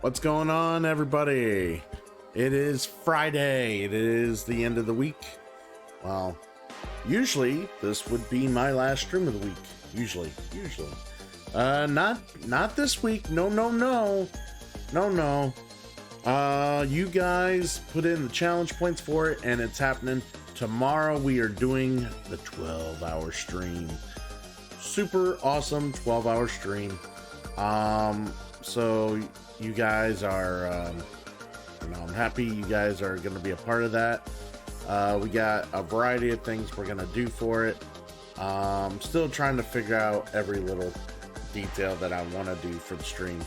What's going on, everybody? It is Friday. It is the end of the week. Well, usually this would be my last stream of the week. Usually. Not this week. No. You guys put in the challenge points for it, and it's happening tomorrow. We are doing the 12-hour stream. Super awesome 12-hour stream. So you guys are, I'm happy you guys are going to be a part of that. We got a variety of things we're going to do for it. Still trying to figure out every little detail that I want to do for the stream.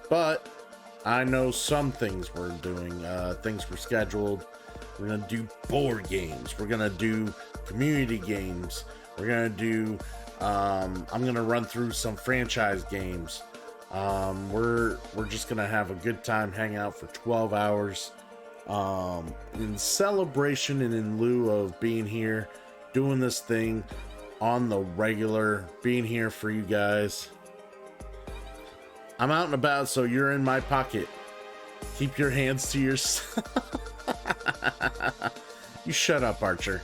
But I know some things we're doing, things were scheduled. We're going to do board games. We're going to do community games. We're going to do, I'm going to run through some franchise games. We're just going to have a good time, hang out for 12 hours. In celebration and in lieu of being here, doing this thing on the regular, being here for you guys. I'm out and about, so you're in my pocket. Keep your hands to yourself. You shut up, Archer.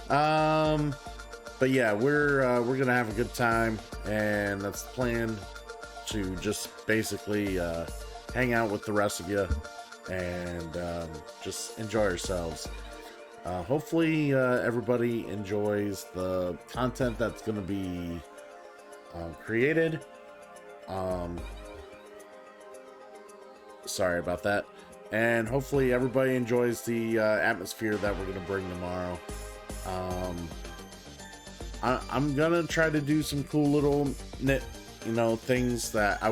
But yeah, we're gonna have a good time, and that's the plan, to just basically hang out with the rest of you and just enjoy ourselves. Hopefully everybody enjoys the content that's gonna be created. Sorry about that. And hopefully everybody enjoys the atmosphere that we're going to bring tomorrow. I'm going to try to do some cool little things that I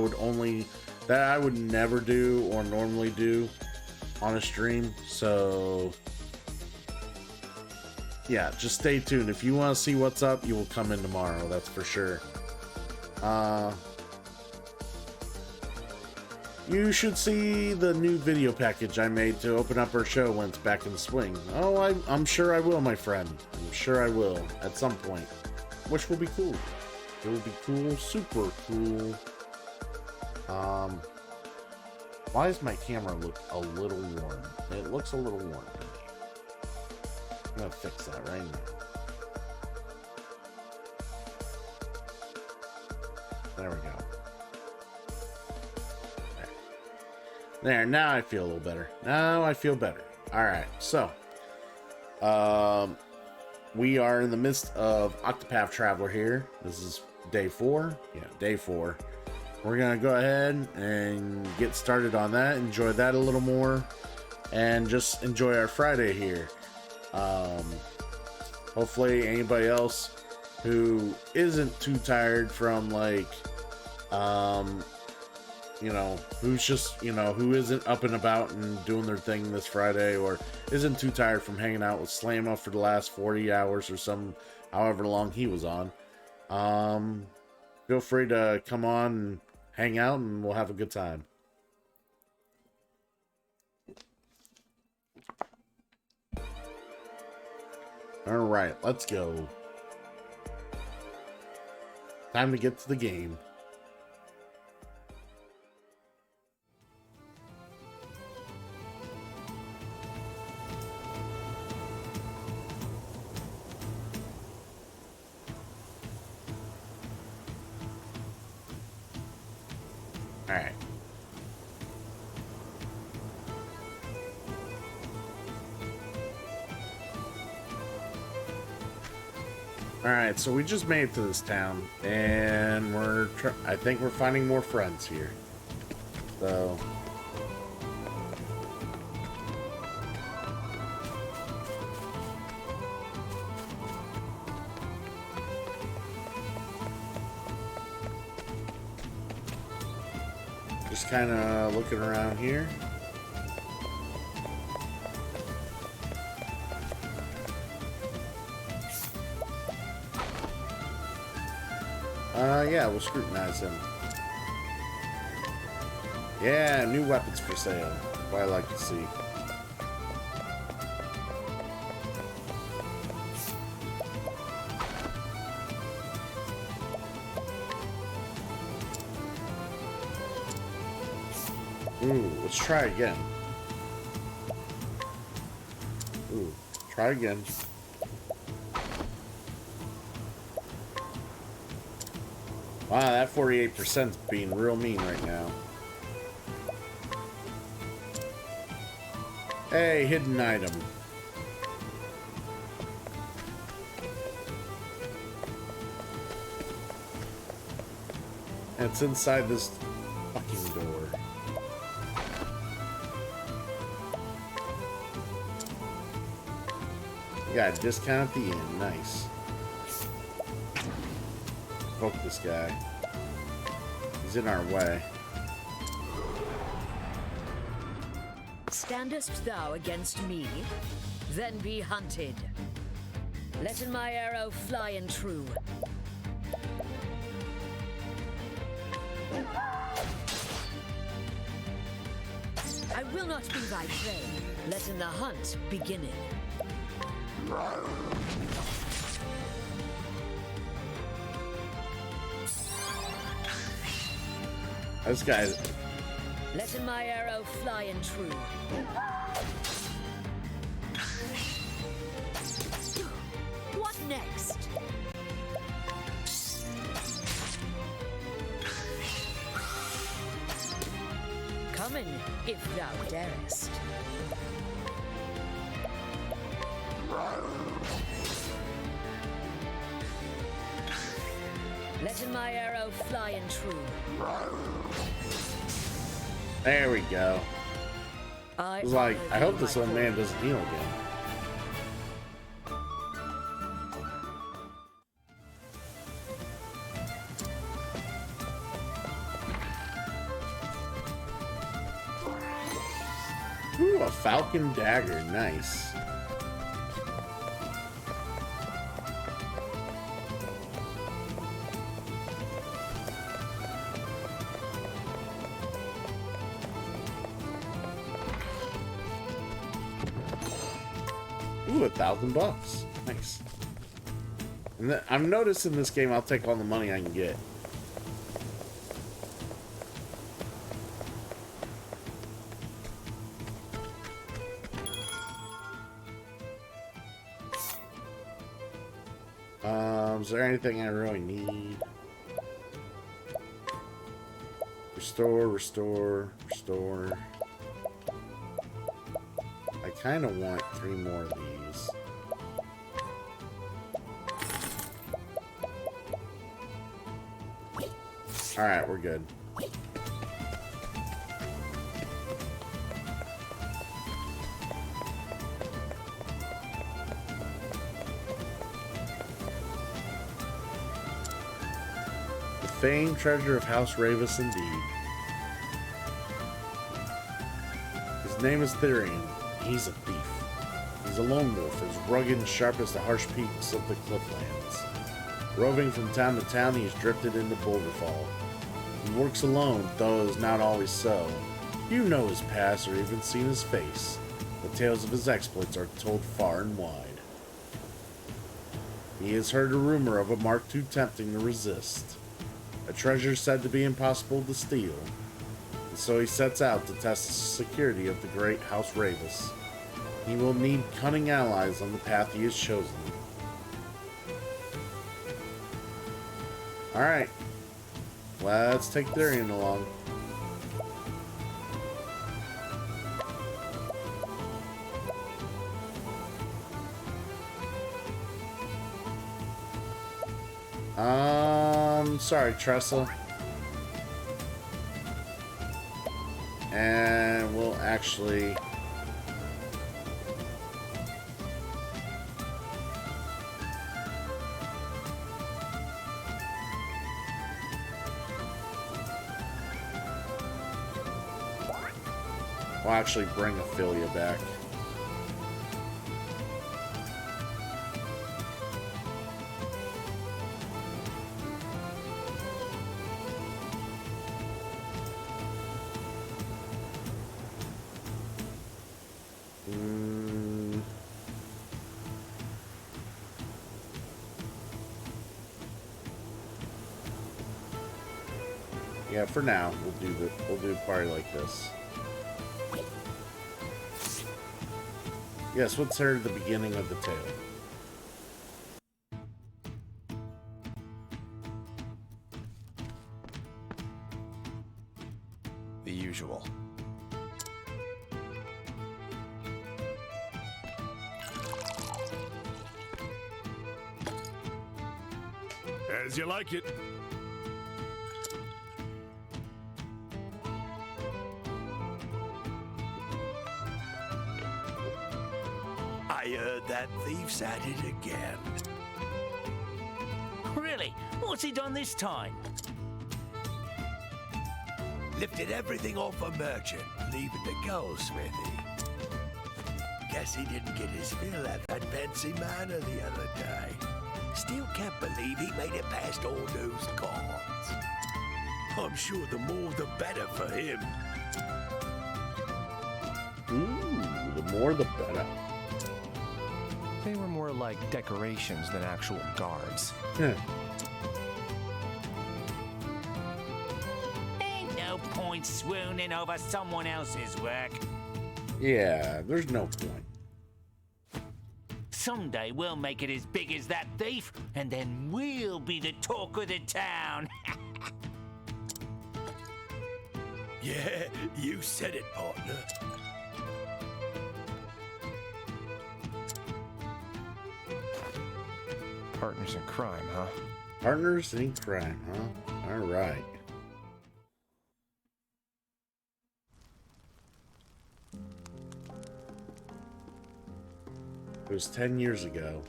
would never do or normally do on a stream. So yeah, just stay tuned. If you want to see what's up, you will come in tomorrow. That's for sure. You should see the new video package I made to open up our show when it's back in the swing. Oh, I'm sure I will, my friend. I'm sure I will at some point, which will be cool. It will be cool, super cool. Why does my camera look a little warm? It looks a little warm to me. I'm gonna fix that right now. There we go. There, now I feel a little better. Now I feel better. Alright, so we are in the midst of Octopath Traveler here. This is day 4. Yeah, day 4. We're gonna go ahead and get started on that, enjoy that a little more, and just enjoy our Friday here. Hopefully anybody else who isn't too tired from who's just, who isn't up and about and doing their thing this Friday, or isn't too tired from hanging out with Slamma for the last 40 hours or however long he was on. Feel free to come on and hang out, and we'll have a good time. All right, let's go. Time to get to the game. Alright, so we just made it to this town, and I think we're finding more friends here. So just kind of looking around here. Yeah, we'll scrutinize him. Yeah, new weapons for sale. What I like to see. Ooh, let's try again. Ooh, try again. Wow, that 48% is being real mean right now. Hey, hidden item. And it's inside this fucking door. You got a discount at the end. Nice. Poke this guy. He's in our way. Standest thou against me? Then be hunted. Let my arrow fly and true. I will not be thy prey. Let the hunt beginneth. This guy's... Let my arrow fly and true. What next? Come in, if thou darest. Let my arrow fly and true. There we go. I was like, I hope this old man doesn't heal again. Ooh, a falcon dagger. Nice. Ooh, $1,000. Nice. And I'm noticing this game, I'll take all the money I can get. Is there anything I really need? Restore, restore, restore. I kind of want 3 more of these. Alright, we're good. The famed treasure of House Ravis indeed. His name is Therian. He's a thief. He's a lone wolf, as rugged and sharp as the harsh peaks of the clifflands. Roving from town to town, he's drifted into Boulderfall. He works alone, though it is not always so. You know his past or even seen his face. The tales of his exploits are told far and wide. He has heard a rumor of a mark too tempting to resist. A treasure said to be impossible to steal. And so he sets out to test the security of the great House Ravis. He will need cunning allies on the path he has chosen. Alright. Let's take Therian along. Sorry, Tressa. And we'll actually... We'll actually bring Ophelia back. Yeah, for now, we'll do a party like this. Yes, let's hear the beginning of the tale. The usual. As you like it. I heard that thief's at it again. Really? What's he done this time? Lifted everything off a merchant, leaving the goldsmithy. Guess he didn't get his fill at that fancy manor the other day. Still can't believe he made it past all those guards. I'm sure the more the better for him. Ooh, the more the better. They were more like decorations than actual guards. Yeah. Ain't no point swooning over someone else's work. Yeah, there's no point. Someday we'll make it as big as that thief, and then we'll be the talk of the town. Yeah, you said it, partner. Partners in crime, huh? Partners in crime, huh? All right. It was 10 years ago.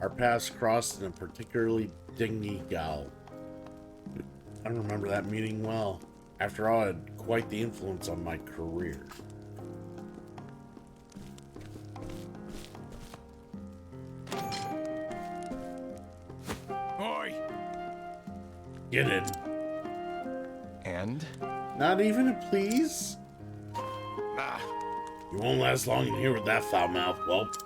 Our paths crossed in a particularly dingy gale. I remember that meeting well. After all, it had quite the influence on my career. Oi! Get in. And? Not even a please? Ah, You won't last long in here with that foul mouth, whelp.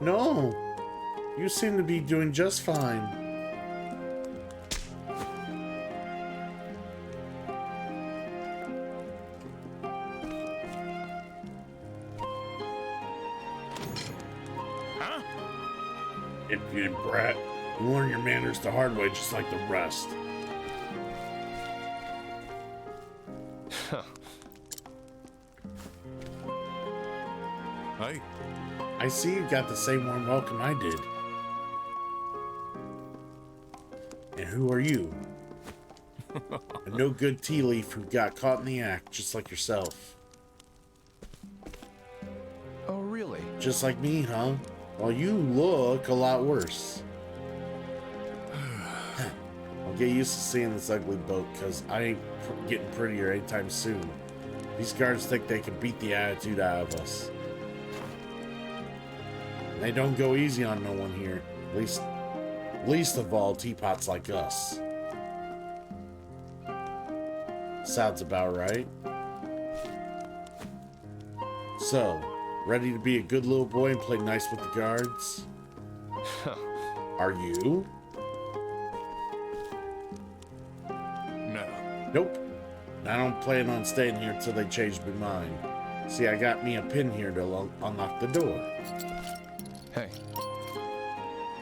No, you seem to be doing just fine. huh? Impudent brat. You learn your manners the hard way just like the rest. Hey, I see you got the same warm welcome I did. And who are you? A no good tea leaf who got caught in the act, just like yourself. Oh, really? Just like me, huh? Well, you look a lot worse. I'll get used to seeing this ugly boat, because I ain't getting prettier anytime soon. These guards think they can beat the attitude out of us. And they don't go easy on no one here. Least of all, teapots like us. Sounds about right. So, ready to be a good little boy and play nice with the guards? Are you? no. Nope. I don't plan on staying here till they change my mind. See, I got me a pin here to unlock the door. Hey,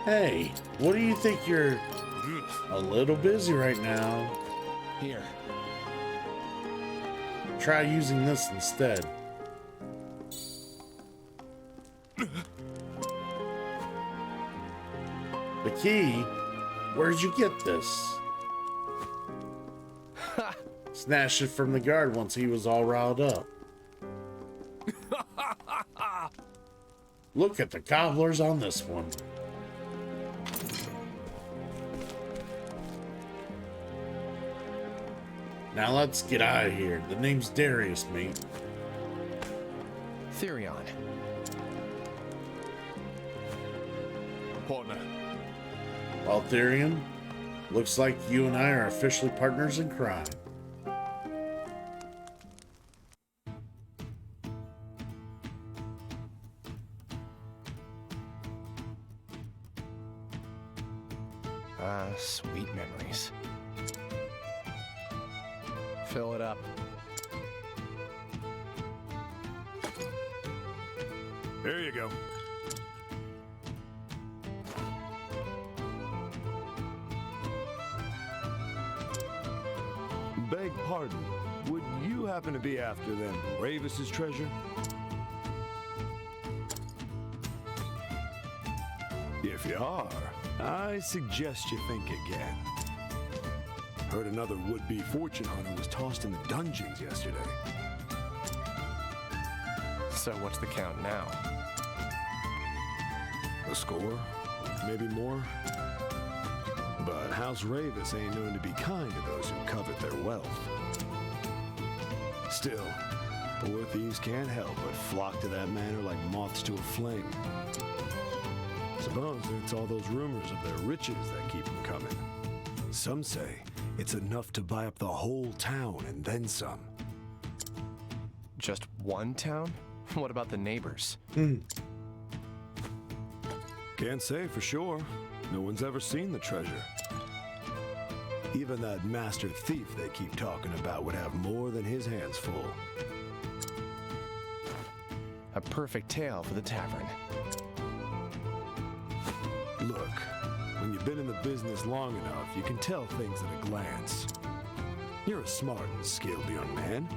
Hey, what do you think you're a little busy right now? here. Try using this instead. The key? Where'd you get this? Snatched it from the guard once he was all riled up. Look at the cobblers on this one. Now let's get out of here. The name's Darius, mate. Therion. Partner. Well, Therion, looks like you and I are officially partners in crime. Ah, sweet memories. Fill it up. Here you go. Beg pardon, would you happen to be after them Ravis's treasure? If you are, I suggest you think again. Heard another would-be fortune hunter was tossed in the dungeons yesterday. So what's the count now? A score? Maybe more? But House Ravis ain't known to be kind to those who covet their wealth. Still, poor thieves can't help but flock to that manor like moths to a flame. Suppose it's all those rumors of their riches that keep them coming. Some say it's enough to buy up the whole town and then some. Just one town? What about the neighbors? Can't say for sure. No one's ever seen the treasure. Even that master thief they keep talking about would have more than his hands full. A perfect tale for the tavern. Look, when you've been in the business long enough, you can tell things at a glance. You're a smart and skilled young man.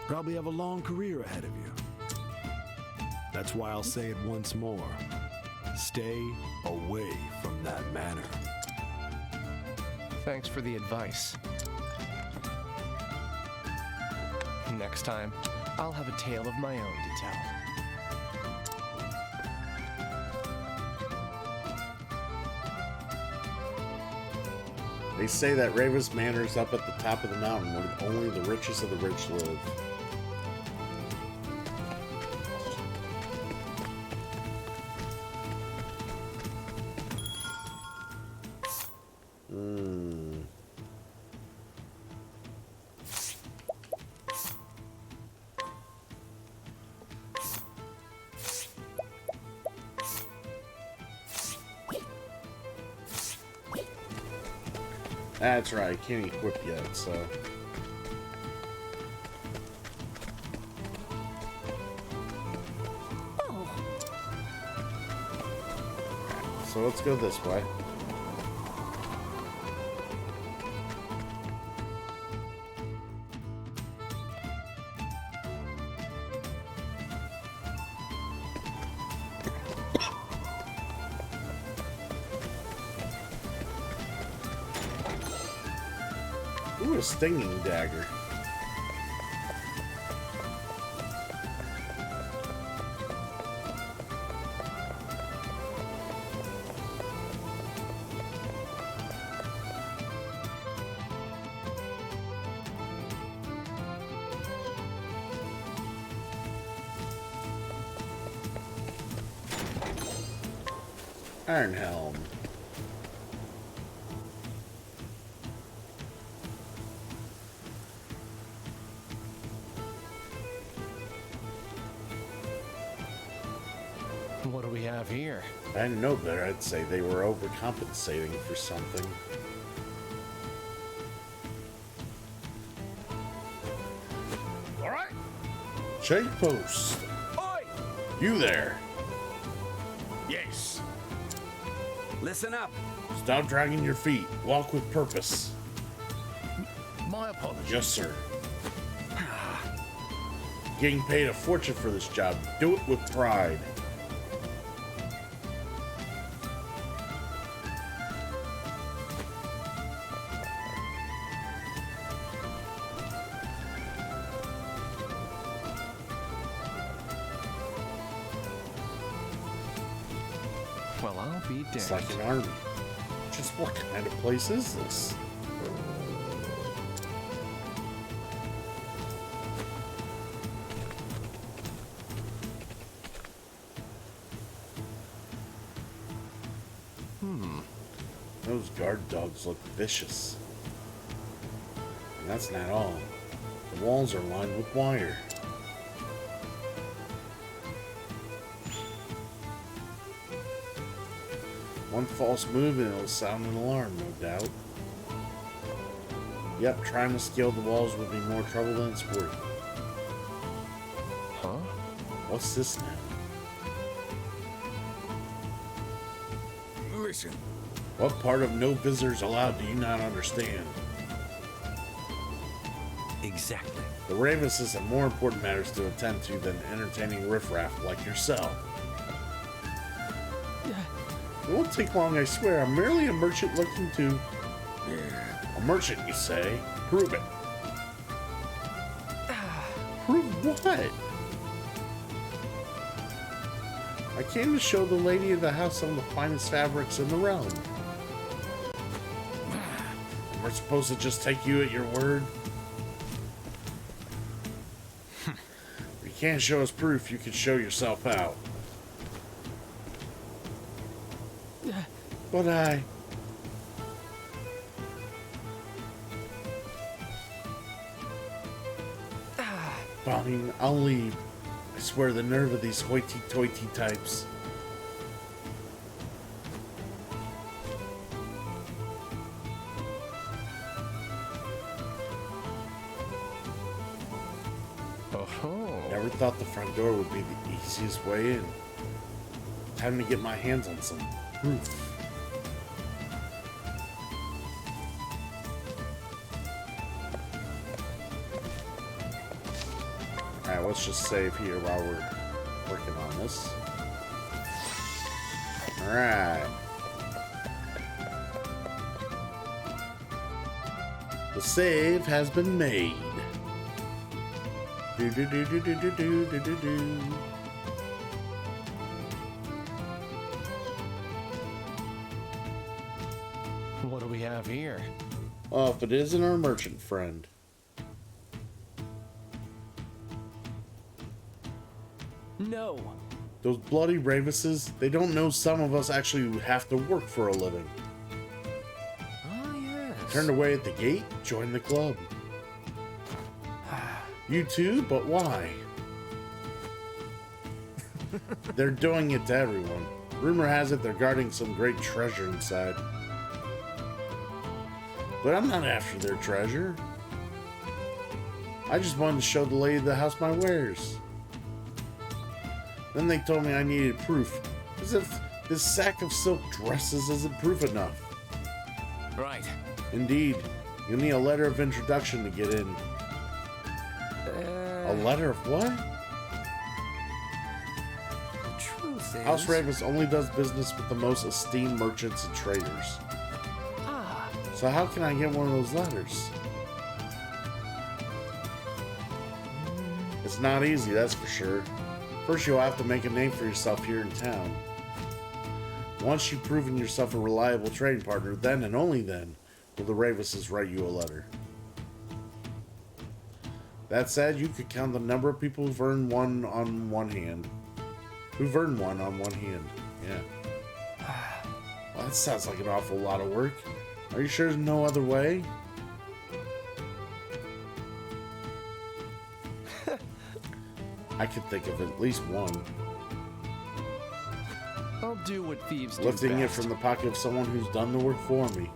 Probably have a long career ahead of you. That's why I'll say it once more. Stay away from that manor. Thanks for the advice. Next time, I'll have a tale of my own to tell. They say that Ravis Manor's up at the top of the mountain where only the richest of the rich live. That's right, can't equip yet, so. Oh, So let's go this way. Ooh, a stinging dagger. Iron Helm. What do we have here? I didn't know better. I'd say they were overcompensating for something. All right. Check post. Oi! You there. Yes. Listen up. Stop dragging your feet. Walk with purpose. My apologies. Yes, sir. Getting paid a fortune for this job. Do it with pride. Well, I'll be damned. It's like an army. Just what kind of place is this? Those guard dogs look vicious. And that's not all. The walls are lined with wire. One false move and it'll sound an alarm, no doubt. Yep, trying to scale the walls would be more trouble than it's worth. Huh? What's this now? listen. What part of no visitors allowed do you not understand? Exactly. The Ravises have more important matters to attend to than entertaining riffraff like yourself. It won't take long, I swear. I'm merely a merchant looking to... A merchant, you say? Prove it. Prove what? I came to show the lady of the house some of the finest fabrics in the realm. We're supposed to just take you at your word? If you can't show us proof, you can show yourself out. But I mean, I'll leave. I swear the nerve of these hoity-toity types. Oh. Never thought the front door would be the easiest way in. Time to get my hands on some proof. Alright, let's just save here while we're working on this. Alright. The save has been made. Do do do do do do do do do do. What do we have here? Oh, if it isn't our merchant friend. No. Those bloody Ravises, they don't know some of us actually have to work for a living. Oh, yes. Turned away at the gate, joined the club. You too? But why? They're doing it to everyone. Rumor has it they're guarding some great treasure inside. But I'm not after their treasure. I just wanted to show the lady of the house my wares. Then they told me I needed proof. As if this sack of silk dresses isn't proof enough. Right. Indeed, you'll need a letter of introduction to get in. A letter of what? The truth is... House Ravis only does business with the most esteemed merchants and traders. Ah. So how can I get one of those letters? It's not easy, that's for sure. First, you'll have to make a name for yourself here in town. Once you've proven yourself a reliable trading partner, then and only then will the Ravises write you a letter. That said, you could count the number of people who've earned one on one hand. Yeah. Well, that sounds like an awful lot of work. Are you sure there's no other way? I could think of at least one. I'll do what thieves do Lifting it best. from the pocket of someone who's done the work for me.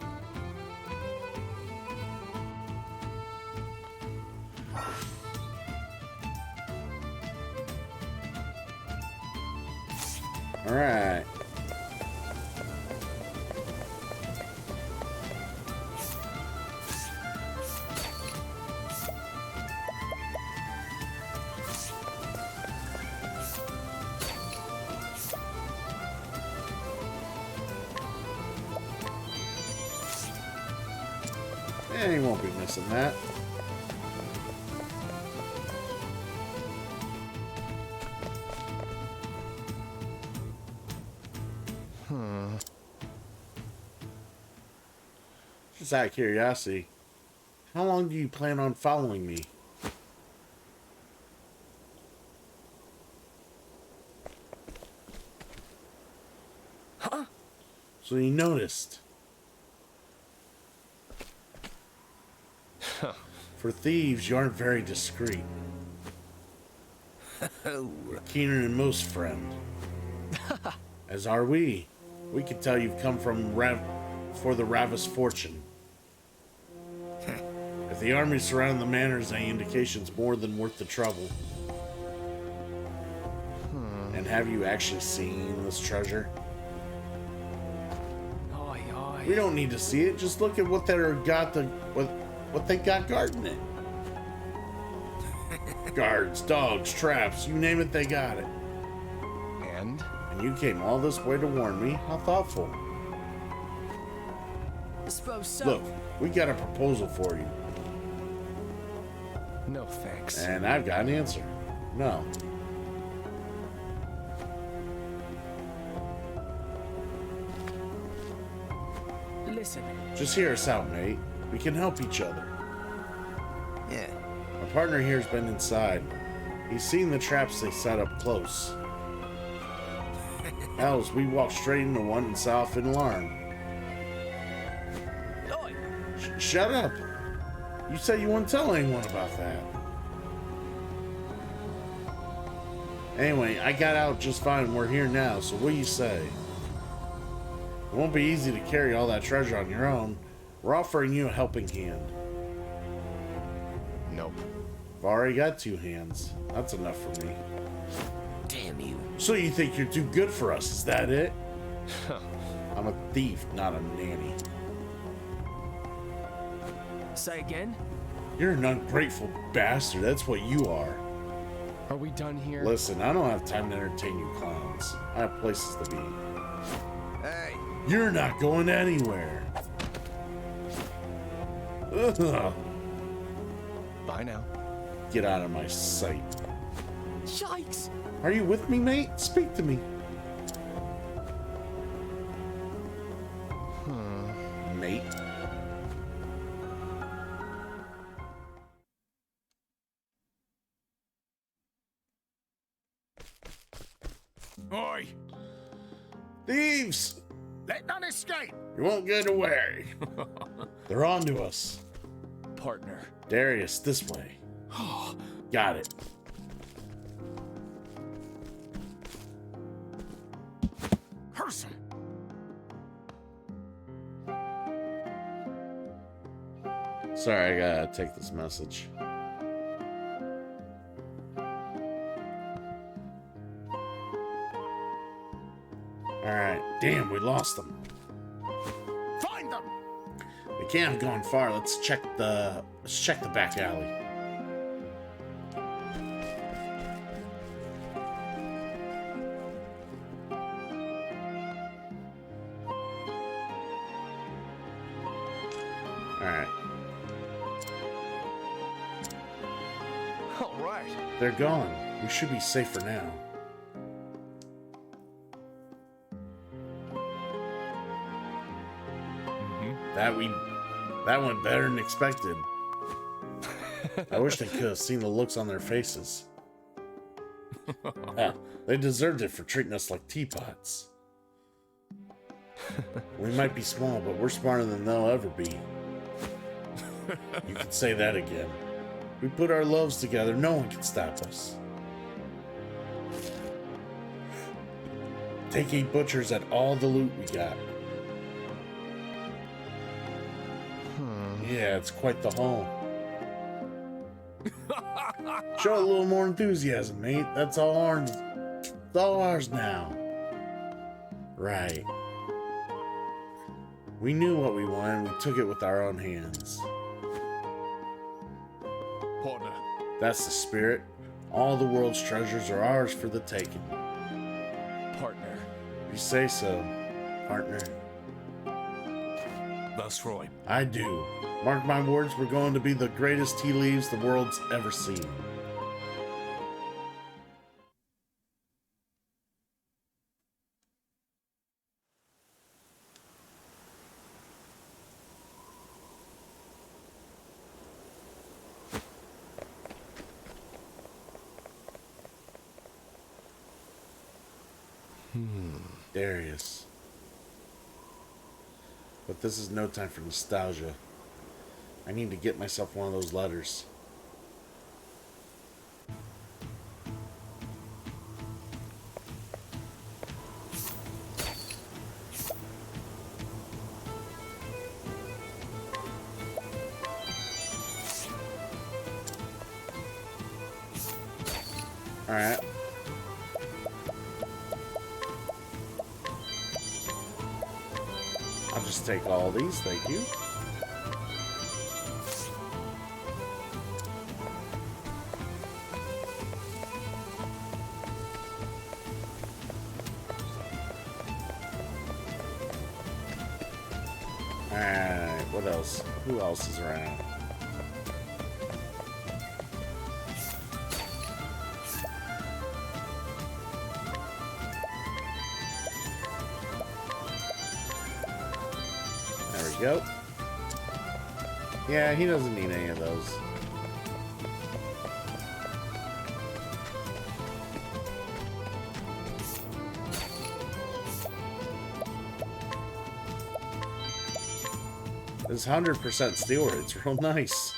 Alright. And he won't be missing that. Just out of curiosity, how long do you plan on following me? Huh? So you noticed. For thieves, you aren't very discreet. Keener than most, friend. As are we. We can tell you've come from for the Ravis fortune. If the army surrounding the manor is any indications, more than worth the trouble. And have you actually seen this treasure? boy. We don't need to see it. Just look at what what they got guarding it. Guards, dogs, traps, you name it, they got it. And? And you came all this way to warn me? How thoughtful. I suppose so. Look, we got a proposal for you. No thanks. And I've got an answer. No. Listen. Just hear us out, mate. We can help each other. Yeah. My partner here's been inside. He's seen the traps they set up close. Hells, we walked straight into one and set off an alarm. Oi. Shut up! You said you wouldn't tell anyone about that. Anyway, I got out just fine. We're here now, so what do you say? It won't be easy to carry all that treasure on your own. We're offering you a helping hand. Nope. I've already got 2 hands. That's enough for me. Damn you. So you think you're too good for us, is that it? I'm a thief, not a nanny. Say again? You're an ungrateful bastard, that's what you are. Are we done here? Listen, I don't have time to entertain you clowns. I have places to be. Hey. You're not going anywhere. Ugh. Bye now. Get out of my sight. Yikes! Are you with me, mate? Speak to me. Mate. Oi! Thieves! Let none escape! You won't get away. They're on to us. Partner. Darius, this way. Got it. Curse him! Sorry, I gotta take this message. Alright, damn, we lost them. Find them! They can't have gone far. Let's check the back alley. Alright. All right. They're gone. We should be safe for now. That went better than expected. I wish they could have seen the looks on their faces. They deserved it for treating us like teapots. We might be small, but we're smarter than they'll ever be. You can say that again. We put our loves together, no one can stop us. Take 8 butchers at all the loot we got. Yeah, it's quite the haul. Show a little more enthusiasm, mate. That's all ours. It's all ours now. Right. We knew what we wanted. We took it with our own hands. Partner. That's the spirit. All the world's treasures are ours for the taking. Partner. You say so, partner. That's right. I do. Mark my words, we're going to be the greatest tea leaves the world's ever seen. Darius. But this is no time for nostalgia. I need to get myself one of those letters. Alright. I'll just take all these, thank you. Alright, what else? Who else is around? There we go. Yeah, he doesn't need any of those. This 100% steel rate's real nice.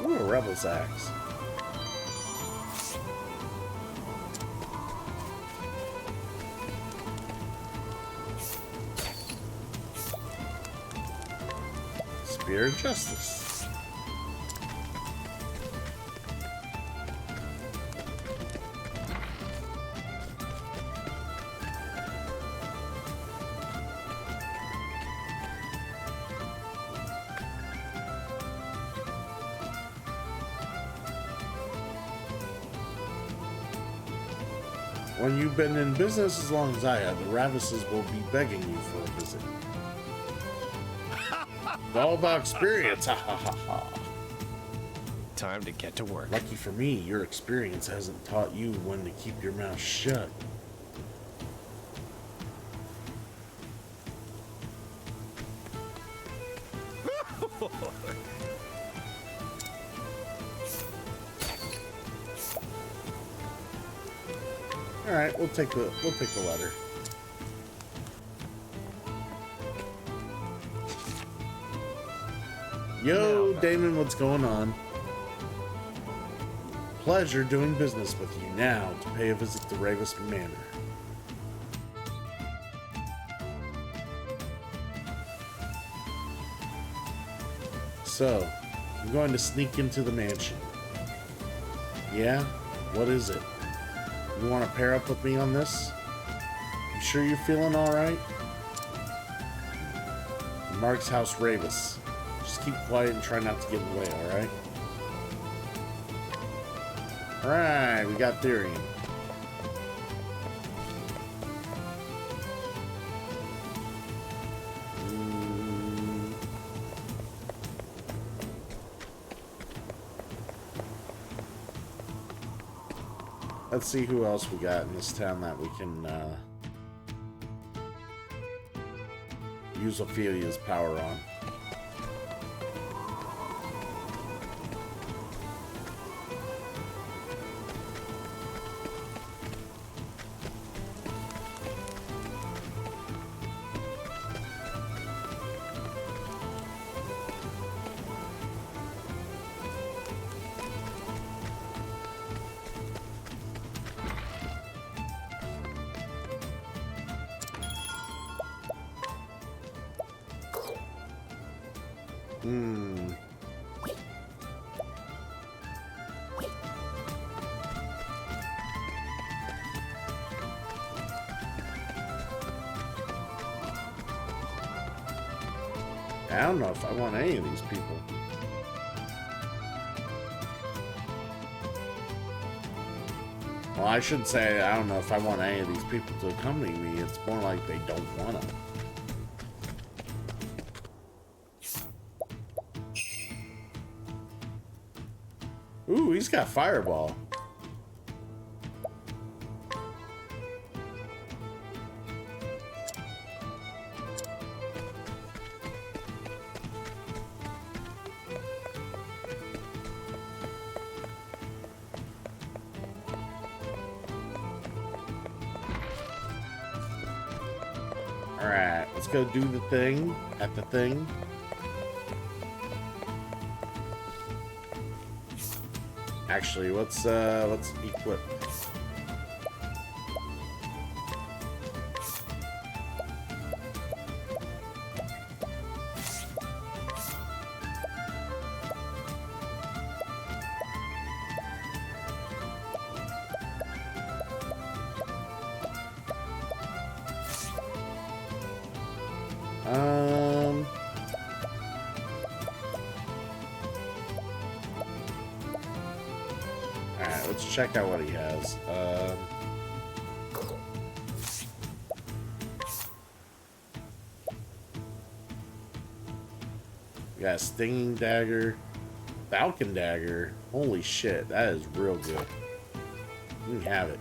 Ooh, a rebel's axe. Spear of Justice. When you've been in business as long as I have, the Ravises will be begging you for a visit. It's all about experience, ha ha ha ha. Time to get to work. Lucky for me, your experience hasn't taught you when to keep your mouth shut. All right, we'll take the letter. Yo, Damon, what's going on? Pleasure doing business with you. Now to pay a visit to Ravis Manor. So, I'm going to sneak into the mansion. Yeah? What is it? You want to pair up with me on this? You sure you're feeling alright? Mark's house, Ravis. Just keep quiet and try not to get in the way, alright? Alright, we got Therian. Let's see who else we got in this town that we can use Ophelia's power on. I don't know if I want any of these people. Well, I should say I don't know if I want any of these people to accompany me. It's more like they don't want to. Ooh, he's got Fireball. Alright, let's go do the thing at the thing. Actually, let's equip. Alright, let's check out what he has. We got a Stinging Dagger, Falcon Dagger. Holy shit, that is real good. You can have it.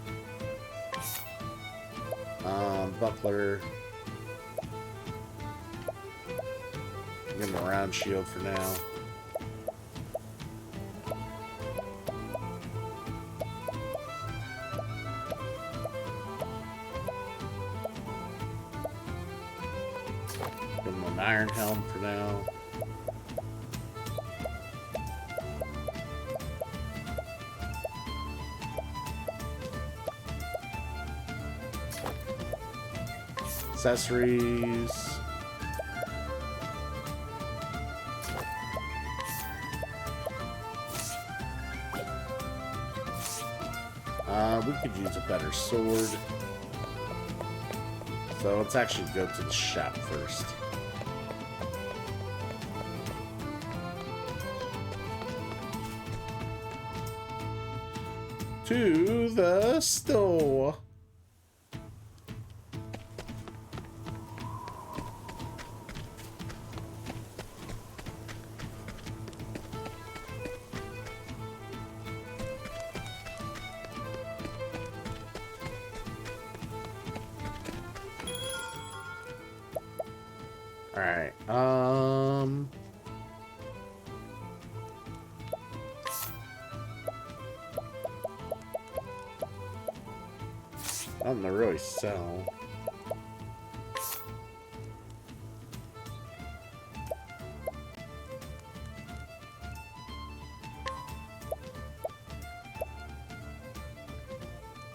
Buckler. Give him a round shield for now. Give him an iron helm for now. Accessories. We could use a better sword. So let's actually go to the shop first. To the store. Alright, nothing to really sell.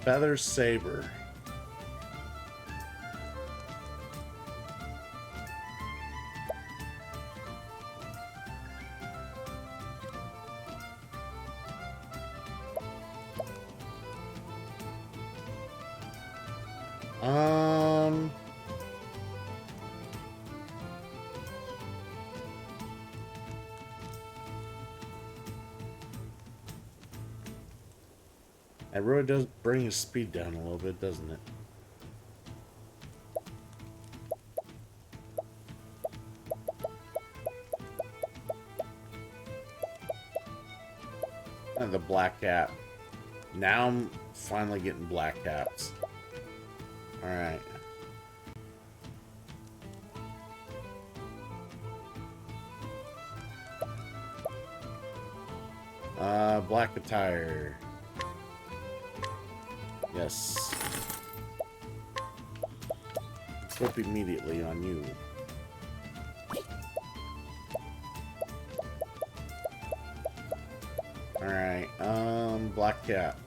Feather Saber. It really does bring his speed down a little bit, doesn't it? And the black cap. Now I'm finally getting black caps. Alright. Black attire. Yes. Equip immediately on you. Alright, black cap.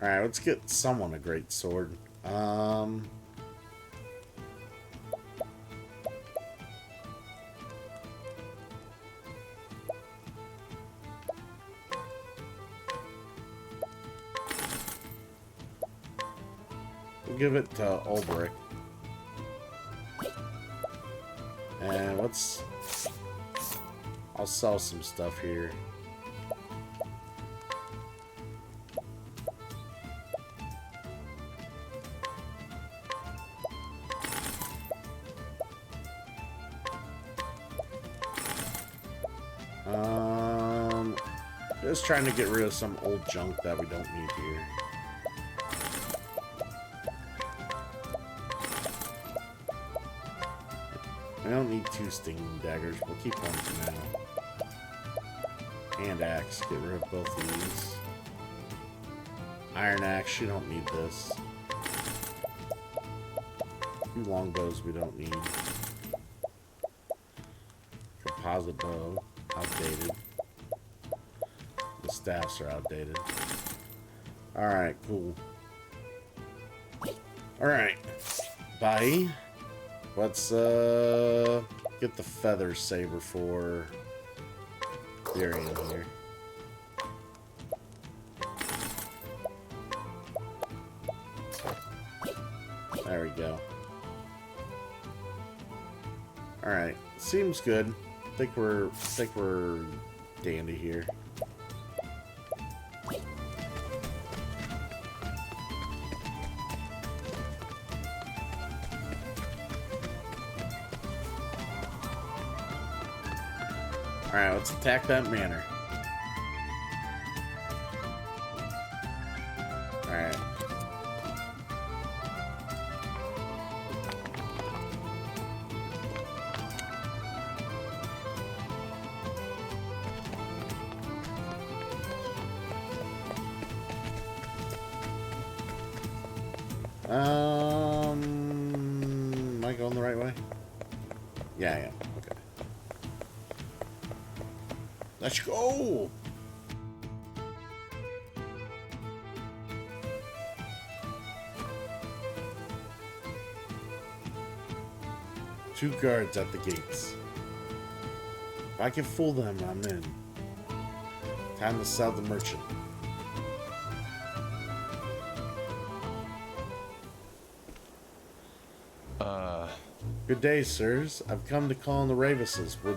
Alright, let's get someone a great sword. We'll give it to Ulbrich. And I'll sell some stuff here. Just trying to get rid of some old junk that we don't need here. I don't need 2 stinging daggers. We'll keep one for now. Hand axe. Get rid of both of these. Iron axe. You don't need this. 2 longbows we don't need. Composite bow. Outdated. The staffs are outdated. Alright, cool. Alright. Bye. Let's get the feather saber for Tyrion here. There we go. Alright. Seems good. Think we're dandy here. Alright, let's attack that manor. Alright. Am I going the right way? Yeah, I am. Okay. Let's go! Two guards at the gates. If I can fool them, I'm in. Time to sell the merchant. Good day, sirs. I've come to call on the Ravises. Would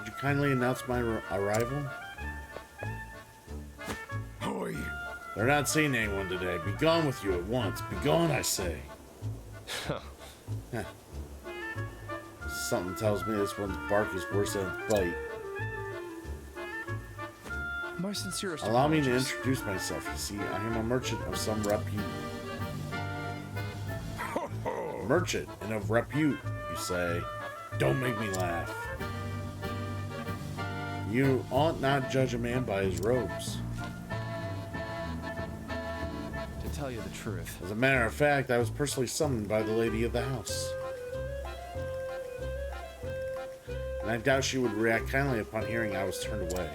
you kindly announce my arrival? Who are you? They're not seeing anyone today. Be gone with you at once. Be gone, I say. Huh. Something tells me this one's bark is worse than its bite. My sincerest Allow me to apologies. introduce myself. You see, I am a merchant of some repute. Merchant and of repute, you say. Don't make me laugh. You ought not judge a man by his robes. To tell you the truth, As a matter of fact, I was personally summoned by the lady of the house. And I doubt she would react kindly upon hearing I was turned away.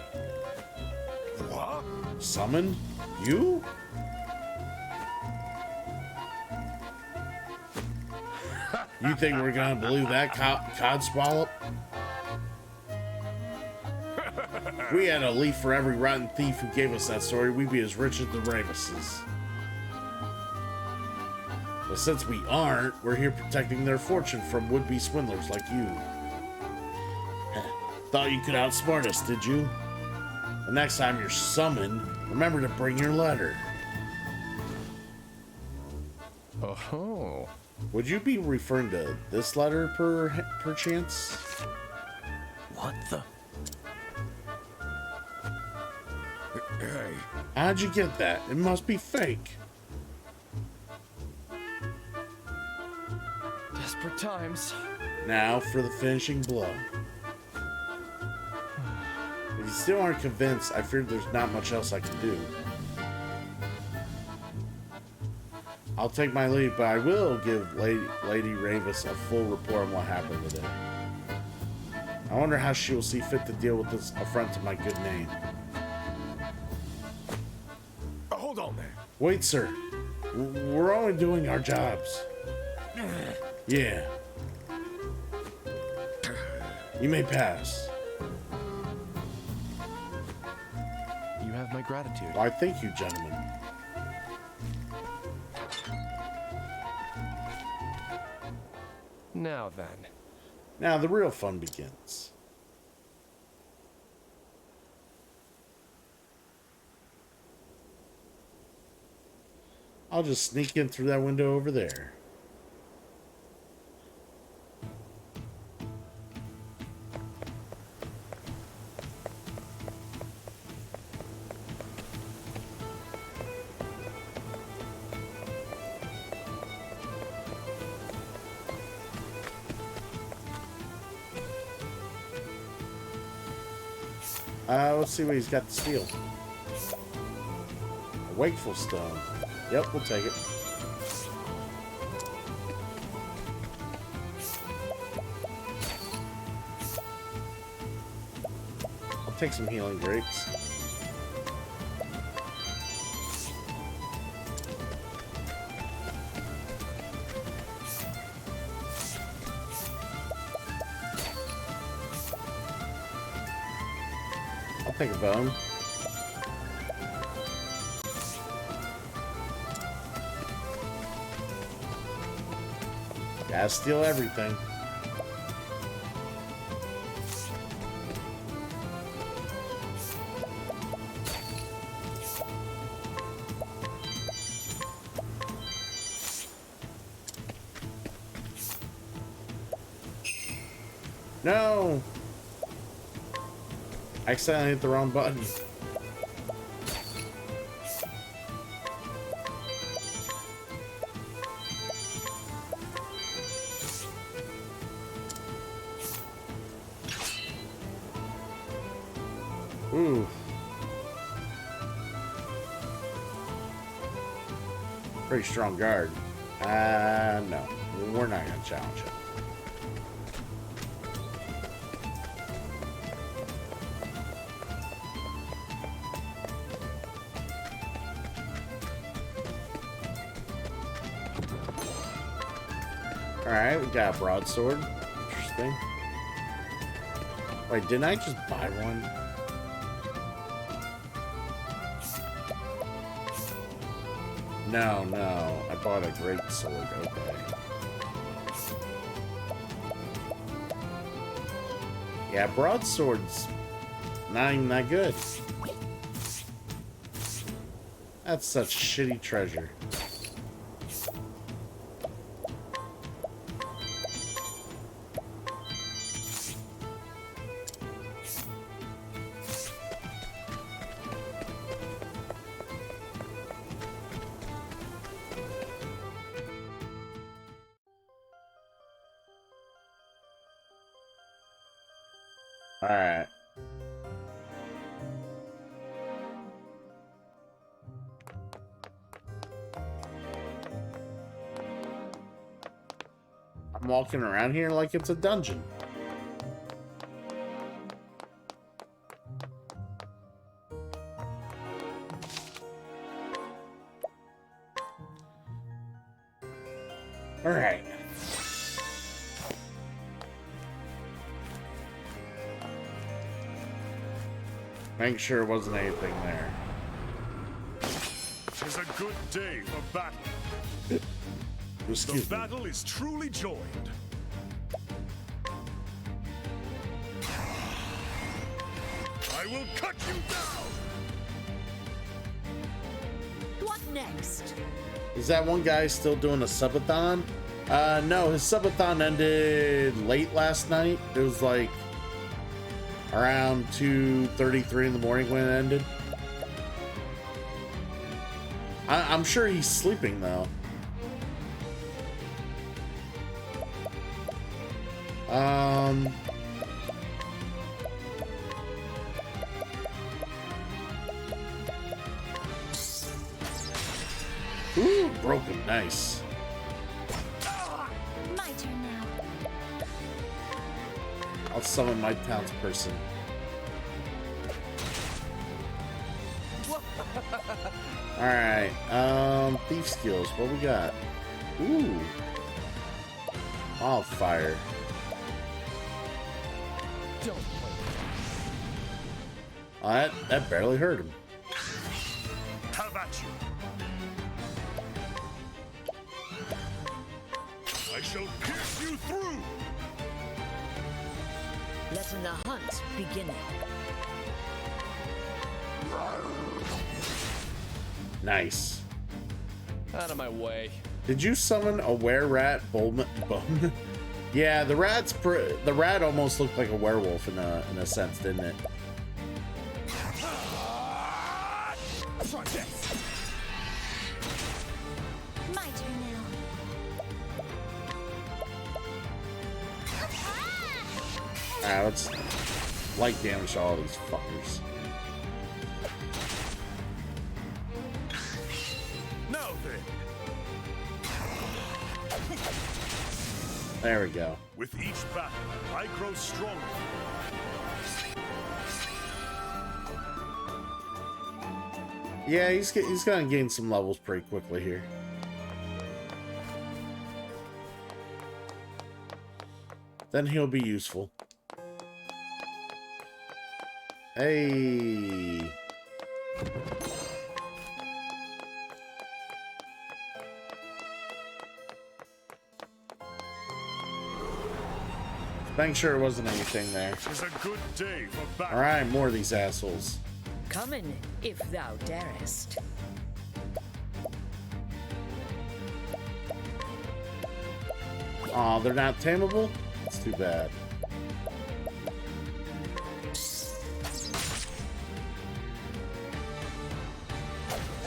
What? Summoned? You? You think we're gonna believe that codswallop? If we had a leaf for every rotten thief who gave us that story, we'd be as rich as the Ravises. But since we aren't, we're here protecting their fortune from would-be swindlers like you. Thought you could outsmart us, did you? The next time you're summoned, remember to bring your letter. oh, Would you be referring to this letter perchance? What the? Hey, How'd you get that? It must be fake. desperate times. Now for the finishing blow. If you still aren't convinced, I fear there's not much else I can do. I'll take my leave, but I will give Lady Ravis a full report on what happened today. I wonder how she will see fit to deal with this affront to my good name. hold on there. Wait, sir. We're only doing our jobs. Yeah. You may pass. You have my gratitude. Why, thank you, gentlemen. Now then. Now the real fun begins. I'll just sneak in through that window over there. Let's see what he's got to steal. A wakeful stone. Yep, we'll take it. I'll take some healing grapes. I'll take a bone. Gotta steal everything. No! I accidentally hit the wrong button. Ooh. Pretty strong guard. No. We're not gonna challenge it. Alright, we got a broadsword. Interesting. Wait, didn't I just buy one? No, no. I bought a great sword. Okay. Yeah, broadsword's not even that good. That's such shitty treasure. Alright. I'm walking around here like it's a dungeon. Alright. Make sure it wasn't anything there. It's a good day for battle. Excuse The me. battle is truly joined. I will cut you down! What next? Is that one guy still doing a subathon? No, his subathon ended late last night. It was like around 2:33 in the morning when it ended. I'm sure he's sleeping though. Ooh, broken, nice. My turn now. I'll summon my townsperson. Alright, thief skills, what we got? Ooh. Wildfire. Don't play. Oh, that barely hurt him. Have at you. I shall pierce you through. Letting the hunt begin. Nice. Out of my way. Did you summon a were-rat Bowman? Yeah, the rat almost looked like a werewolf in a sense, didn't it? My turn now. Alright, light damage to all these fuckers. Now then, There we go. with each battle, I grow stronger. Yeah, he's gonna gain some levels pretty quickly here. Then he'll be useful. Hey. Making sure it wasn't anything there. It's a good day for battle. Alright, more of these assholes. Come in, if thou darest. Aw, they're not tameable? It's too bad.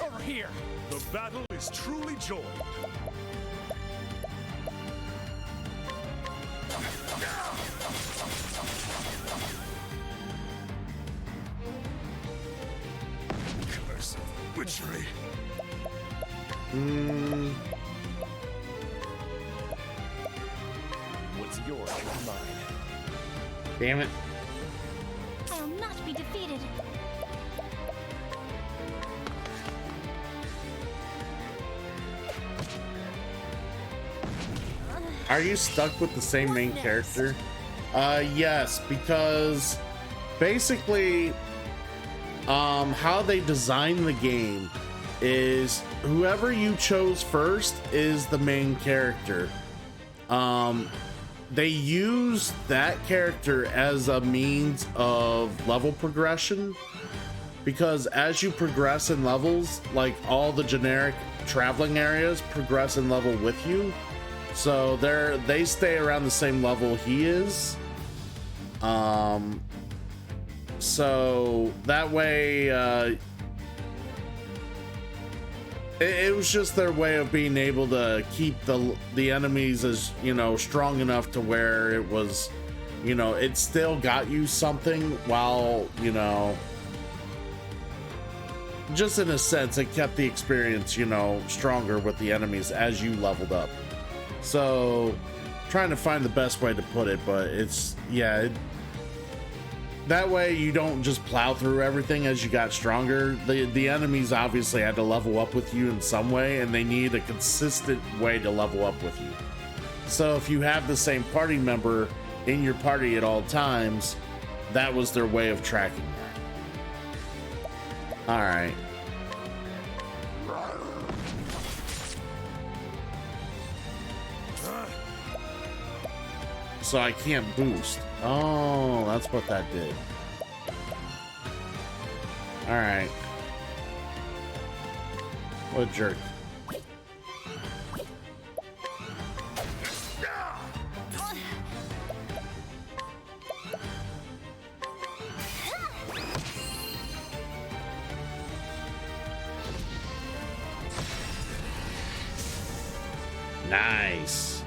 Over here. The battle is truly joined. Cursed witchery. What's yours is mine. Damn it. I will not be defeated. Are you stuck with the same main character? Yes, because basically, how they design the game is whoever you chose first is the main character. They use that character as a means of level progression, because as you progress in levels, like all the generic traveling areas progress in level with you. So they stay around the same level he is. So that way, it was just their way of being able to keep the enemies as, you know, strong enough to where it was, you know, it still got you something while, you know, just in a sense, it kept the experience, you know, stronger with the enemies as you leveled up. So, trying to find the best way to put it, but it's, yeah, that way you don't just plow through everything as you got stronger. The enemies obviously had to level up with you in some way, and they need a consistent way to level up with you. So if you have the same party member in your party at all times, that was their way of tracking that. All right. So I can't boost. Oh, that's what that did. All right. What a jerk. Nice.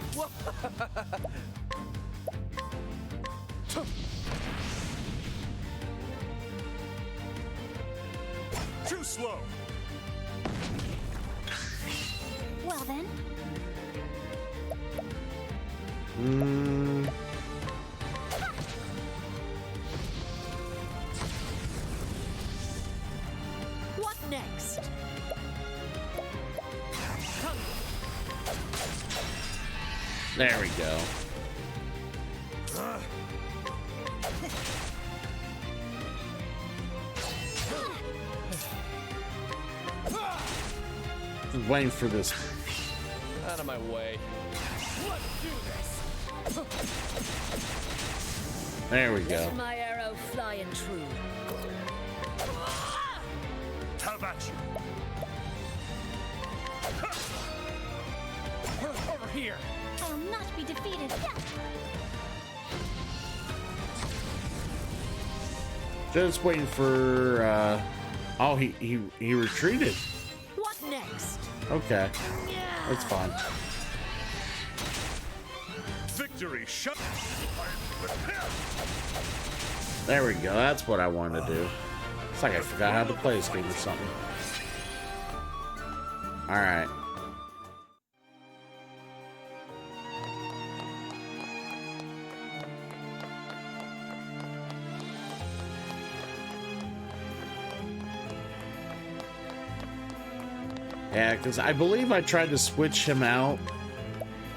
Too slow. Well then. What next? There we go. Just waiting for this. Out of my way. Let's do this. There we go. Let my arrow fly and true. Have at you. Over here. I will not be defeated. Just waiting for. Oh, he retreated. What next? Okay, that's fine. Victory shut. There we go. That's what I wanted to do. It's like I forgot how to play this game or something. Alright. Yeah, because I believe I tried to switch him out,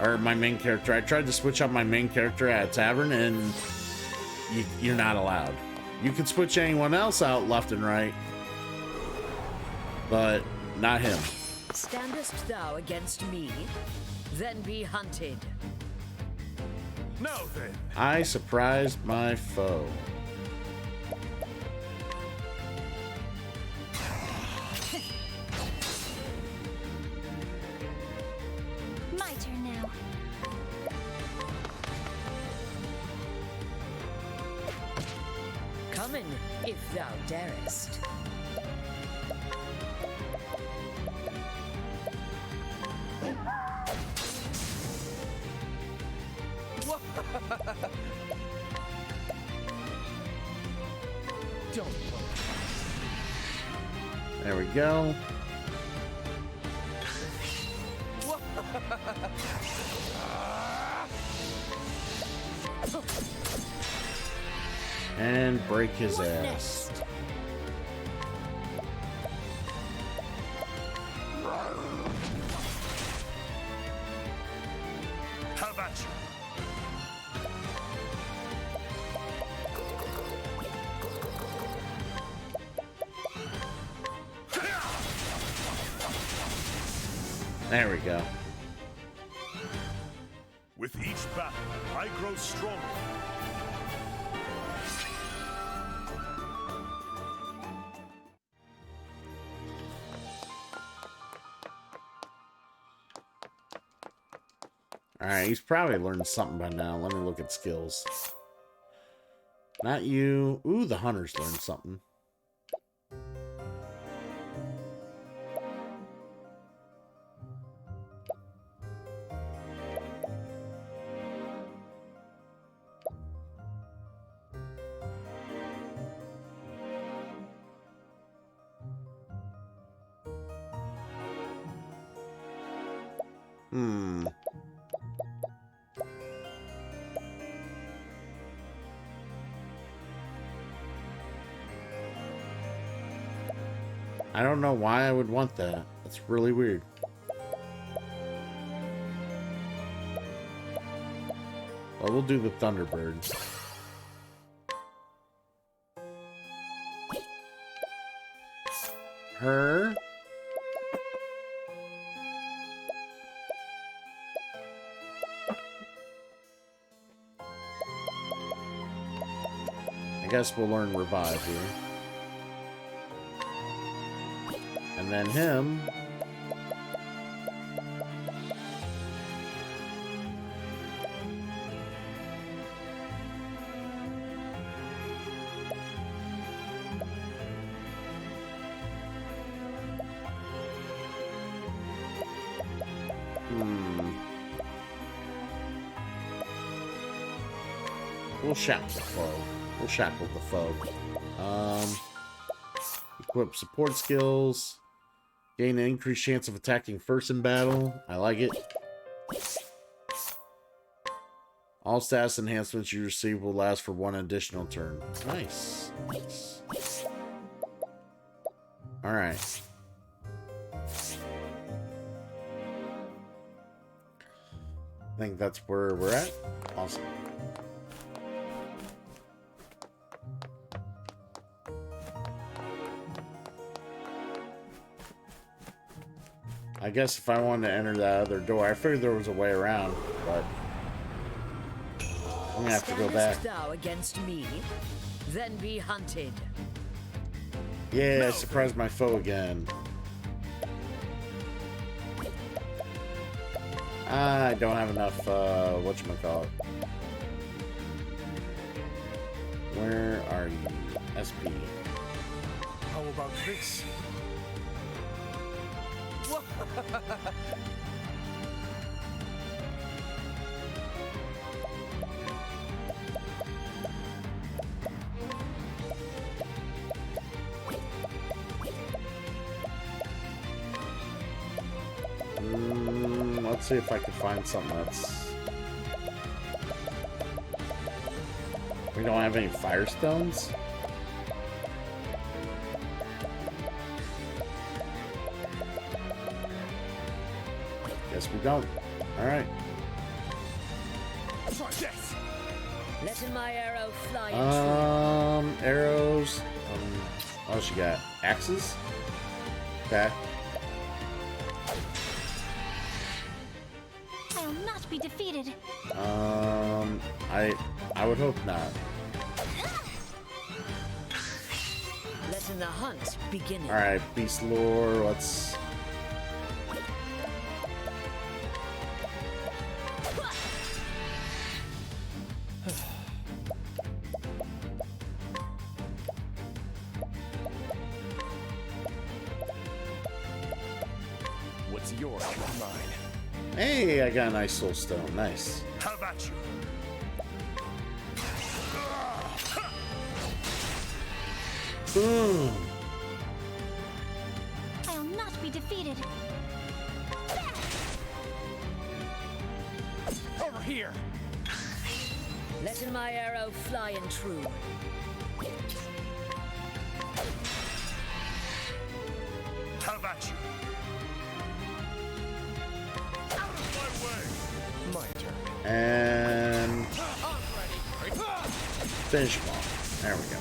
or my main character. I tried to switch out my main character at a tavern, and you're not allowed. You can switch anyone else out left and right, but not him. Standest thou against me? Then be hunted. Now then. I surprised my foe. My turn now. Come in, if thou darest. Don't look. There we go. And break his What ass. next? How about you? There we go. With each battle, I grow stronger. Alright, he's probably learned something by now. Let me look at skills. Not you. Ooh, the hunter's learned something. I don't know why I would want that. That's really weird. Well, we'll do the Thunderbird. Her. I guess we'll learn Revive here. And then him. We'll shackle the foe. We'll shackle the foe. Equip support skills. Gain an increased chance of attacking first in battle. I like it. All status enhancements you receive will last for one additional turn. Nice. Nice. Alright. I think that's where we're at. Awesome. I guess if I wanted to enter that other door, I figured there was a way around, but I'm gonna have to go back. Standest thou against me? Then be hunted. Yeah, I surprised my foe again. I don't have enough, whatchamacallit. Where are you? SP. How about this? Let's see if I can find something that's... We don't have any firestones? Guess we don't. Alright. Letting my arrow fly. Arrows. Oh, she got axes? Okay. I'll not be defeated. I would hope not. Letting the hunt begin. Alright, Beast Lore, let's... What's yours is mine. Hey, I got a nice soul stone. Nice. How about you? Boom. I'll not be defeated. Over here. Letting my arrow fly and true. How about you? Out of my way! My turn. And... Finish them off. There we go.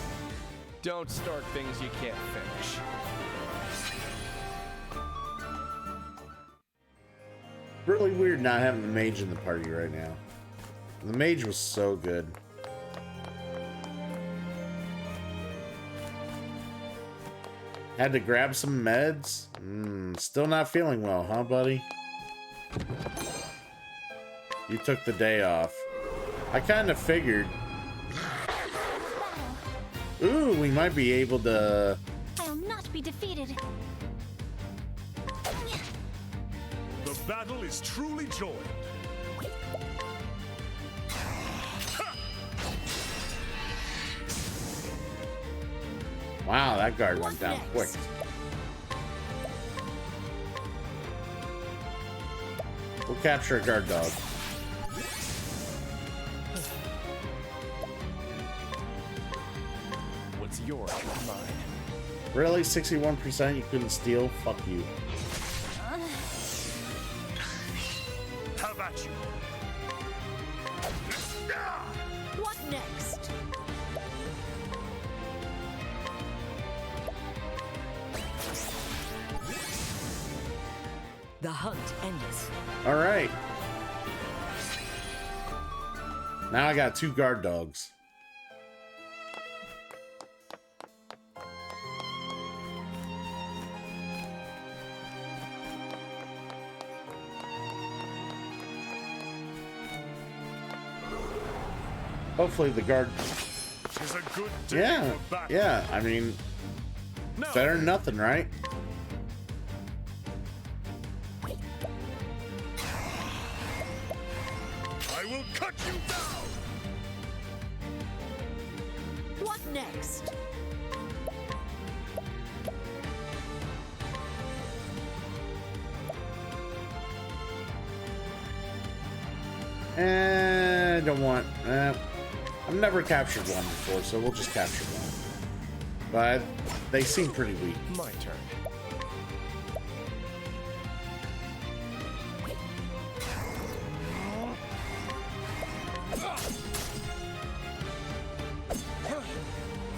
Don't start things you can't finish. Really weird not having the mage in the party right now. The mage was so good. Had to grab some meds. Still not feeling well, huh, buddy? You took the day off. I kind of figured. Ooh, we might be able to... I'll not be defeated. The battle is truly joined. Wow, that guard went down quick. We'll capture a guard dog. What's yours is mine. Really? 61% you couldn't steal? Fuck you. How about you? What next? The hunt endeth. Alright. Now I got 2 guard dogs. Hopefully the guard... Is a good day Yeah, for battle. yeah, I mean... No. Better than nothing, right? I will cut you down. What next? I don't want... I've never captured one before, so we'll just capture one. But they seem pretty weak. My turn.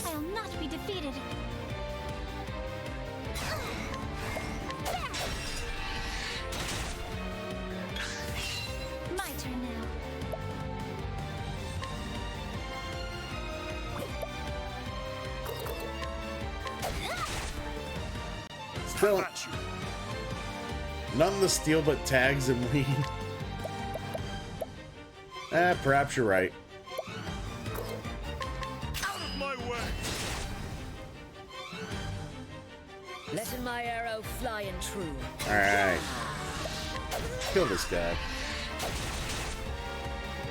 I'll not be defeated. My turn now. Still, Got you. nothing to steal but tags and weed. Perhaps you're right. Out of my way. Letting my arrow fly and true. Alright. Kill this guy.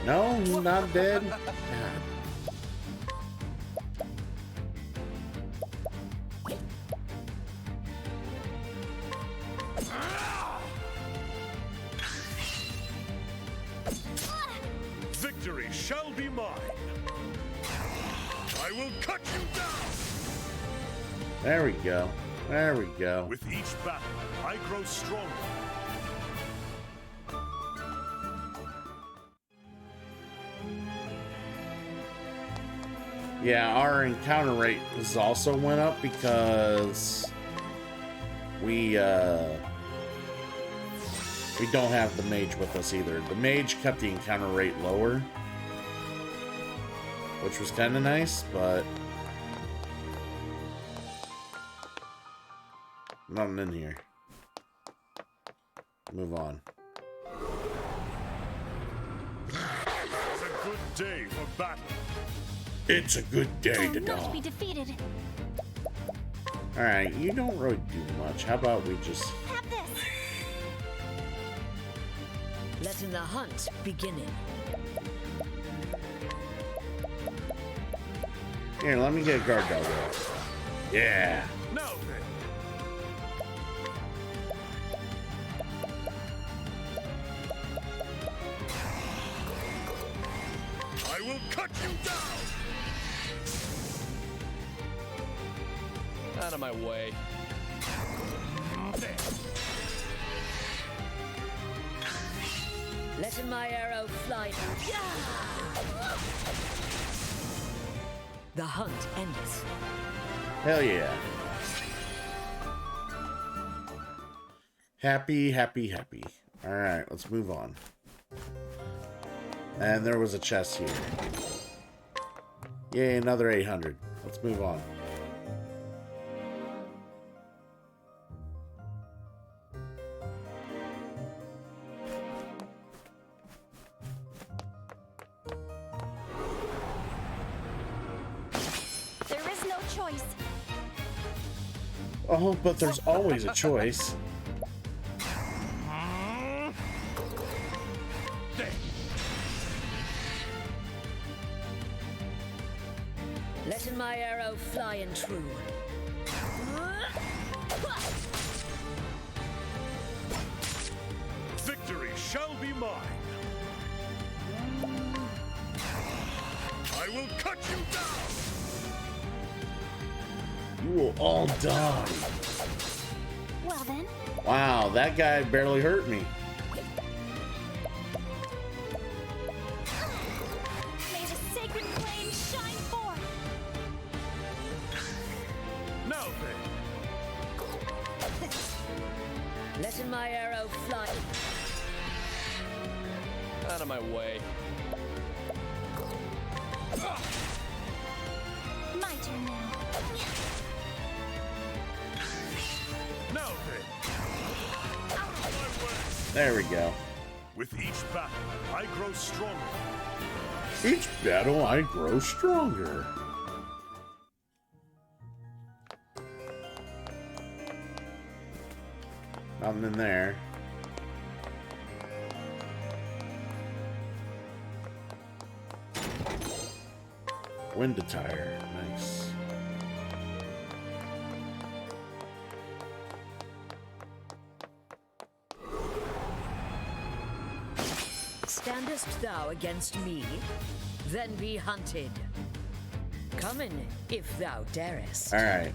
No, he's not dead. God. shall be mine. I will cut you down. There we go. There we go. With each battle, I grow stronger. Yeah, our encounter rate has also went up because we don't have the mage with us either. The mage kept the encounter rate lower, which was kind of nice, but nothing in here. Move on. It's a good day for battle. It's a good day to I'll not be die. defeated. Alright, you don't really do much. How about we just... Have this. Letting the hunt beginning. Here, let me get a guard dog out. Yeah. Now then. I will cut you down. Out of my way. Letting my arrow fly. The hunt endeth. Hell yeah. Happy, happy, happy. Alright, let's move on. And there was a chest here. Yay, another 800. Let's move on. There is no choice. Oh, but there's always a choice. Letting my arrow fly and true. Victory shall be mine. I will cut you down. You will all die. Well then, Wow, that guy barely hurt me. may the sacred flame shine forth. Now then. Letting my arrow fly. Out of my way. My turn now. Now then. Out of my way. There we go. With each battle, I grow stronger. Each battle, I grow stronger. Nothing in there. Wind attire. Nice. Standest thou against me? Then be hunted. Come in, if thou darest. Alright,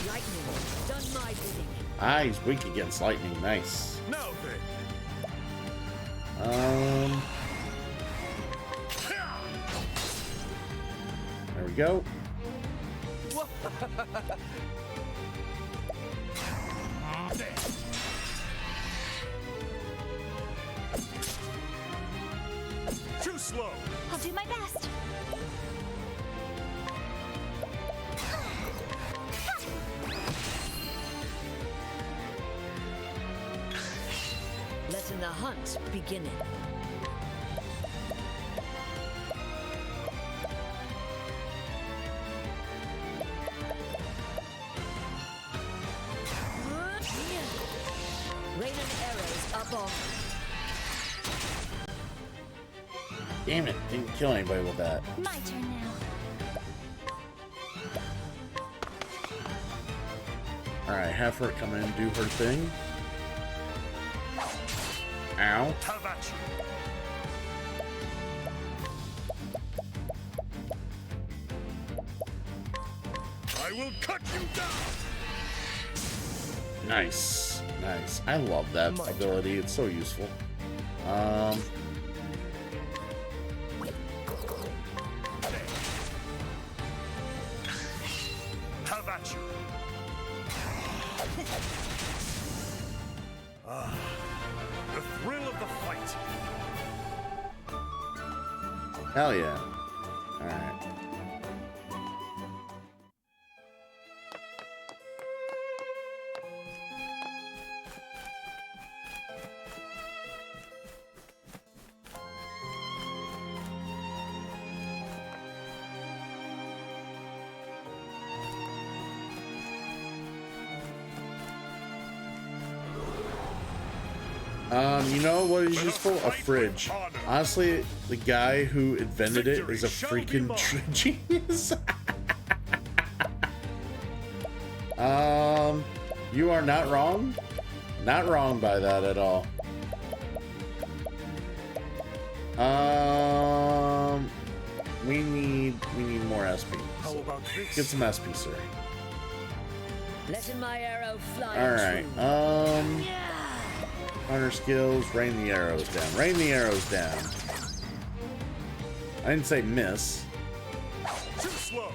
Lightning, done my bidding. ah, he's weak against lightning. Nice. Now then. There we go. Too slow. I'll do my best. Letting the hunt beginning. Raining arrows up on. Damn it, didn't kill anybody with that. My turn now. Alright, have her come in and do her thing. Ow. Have at you. I will cut you down. Nice. Nice. I love that ability. It's so useful. Have at you. The thrill of the fight. Hell yeah. Alright. You know what is useful? A fridge. Honestly, the guy who invented it is a freaking genius. You are not wrong. Not wrong by that at all. We need more SP. How about this? Get some SP, sir. Letting my arrow fly. All right. Hunter skills. Rain the arrows down. Rain the arrows down. I didn't say miss. Too slow.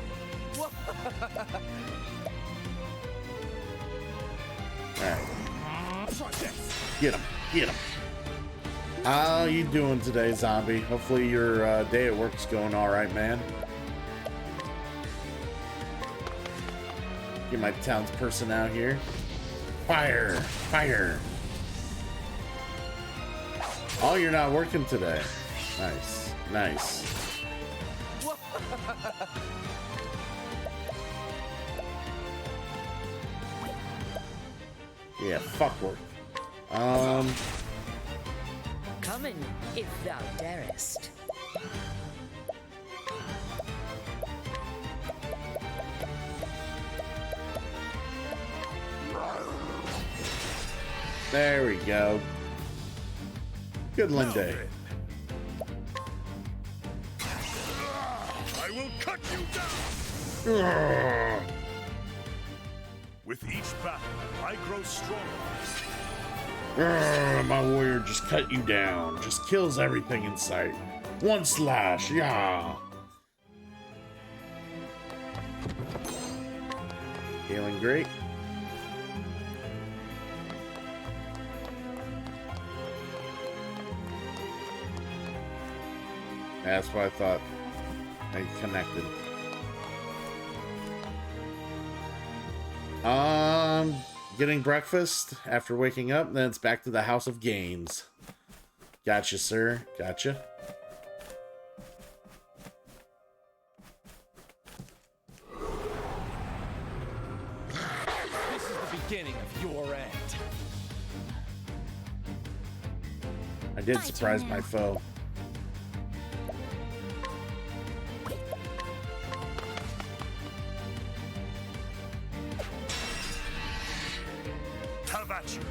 Alright. Get him. Get him. How you doing today, zombie? Hopefully your day at work's going alright, man. Get my townsperson out here. Fire! Fire! Oh, you're not working today. Nice. Nice. Yeah, fuck work. Come in, if thou darest. There we go. Good Linday. I will cut you down. With each battle, I grow stronger. My warrior just cut you down. Just kills everything in sight. One slash, yeah. Feeling great. That's what I thought. I connected. Getting breakfast after waking up, then it's back to the House of Games. Gotcha, sir. Gotcha. This is the beginning of your end. I did surprise my foe. Have at you.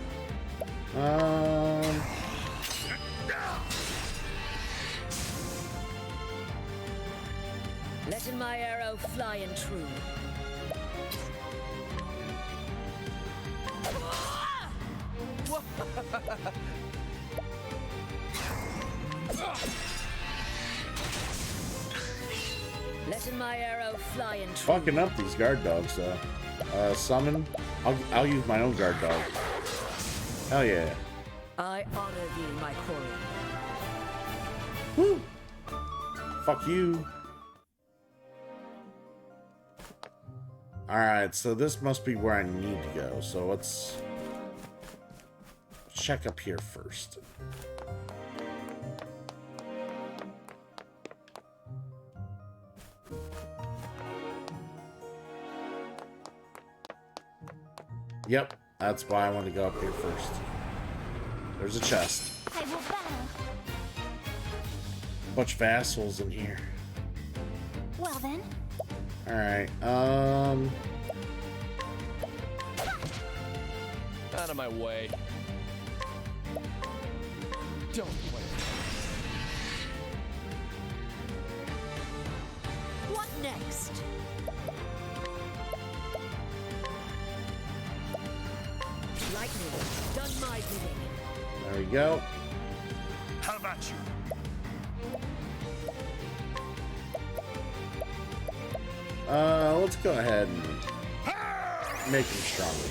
Letting my arrow fly and true. Letting my arrow fly and true. Fucking up these guard dogs, though. Summon. I'll use my own guard dog. Hell yeah. I honor thee, my quarry. Woo! Fuck you. Alright, so this must be where I need to go. So let's check up here first. Yep, that's why I want to go up here first. There's a chest. I will battle. Bunch of assholes in here. Well then. Alright, Out of my way. Don't play. What next? Lightning, done my bidding. There we go. How about you? Let's go ahead and make him stronger.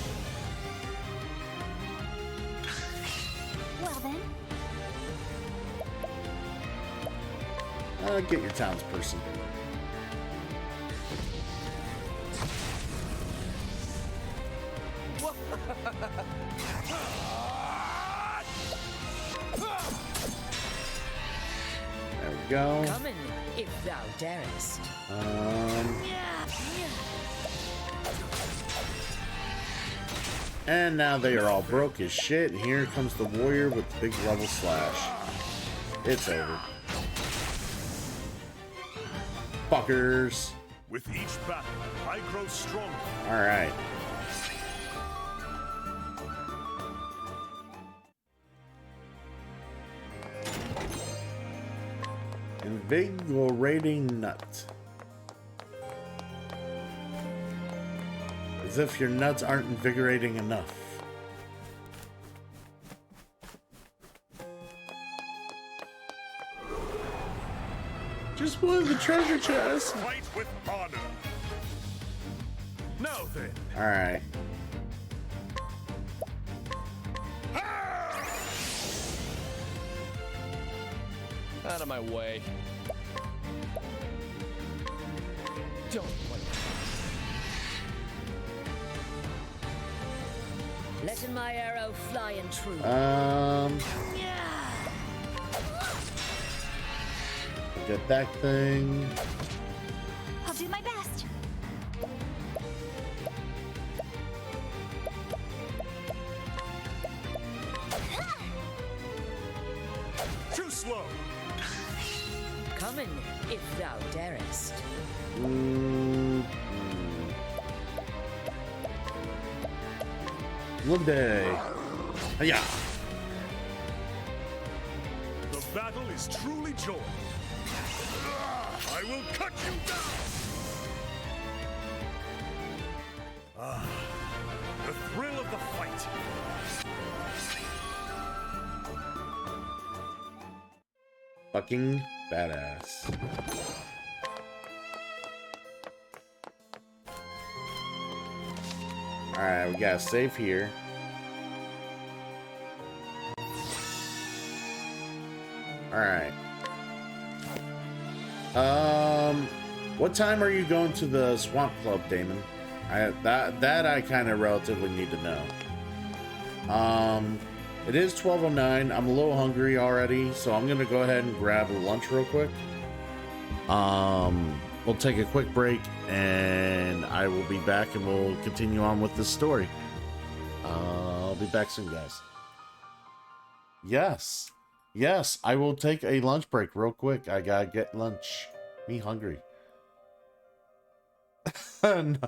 Well then, Get your townsperson. There we go. Come in, if thou darest. And now they are all broke as shit. And here comes the warrior with the big level slash. It's over. Fuckers. With each battle, I grow stronger. Alright. Invigorating nut. As if your nuts aren't invigorating enough. Just one of the treasure chests. Fight with honor. Now then. Alright. Out of my way. Don't play. Letting my arrow fly and true. Get that thing. I'll do my best. Too slow. Come in, if thou darest. One day. Yeah. The battle is truly joy. I will cut you down. The thrill of the fight. Fucking badass. Alright, we got a save here. Alright. What time are you going to the Swamp Club, Damon? That I kind of relatively need to know. It is 12:09. I'm a little hungry already, so I'm gonna go ahead and grab a lunch real quick. We'll take a quick break, and I will be back, and we'll continue on with this story. I'll be back soon, guys. Yes, I will take a lunch break real quick. I gotta get lunch. Me hungry. No.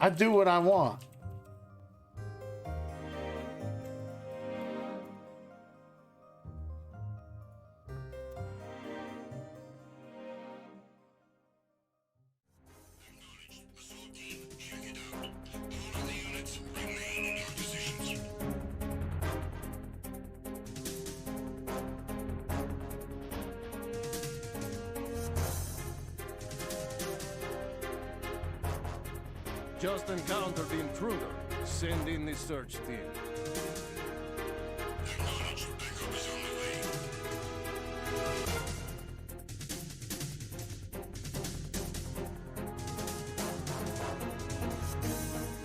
I do what I want. Just encountered the intruder. Send in the search team.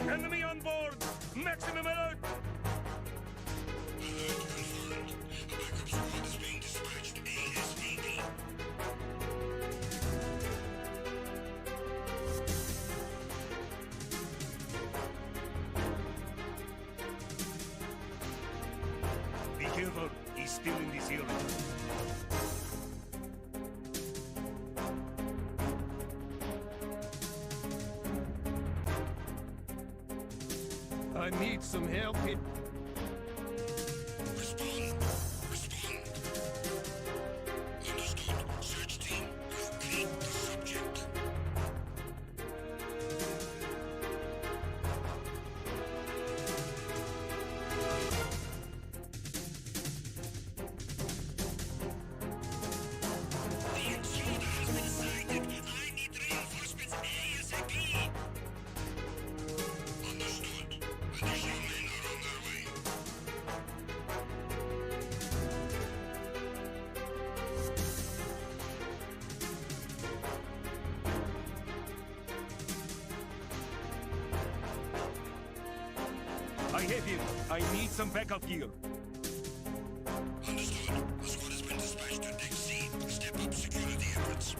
Enemy on board. Maximum alert. I need some help here. Respond. Respond. Understood. Search team, locate the subject. The intruder has been sighted. I need reinforcements ASAP. Understood. Additional men are on their way. I have him. I need some backup gear. Understood. A squad has been dispatched to Deck C. Step up security efforts.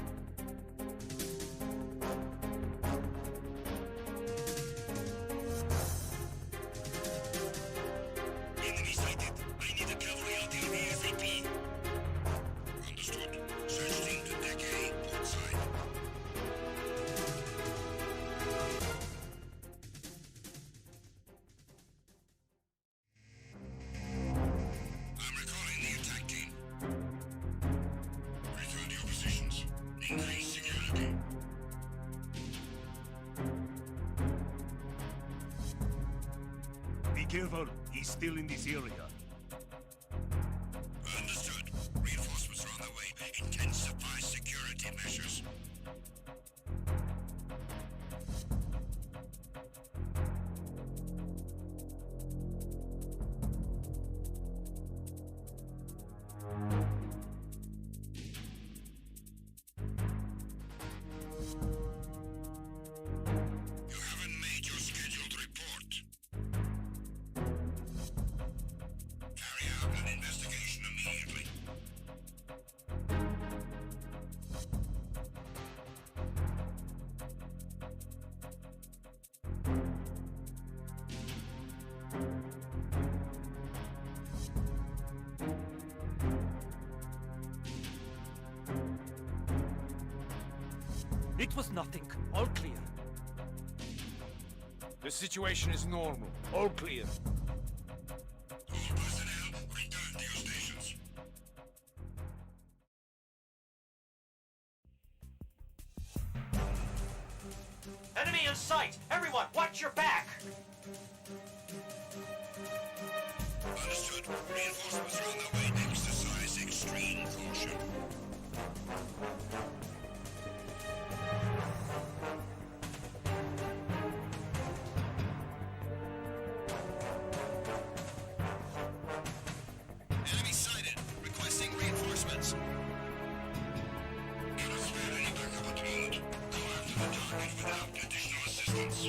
Enemy sighted. I need a cavalry out here ASAP. Understood. Search team to Deck A, port side. I'm recalling the attack team. Return to your positions. Increase security. Be careful. He's still in this area. Understood. Reinforcements are on their way. Intensify security measures. You haven't made your scheduled report. Carry out an investigation immediately. It was nothing. All clear. The situation is normal. All clear. All personnel, return to your stations. Enemy in sight! Everyone, watch your back! Understood. Reinforcements are on their way. Exercise extreme caution. Enemy sighted. Requesting reinforcements. Cannot spare any backup at the moment. Go after the target without additional assistance.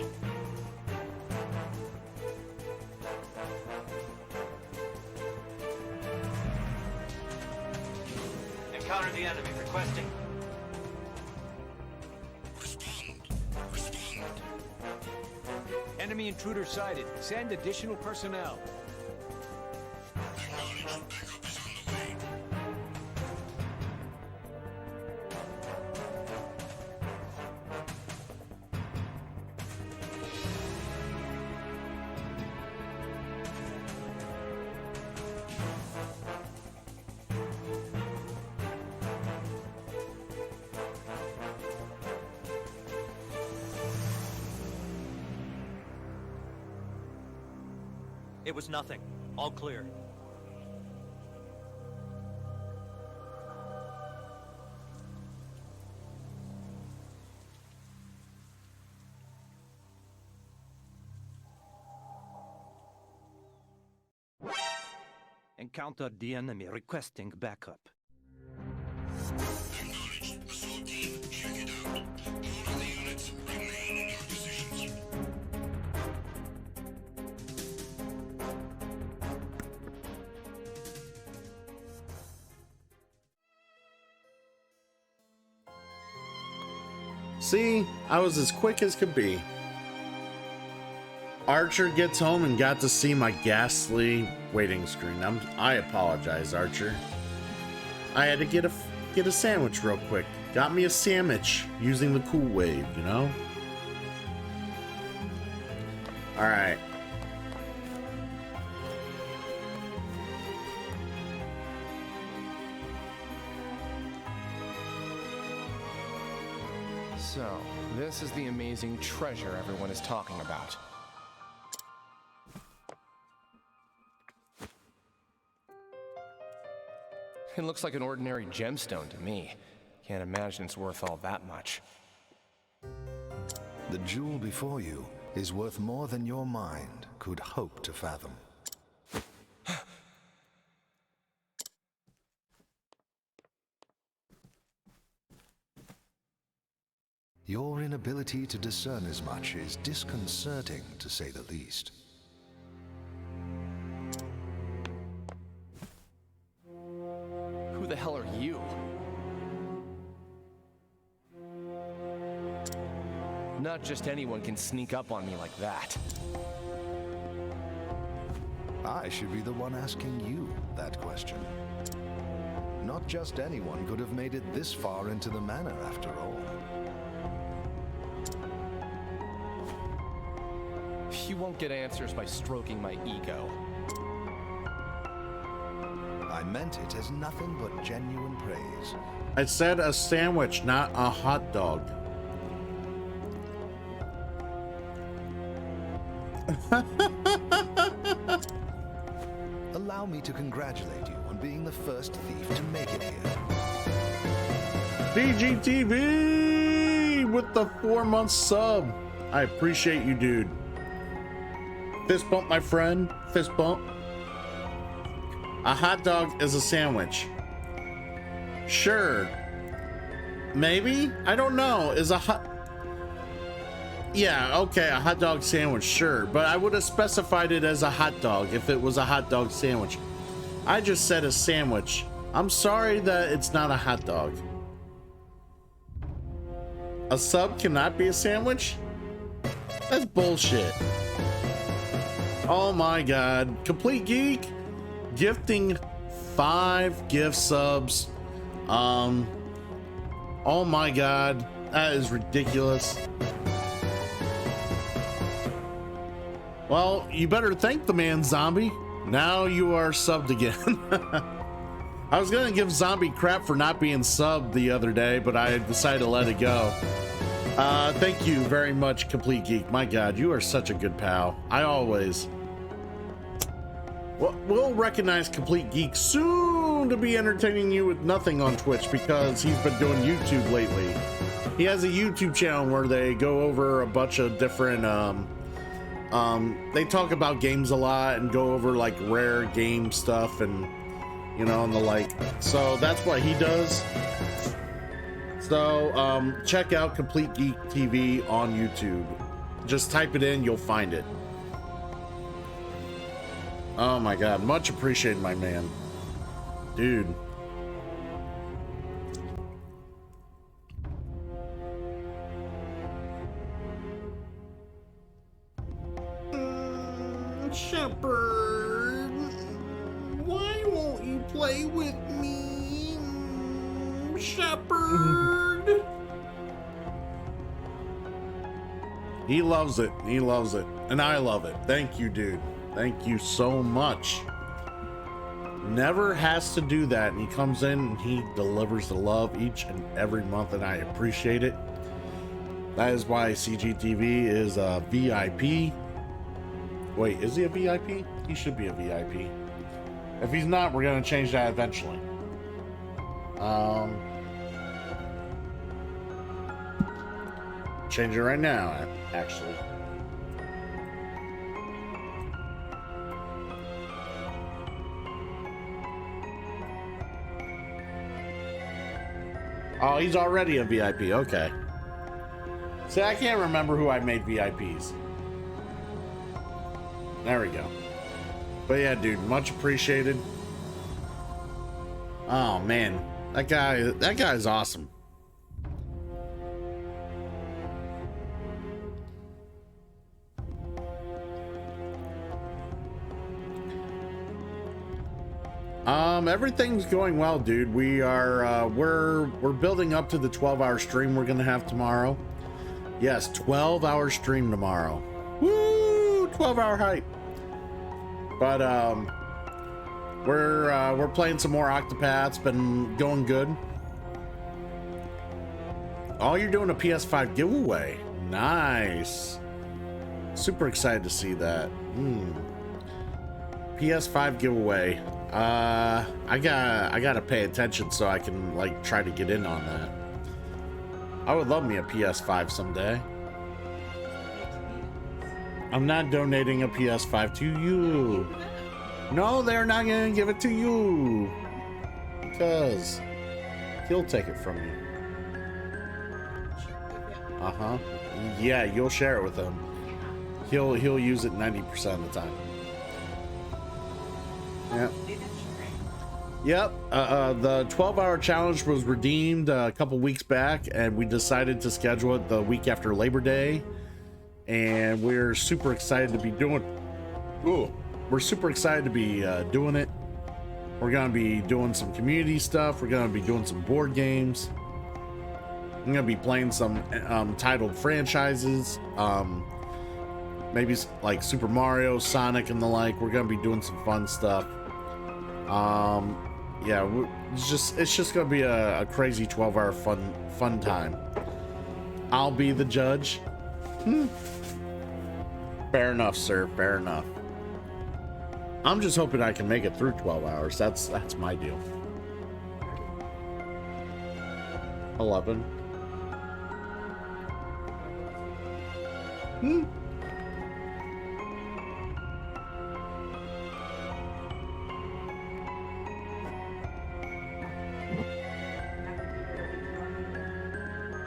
Encounter the enemy. Requesting. Respond. Respond. Enemy intruder sighted. Send additional personnel. Acknowledged. Backup is on the way. It was nothing. All clear. Encountered the enemy requesting backup. Acknowledged. Assault team, check it out. All of the units remain in your positions. See, I was as quick as could be. Archer gets home and got to see my ghastly waiting screen. I apologize, Archer. I had to get a sandwich real quick. Got me a sandwich using the cool wave, you know? Alright. So, this is the amazing treasure everyone is talking about. It looks like an ordinary gemstone to me. Can't imagine it's worth all that much. The jewel before you is worth more than your mind could hope to fathom. Your inability to discern as much is disconcerting, to say the least. Who the hell are you? Not just anyone can sneak up on me like that. I should be the one asking you that question. Not just anyone could have made it this far into the manor, after all. You won't get answers by stroking my ego. I meant it as nothing but genuine praise. I said a sandwich, not a hot dog. Allow me to congratulate you on being the first thief to make it here. DGTV with the 4-month sub. I appreciate you, dude. Fist bump, my friend. Fist bump. A hot dog is a sandwich. Sure. Maybe? I don't know. Is a hot... Yeah, okay, a hot dog sandwich, sure. But I would have specified it as a hot dog if it was a hot dog sandwich. I just said a sandwich. I'm sorry that it's not a hot dog. A sub cannot be a sandwich? That's bullshit. Oh my god. Complete Geek gifting 5 gift subs. Oh my god. That is ridiculous. Well, you better thank the man, Zombie. Now you are subbed again. I was gonna give Zombie crap for not being subbed the other day, but I decided to let it go. Thank you very much, Complete Geek. My god, you are such a good pal. I always... Well, we'll recognize Complete Geek soon to be entertaining you with nothing on Twitch because he's been doing YouTube lately. He has a YouTube channel where they go over a bunch of different, they talk about games a lot and go over like rare game stuff and, you know, and the like. So that's what he does. So check out Complete Geek TV on YouTube. Just type it in, you'll find it. Oh my god, much appreciated, my man. Dude. Shepherd, why won't you play with me? Shepherd. He loves it. He loves it. And I love it. Thank you, dude. Thank you so much. Never has to do that, and he comes in and he delivers the love each and every month, and I appreciate it. That is why CGTV is a VIP. Wait, is he a VIP? He should be a VIP. If he's not, we're gonna change that eventually. Change it right now, actually. Oh, he's already a VIP. Okay. See, I can't remember who I made VIPs. There we go. But yeah, dude, much appreciated. Oh man, that guy's awesome. Everything's going well, dude. We are we're building up to the 12-hour stream we're gonna have tomorrow. Yes, 12-hour stream tomorrow. Woo! 12-hour hype. But we're playing some more Octopath. It's been going good. Oh, you're doing a PS5 giveaway. Nice. Super excited to see that. PS5 giveaway. I gotta pay attention so I can like try to get in on that. I would love me a PS5 someday. I'm not donating a PS5 to you. No, they're not gonna give it to you. Because he'll take it from you. Uh-huh. Yeah, you'll share it with him. He'll use it 90% of the time. Yep. Yep. The 12-hour challenge was redeemed a couple weeks back, and we decided to schedule it the week after Labor Day. And we're super excited to be doing. We're super excited to be doing it. We're gonna be doing some community stuff. We're gonna be doing some board games. I'm gonna be playing some titled franchises. Maybe like Super Mario, Sonic, and the like. We're gonna be doing some fun stuff. Yeah, it's just gonna be a crazy 12-hour fun time. I'll be the judge. Fair enough, sir. Fair enough. I'm just hoping I can make it through 12 hours. That's my deal. 11.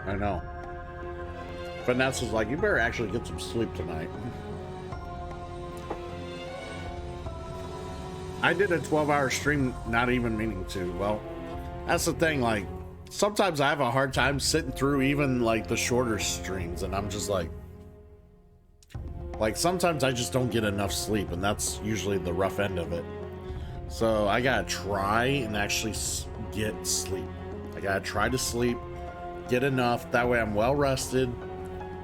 I know. Vanessa's like, you better actually get some sleep tonight. I did a 12-hour stream not even meaning to. Well, that's the thing, like sometimes I have a hard time sitting through even like the shorter streams, and I'm just like sometimes I just don't get enough sleep, and that's usually the rough end of it. So I gotta try and actually get sleep. I gotta try to sleep, get enough, that way I'm well rested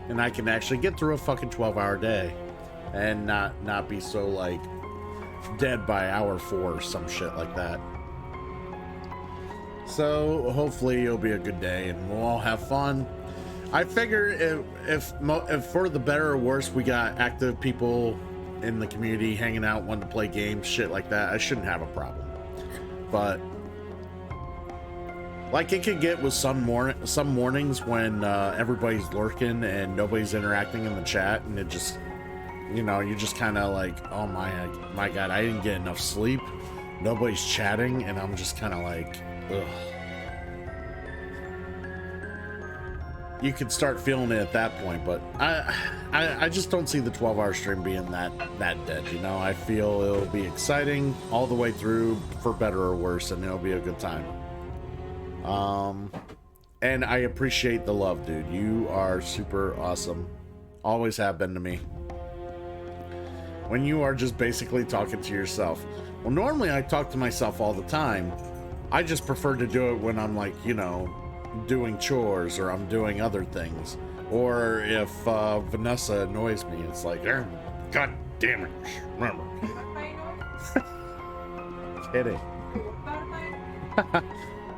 and I can actually get through a fucking 12-hour day and not be so like dead by hour 4 or some shit like that. So hopefully it'll be a good day and we'll all have fun. I figure if for the better or worse we got active people in the community hanging out, wanting to play games, shit like that, I shouldn't have a problem. But like it could get with some mornings when everybody's lurking and nobody's interacting in the chat, and it just, you know, you're just kind of like, oh my god, I didn't get enough sleep, nobody's chatting, and I'm just kind of like, ugh. You could start feeling it at that point, but I just don't see the 12-hour stream being that dead, you know. I feel it'll be exciting all the way through, for better or worse, and it'll be a good time. And I appreciate the love, dude. You are super awesome. Always have been to me. When you are just basically talking to yourself. Well, normally I talk to myself all the time. I just prefer to do it when I'm like, you know, doing chores or I'm doing other things. Or if Vanessa annoys me, it's like, god damn it, remember. Kidding.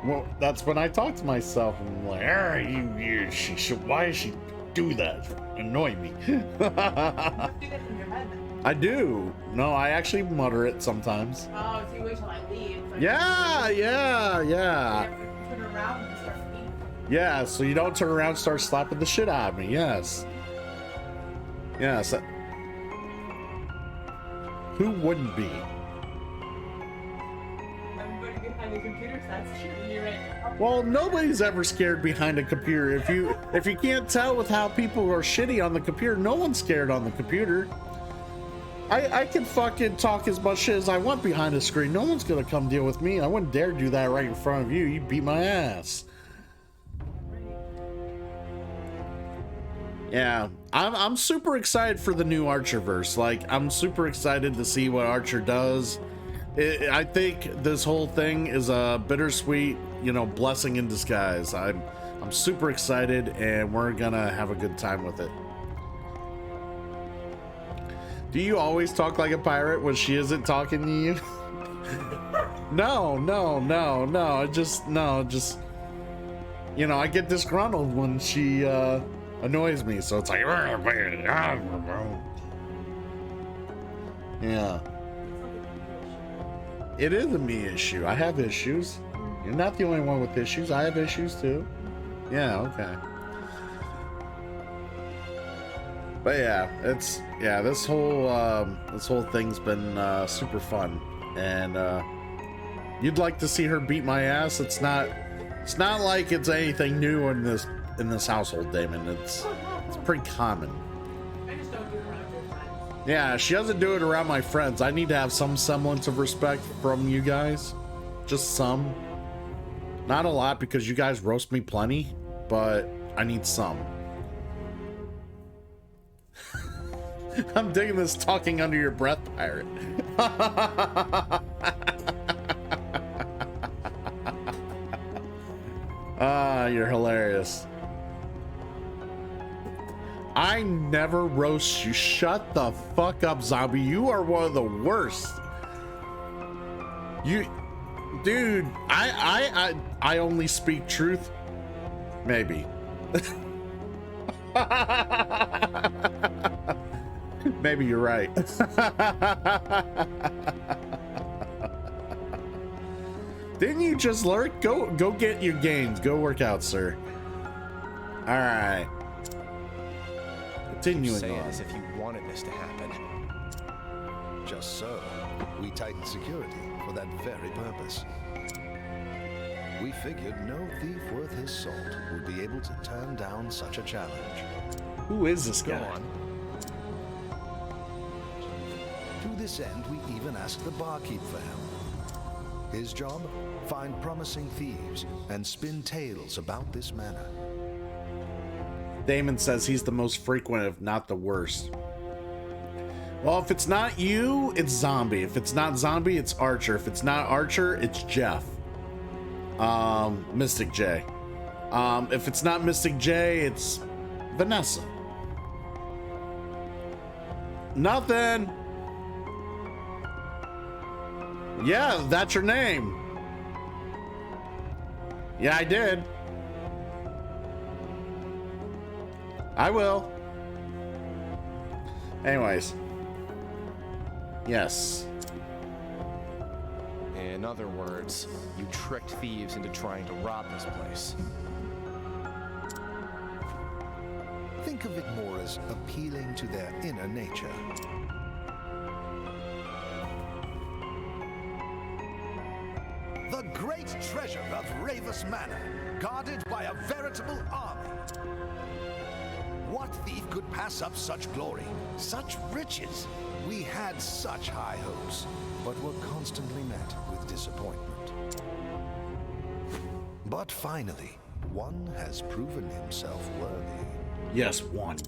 Well, that's when I talk to myself and I'm like, why does she do that? Annoy me. I do. No, I actually mutter it sometimes. Oh, so you wait till I leave. Yeah. Turn around and start eating. Yeah, so you don't turn around and start slapping the shit out of me. Yes. Yes. Who wouldn't be? Everybody behind the computer, that's true. You're right. Well, nobody's ever scared behind a computer. If you can't tell with how people are shitty on the computer, no one's scared on the computer. I can fucking talk as much shit as I want behind a screen. No one's gonna come deal with me. I wouldn't dare do that right in front of you. You'd beat my ass. Yeah, I'm super excited for the new Archerverse. Like, I'm super excited to see what Archer does. I think this whole thing is a bittersweet, you know, blessing in disguise. I'm super excited, and we're gonna have a good time with it. Do you always talk like a pirate when she isn't talking to you? No. you know, I get disgruntled when she annoys me, so it's like, yeah. It is a me issue. I have issues. You're not the only one with issues. I have issues too. Yeah, okay. But yeah, this whole thing's been super fun, and you'd like to see her beat my ass. It's not like it's anything new in this household, Damon. It's pretty common. I just don't do it around your friends. Yeah, she doesn't do it around my friends. I need to have some semblance of respect from you guys. Just some. Not a lot, because you guys roast me plenty, but I need some. I'm digging this talking under your breath pirate. Ah, you're hilarious. I never roast you. Shut the fuck up, zombie. You are one of the worst. Dude, I only speak truth. Maybe. Maybe you're right. Didn't you just lurk? Go get your gains. Go work out, sir. All right. Continuing Say it on. as if you wanted this to happen. Just so. We tightened security for that very purpose. We figured no thief worth his salt would be able to turn down such a challenge. Who is this Go guy? on. To this end, we even asked the barkeep for help. His job? Find promising thieves and spin tales about this manor. Damon says he's the most frequent, if not the worst. Well, if it's not you, it's Zombie. If it's not Zombie, it's Archer. If it's not Archer, it's Jeff. Mystic J. If it's not Mystic J, it's Vanessa. Nothing. Yeah, that's your name. Yeah, I did. I will. Anyways. Yes. In other words, you tricked thieves into trying to rob this place. Think of it more as appealing to their inner nature. The great treasure of Ravis Manor, guarded by a veritable army. What thief could pass up such glory, such riches? We had such high hopes, but were constantly met with disappointment. But finally, one has proven himself worthy. Yes, one.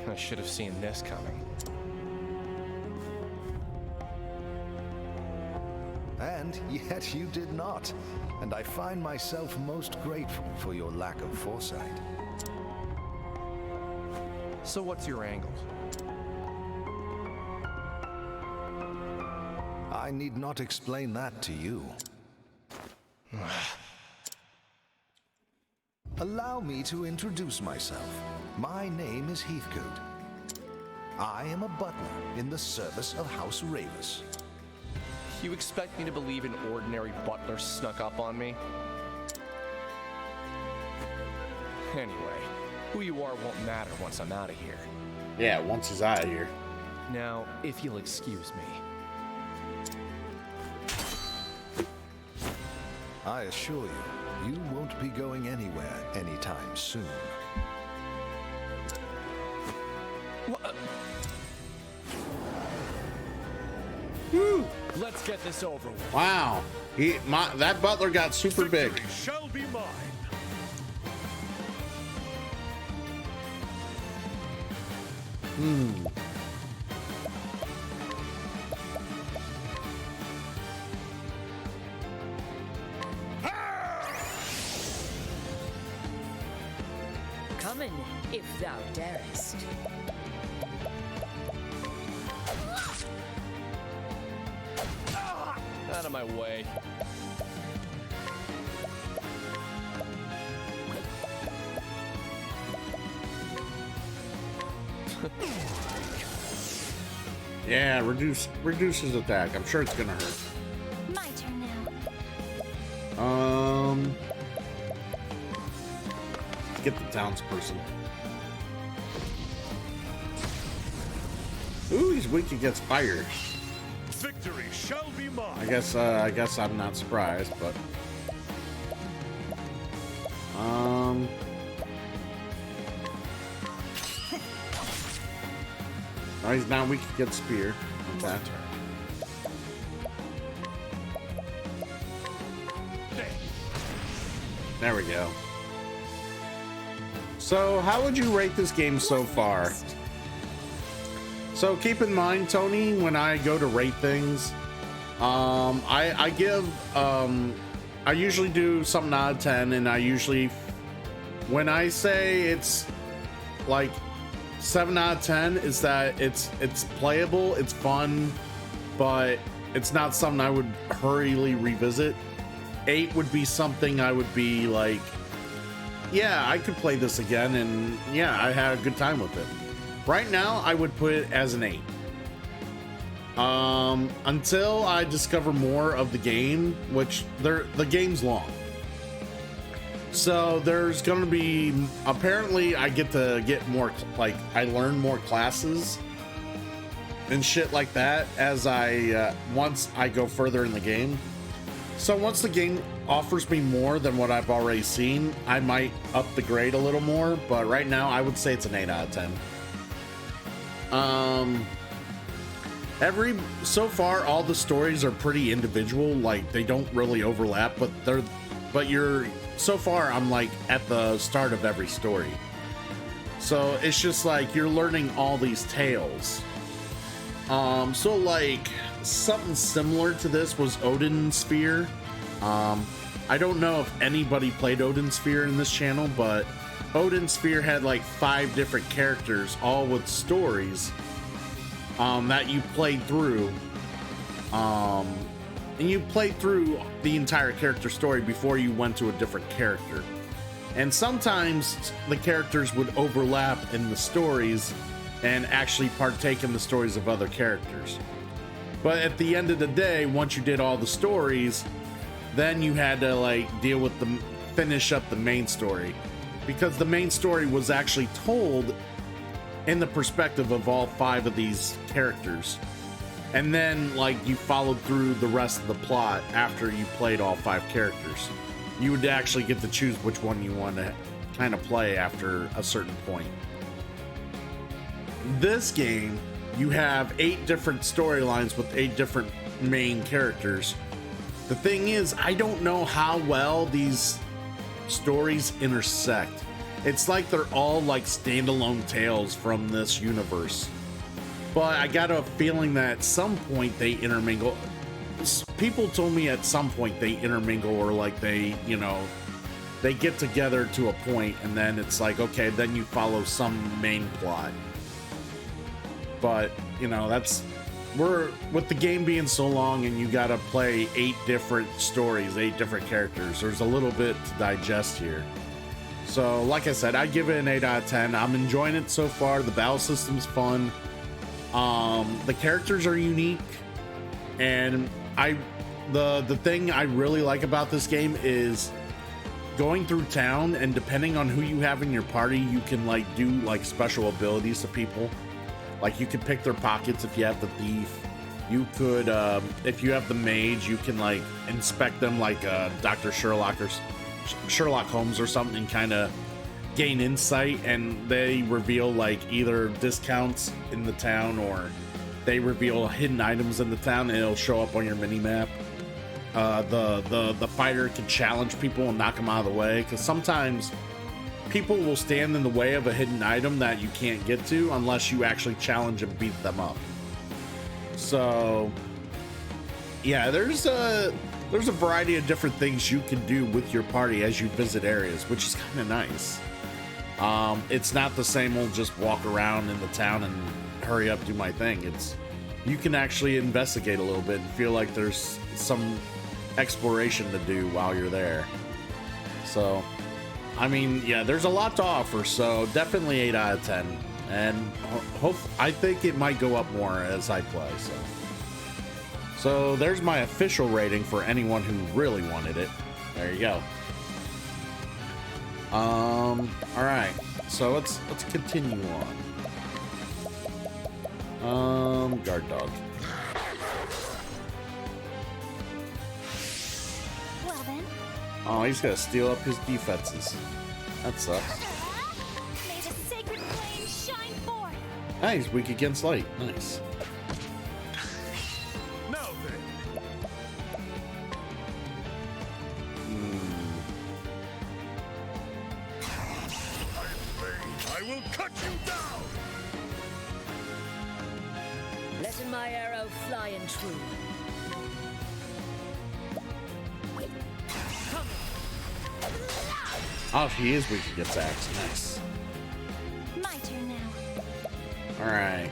I should have seen this coming. And yet you did not. And I find myself most grateful for your lack of foresight. So what's your angle? I need not explain that to you. Allow me to introduce myself. My name is Heathcote. I am a butler in the service of House Ravis. You expect me to believe an ordinary butler snuck up on me? Anyway, who you are won't matter once I'm out of here. Yeah, once he's out of here. Now, if you'll excuse me. I assure you, you won't be going anywhere anytime soon. Woo! Let's get this over with. Wow. That butler got super big. Victory shall be mine. Come in, if thou darest. Out of my way. Yeah, reduces attack. I'm sure it's gonna hurt. My turn now. Let's get the townsperson. Ooh, he's weak against fire. Victory shall be mine. I guess I'm not surprised, but oh, he's now weak against spear. Okay. There we go. So, how would you rate this game so far? So keep in mind, Tony, when I go to rate things, I usually do something out of 10, and I usually, when I say it's like 7 out of 10, is that it's playable, it's fun, but it's not something I would hurriedly revisit. 8 would be something I would be like, yeah, I could play this again, and yeah, I had a good time with it. Right now, I would put it as an 8. Until I discover more of the game, which the game's long. So there's gonna be, apparently I get to get more, like, I learn more classes and shit like that as once I go further in the game. So once the game offers me more than what I've already seen, I might up the grade a little more, but right now I would say it's an 8 out of 10. So far all the stories are pretty individual, like they don't really overlap, so far I'm like at the start of every story. So it's just like you're learning all these tales. So like something similar to this was Odin Sphere. I don't know if anybody played Odin Sphere in this channel, but Odin Sphere had like 5 different characters, all with stories that you played through. And you played through the entire character story before you went to a different character. And sometimes the characters would overlap in the stories and actually partake in the stories of other characters. But at the end of the day, once you did all the stories, then you had to like finish up the main story, because the main story was actually told in the perspective of all 5 of these characters. And then like you followed through the rest of the plot after you played all 5 characters. You would actually get to choose which one you want to kind of play after a certain point. This game, you have 8 different storylines with 8 different main characters. The thing is, I don't know how well these stories intersect. It's like they're all like standalone tales from this universe. But I got a feeling that at some point they intermingle. People told me at some point they intermingle, or like they get together to a point and then it's like, okay, then you follow some main plot. But, with the game being so long and you gotta play 8 different stories, 8 different characters, there's a little bit to digest here. So, like I said, I give it an 8 out of 10. I'm enjoying it so far. The battle system's fun. The characters are unique. And the thing I really like about this game is going through town, and depending on who you have in your party, you can like do like special abilities to people. Like you could pick their pockets if you have the thief. You could, if you have the mage, you can like inspect them like Dr. Sherlock or Sherlock Holmes or something, kind of gain insight, and they reveal like either discounts in the town, or they reveal hidden items in the town, and it'll show up on your mini map. The fighter can challenge people and knock them out of the way, because sometimes people will stand in the way of a hidden item that you can't get to unless you actually challenge and beat them up. So yeah, there's a variety of different things you can do with your party as you visit areas, which is kind of nice. It's not the same old just walk around in the town and hurry up, do my thing. You can actually investigate a little bit and feel like there's some exploration to do while you're there. So, I mean, yeah, there's a lot to offer, so definitely 8 out of 10. And I think it might go up more as I play. So there's my official rating for anyone who really wanted it. There you go. All right. So let's continue on. Guard dog. Well then. Oh, he's gonna steal up his defenses. That sucks. May the sacred flame shine forth. Ah, he's weak against light. Nice. Now then. I will cut you down. Letting my arrow fly and true. Oh, he is weak against axe. Nice. My turn now. All right.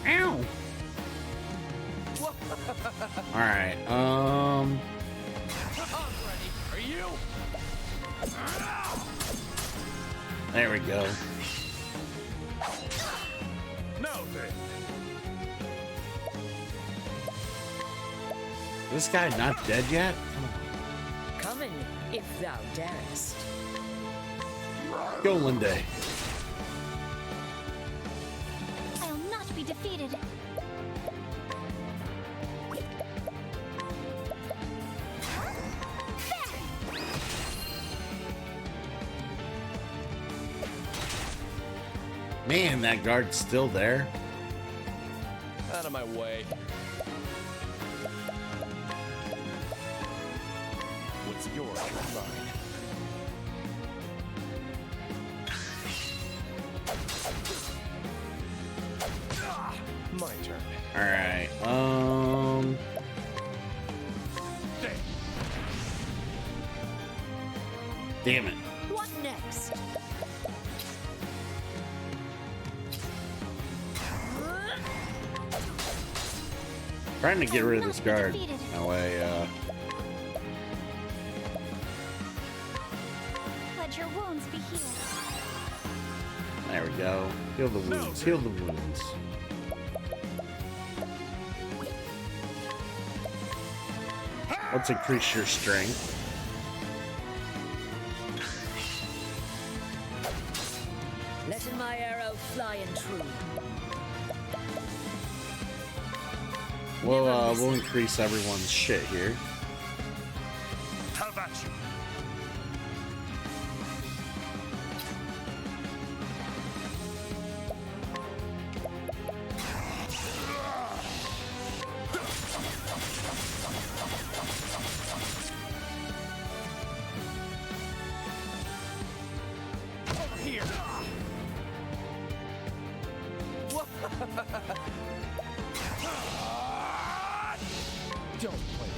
Ow. All right. I'm ready. Are you? There we go. Now then. This guy not dead yet? Coming, if thou darest. Go, Linde. I'll not be defeated. Man, that guard's still there. Out of my way. What's yours is mine. My turn. All right. Damn it. What next? Trying to get rid of this guard. That way, Let your wounds be healed. there we go. Heal the wounds. Heal the wounds. Let's increase your strength. Letting my arrow fly and true. We'll increase everyone's shit here. Have at you. Over here. Don't play.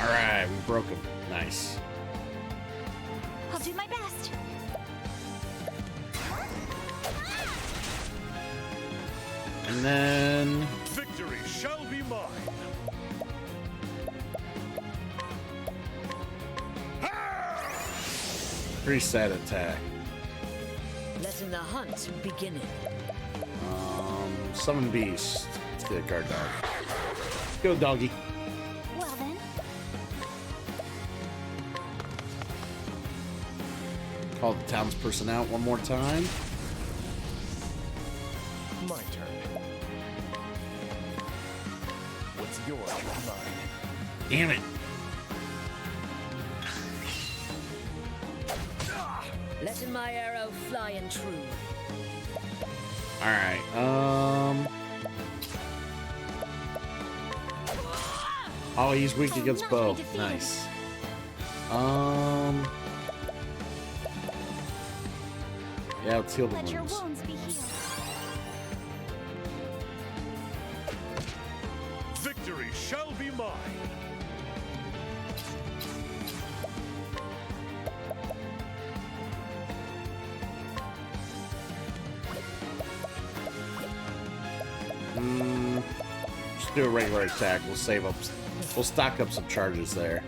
All right, we broke him. Nice. I'll do my best. And then Victory shall be mine. increase that attack. Letting the hunt begin. Summon beast. Let's get a guard dog. Go, doggy. Well then. Call the townsperson out one more time. My turn. What's yours is mine. Damn it. Letting my arrow fly and true. All right. Oh, he's weak against bow. Nice. Yeah, let's heal the Let your wounds. wounds be healed. Victory shall be mine. just do a regular attack. We'll save up. We'll stock up some charges there.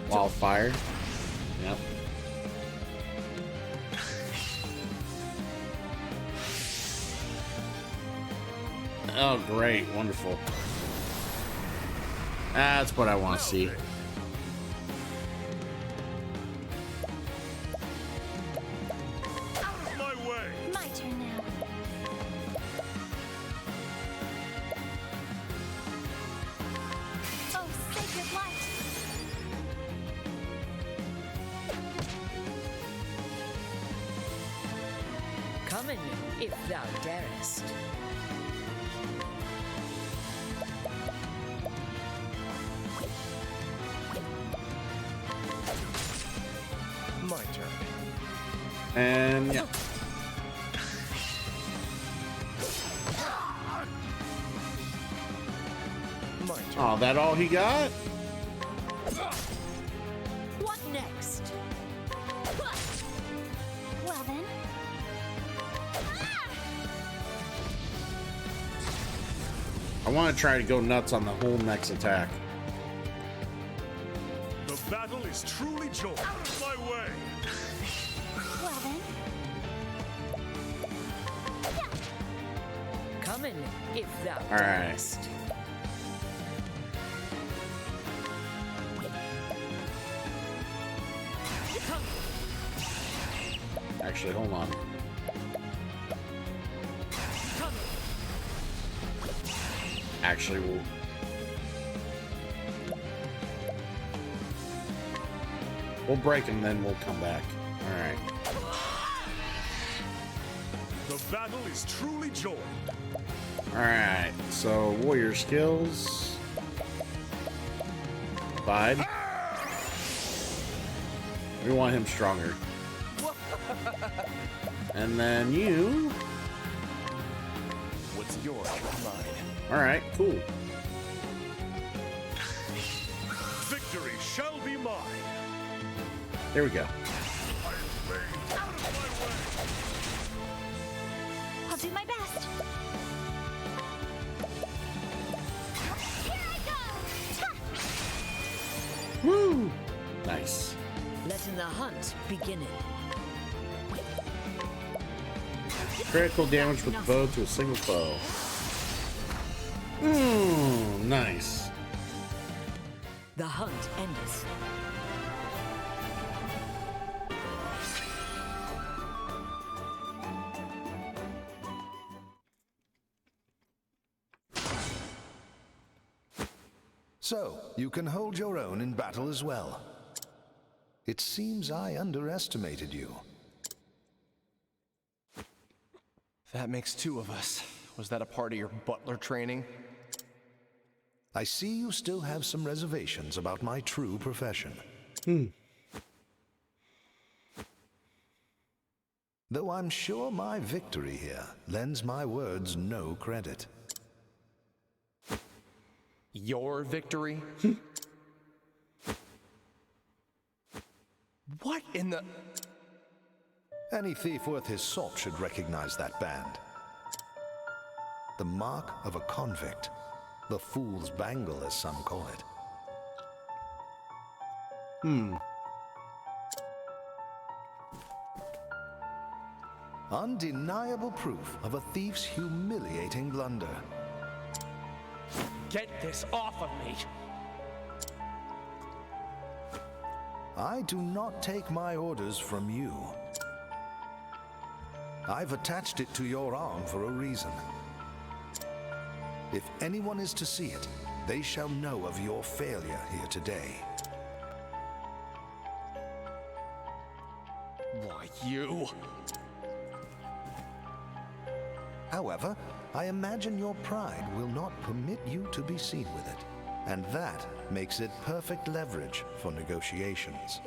Wildfire. Yep. Oh, great. Wonderful. That's what I want to see. My turn now. Oh, sacred light. Come in if thou darest. My turn. And yeah. My turn. Oh, that all he got? What next? Well then. I want to try to go nuts on the whole next attack. The battle is truly joined. Out of my way! Well then. Come in if thou All right. darest. Actually, hold on. Actually, we'll break him, then we'll come back. All right. The battle is truly joined. All right. So warrior skills. Bide. We want him stronger. And then you. What's yours is mine. All right. Cool. Victory shall be mine. There we go. I'll do my best. Here I go. Woo! Nice. Letting the hunt begin. Critical damage with the bow to a single foe. Nice. The hunt endeth. So, you can hold your own in battle as well. It seems I underestimated you. That makes two of us. Was that a part of your butler training? I see you still have some reservations about my true profession. Though I'm sure my victory here lends my words no credit. Your victory? What in the... Any thief worth his salt should recognize that band. The mark of a convict. The fool's bangle, as some call it. Undeniable proof of a thief's humiliating blunder. Get this off of me! I do not take my orders from you. I've attached it to your arm for a reason. If anyone is to see it, they shall know of your failure here today. Why, you... However, I imagine your pride will not permit you to be seen with it, and that makes it perfect leverage for negotiations.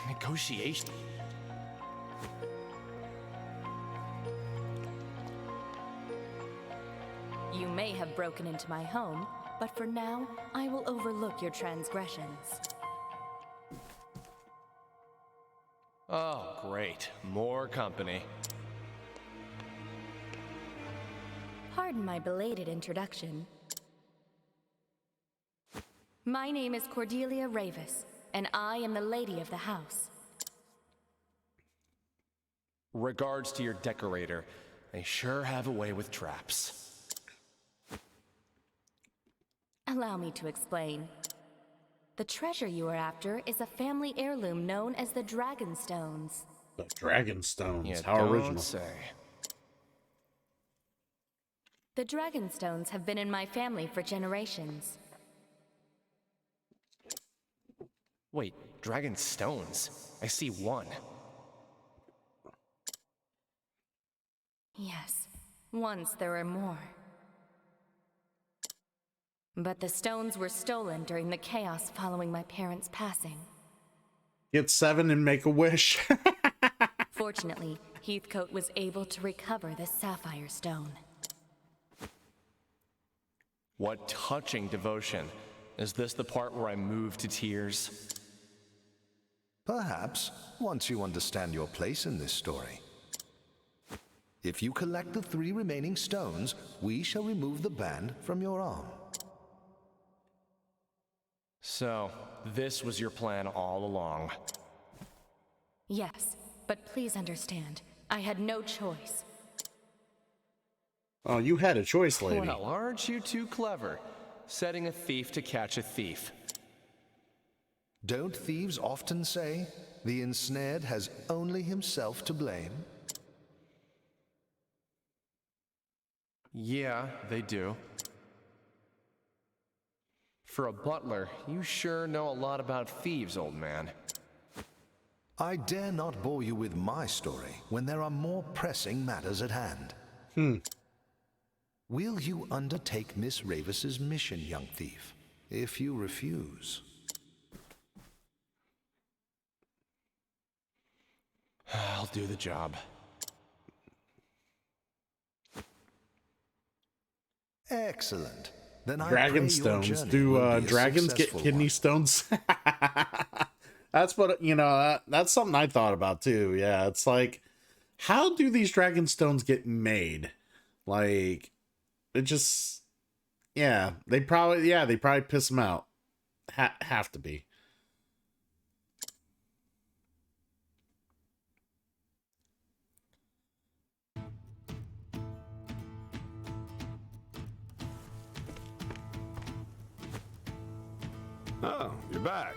Negotiation? You may have broken into my home, but for now, I will overlook your transgressions. Oh, great. More company. Pardon my belated introduction. My name is Cordelia Ravis, and I am the lady of the house. Regards to your decorator. They sure have a way with traps. Allow me to explain. The treasure you are after is a family heirloom known as the Dragonstones. The Dragonstones. You How don't original. say. The Dragonstones have been in my family for generations. Wait, dragon stones? I see one. Yes, once there were more. But the stones were stolen during the chaos following my parents' passing. Get 7 and make a wish. Fortunately, Heathcote was able to recover the Sapphire Stone. What touching devotion. Is this the part where I move to tears? Perhaps, once you understand your place in this story. If you collect the 3 remaining stones, we shall remove the band from your arm. So, this was your plan all along. Yes, but please understand, I had no choice. Oh, you had a choice, lady. Well, aren't you too clever? Setting a thief to catch a thief. Don't thieves often say, the ensnared has only himself to blame? Yeah, they do. For a butler, you sure know a lot about thieves, old man. I dare not bore you with my story when there are more pressing matters at hand. Will you undertake Miss Ravis's mission, young thief? If you refuse... I'll do the job. Excellent. Then Dragon stones. Do dragons get kidney stones? That's what, you know, that's something I thought about too. Yeah, it's like, how do these dragon stones get made? Like, it just, yeah, they probably piss them out. Have to be. Oh, you're back.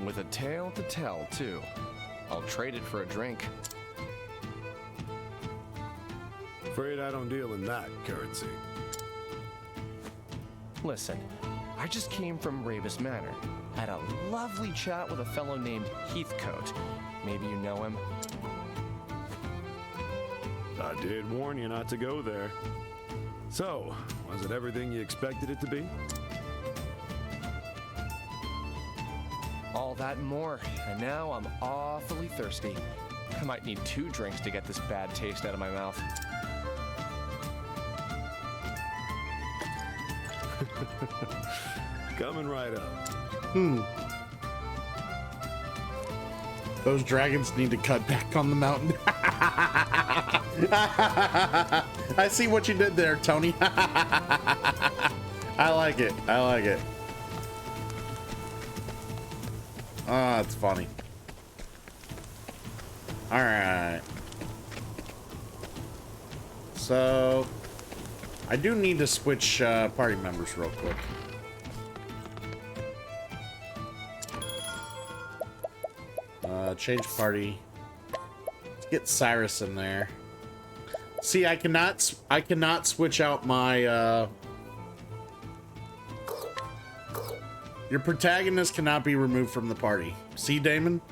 With a tale to tell, too. I'll trade it for a drink. Afraid I don't deal in that currency. Listen, I just came from Ravis Manor. Had a lovely chat with a fellow named Heathcote. Maybe you know him? I did warn you not to go there. So, was it everything you expected it to be? All that and more, and now I'm awfully thirsty. I might need 2 drinks to get this bad taste out of my mouth. Coming right up. Those dragons need to cut back on the mountain. I see what you did there, Tony. I like it. I like it. Ah, it's funny. All right. So, I do need to switch party members real quick. Change party. Let's get Cyrus in there. See, I cannot switch out my your protagonist cannot be removed from the party. See, Damon?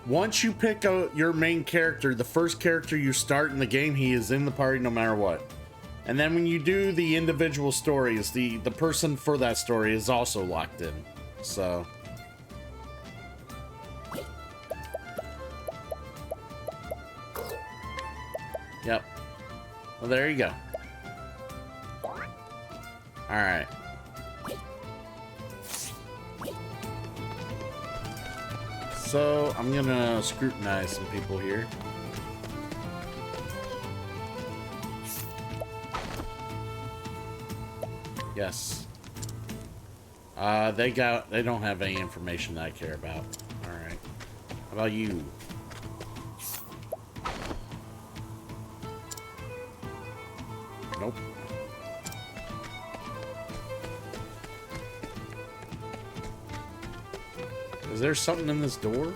Once you pick your main character, the first character you start in the game, he is in the party no matter what. And then when you do the individual stories, the person for that story is also locked in. So... Yep. Well, there you go. All right. So I'm gonna scrutinize some people here. Yes. They don't have any information that I care about. Alright. How about you? Nope. Is there something in this door?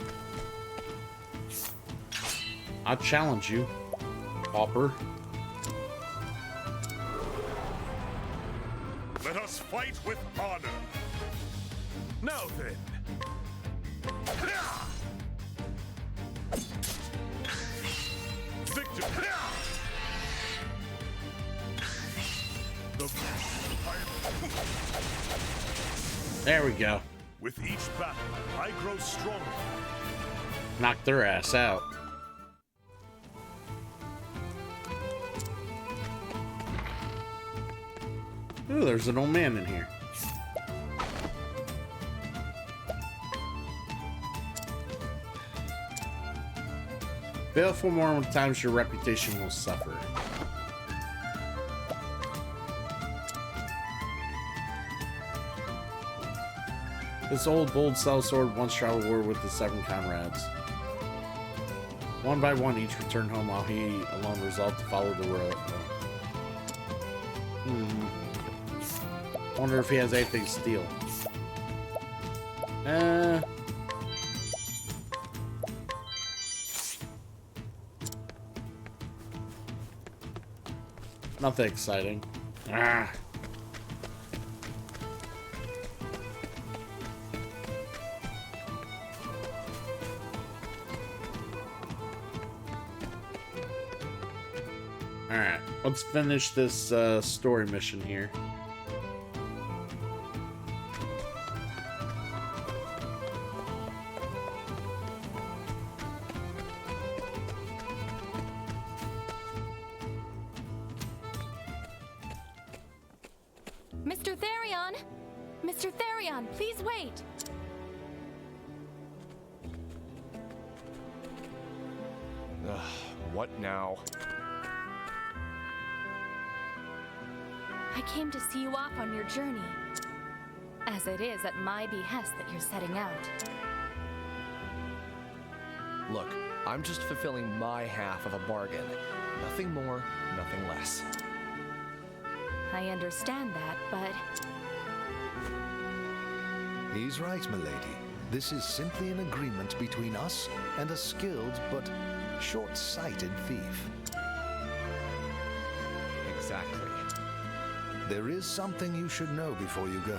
I challenge you, Pauper. Let us fight with honor. Now then. Victor. There we go. With each battle, I grow stronger. Knock their ass out. Ooh, there's an old man in here. Fail 4 more times, your reputation will suffer. This old bold sellsword once traveled war with his 7 comrades. One by one, each returned home while he alone resolved to follow the road. Wonder if he has anything to steal. Nothing exciting. Ah. Alright, let's finish this story mission here. Mr. Therion! Mr. Therion, please wait! What now? I came to see you off on your journey, as it is at my behest that you're setting out. Look, I'm just fulfilling my half of a bargain. Nothing more, nothing less. I understand that, but... He's right, milady. This is simply an agreement between us and a skilled but short-sighted thief. Exactly. There is something you should know before you go.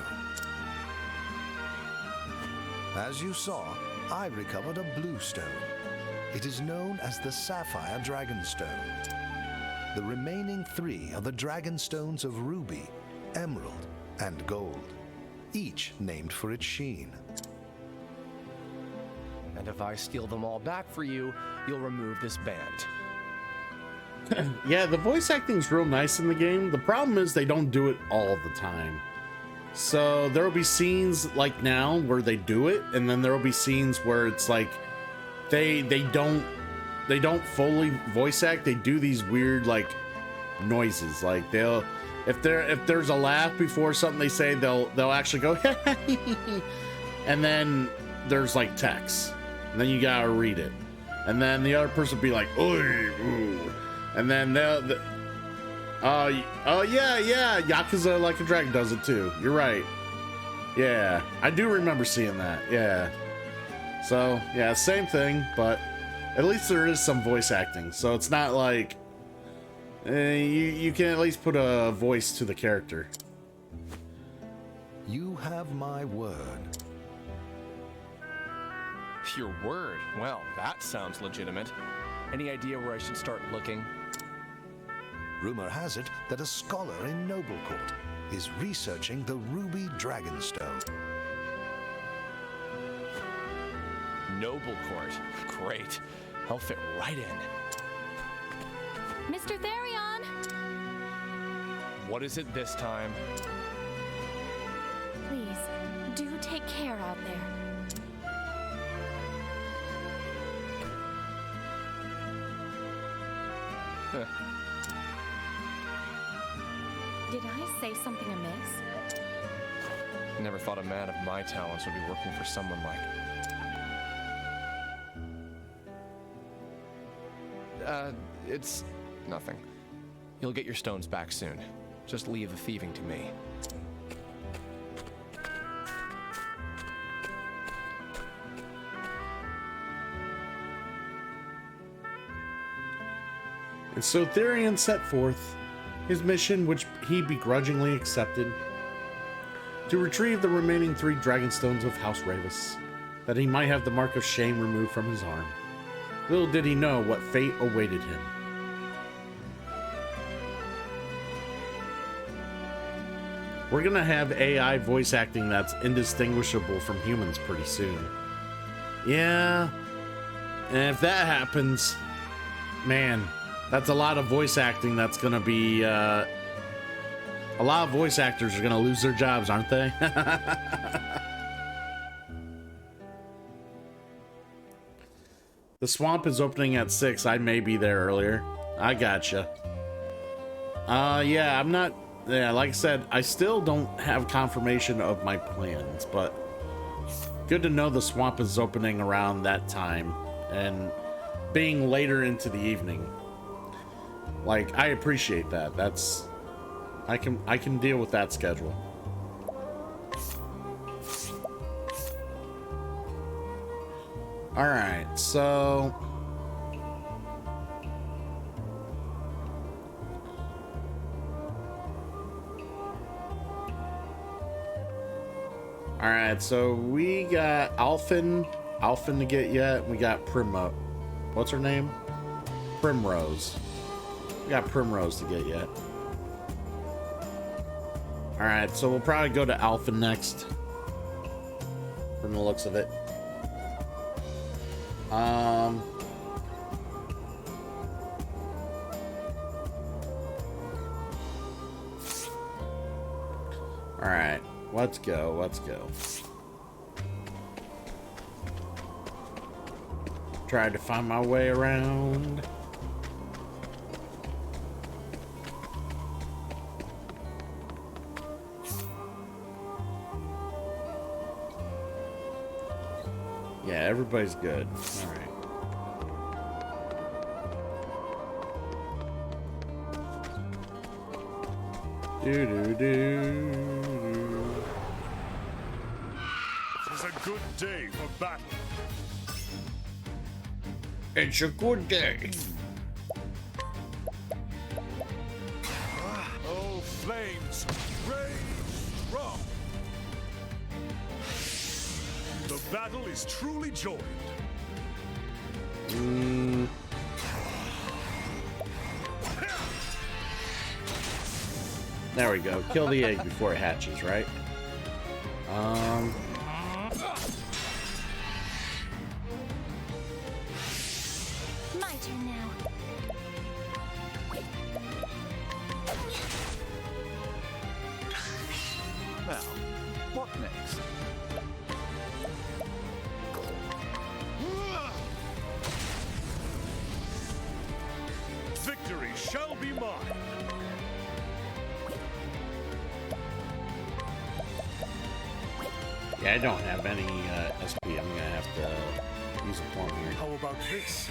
As you saw, I recovered a blue stone. It is known as the Sapphire Dragonstone. The remaining 3 are the Dragonstones of Ruby, Emerald, and Gold, each named for its sheen. And if I steal them all back for you, you'll remove this band. Yeah, the voice acting's real nice in the game. The problem is they don't do it all the time. So there will be scenes like now where they do it, and then there will be scenes where it's like they don't fully voice act. They do these weird like noises. Like they'll if there's a laugh before something they say, they'll actually go and then there's like text, and then you gotta read it, and then the other person will be like, "Oy, ooh." And then oh yeah, Yakuza Like a Dragon does it too. You're right. Yeah, I do remember seeing that. Yeah. So yeah, same thing, but at least there is some voice acting. So it's not like you can at least put a voice to the character. You have my word. Your word? Well, that sounds legitimate. Any idea where I should start looking? Rumor has it that a scholar in Noblecourt is researching the Ruby Dragonstone. Noblecourt? Great. I'll fit right in. Mr. Therion! What is it this time? Please, do take care out there. Did I say something amiss? Never thought a man of my talents would be working for someone like... It's nothing. You'll get your stones back soon. Just leave the thieving to me. And so Therion set forth his mission, which he begrudgingly accepted, to retrieve the remaining 3 Dragonstones of House Ravis, that he might have the mark of shame removed from his arm. Little did he know what fate awaited him. We're gonna have AI voice acting that's indistinguishable from humans pretty soon. Yeah, and if that happens, man, that's a lot of voice acting that's gonna be, a lot of voice actors are gonna lose their jobs, aren't they? The swamp is opening at 6. I may be there earlier. I gotcha. Yeah, I'm not... Yeah, like I said, I still don't have confirmation of my plans, but good to know the swamp is opening around that time and being later into the evening. Like, I appreciate that. That's... I can deal with that schedule. Alright, so... Alright, so we got Alphen to get yet. We got Primrose. What's her name? Primrose. We got Primrose to get yet. Alright, so we'll probably go to Alphen next. From the looks of it. Alright, let's go, let's go. Try to find my way around. Yeah, everybody's good. All right. Do. This is a good day for battle. It's a good day. Oh, flames, rage strong. The battle is truly joined. There we go. Kill the egg before it hatches, right? My turn now. Now, what next? Victory shall be mine. Yeah, I don't have any SP. I'm gonna have to use a plum here. How about this?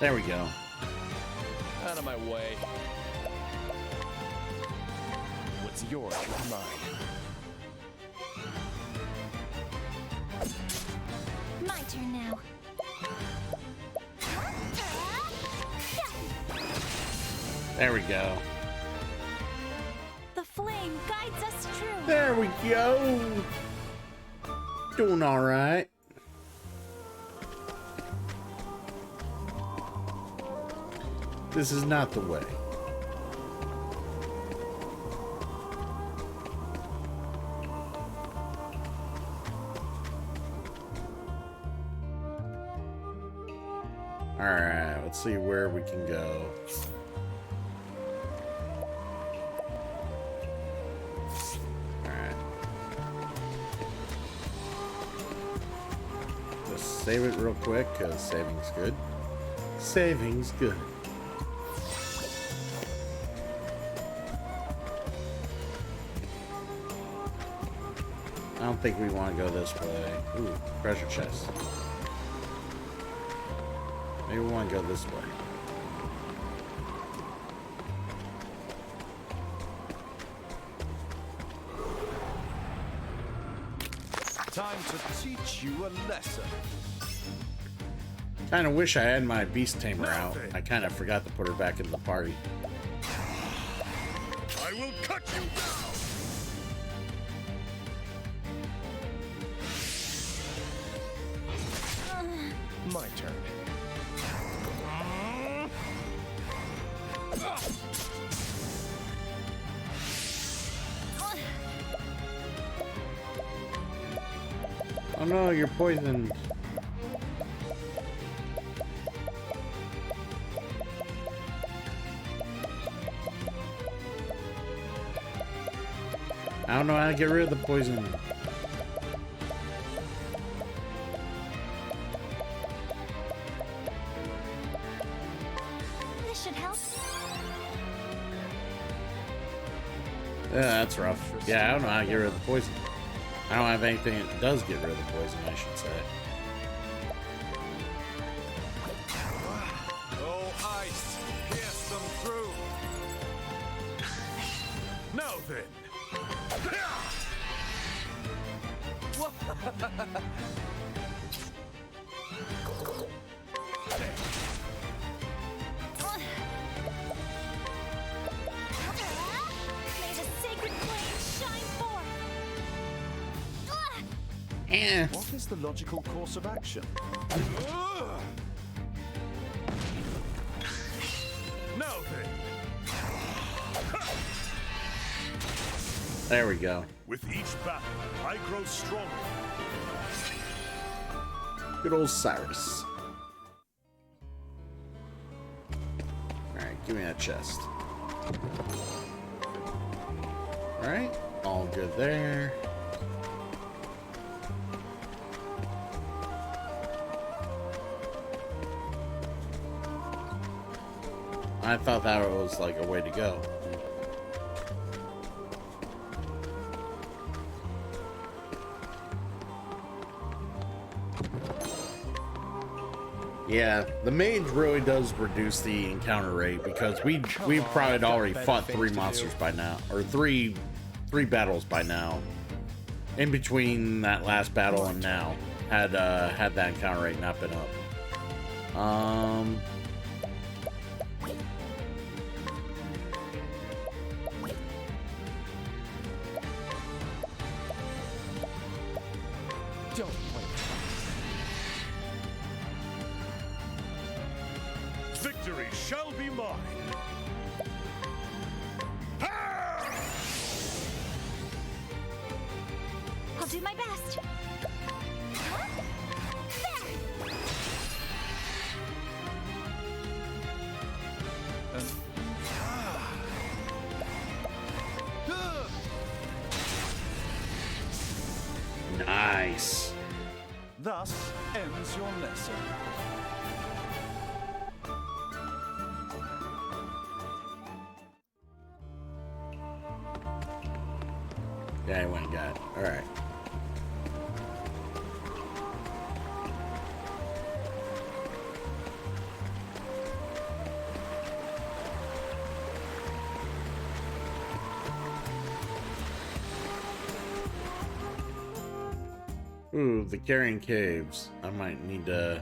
There we go. Out of my way. What's yours is mine. My turn now. There we go. The flame guides us true. There we go. Doing all right. This is not the way. All right, let's see where we can go. Save it real quick, because saving's good. Saving's good. I don't think we want to go this way. Ooh, treasure chest. Maybe we want to go this way. Time to teach you a lesson. Kind of wish I had my beast tamer out. I kind of forgot to put her back in the party. I will cut you down. My turn. Oh no, you're poisoned. I don't know how to get rid of the poison. This should help. Yeah, that's rough. Yeah, I don't know how to get rid of the poison. I don't have anything that does get rid of the poison, I should say. Oh, ice, pierce them through. Now then. May the sacred flame shine forth. What is the logical course of action? Now then. There we go. With each battle, I grow stronger. Good old Cyrus. Alright, give me that chest. Alright, all good there. I thought that was like a way to go. Yeah, the mage really does reduce the encounter rate because we've probably already fought 3 monsters by now, or three battles by now. In between that last battle and now, had that encounter rate not been up. Don't play. Victory shall be mine. I'll do my best. Nice. Thus ends your lesson. Yeah, I went and got it. Alright. Ooh, the carrying caves. I might need to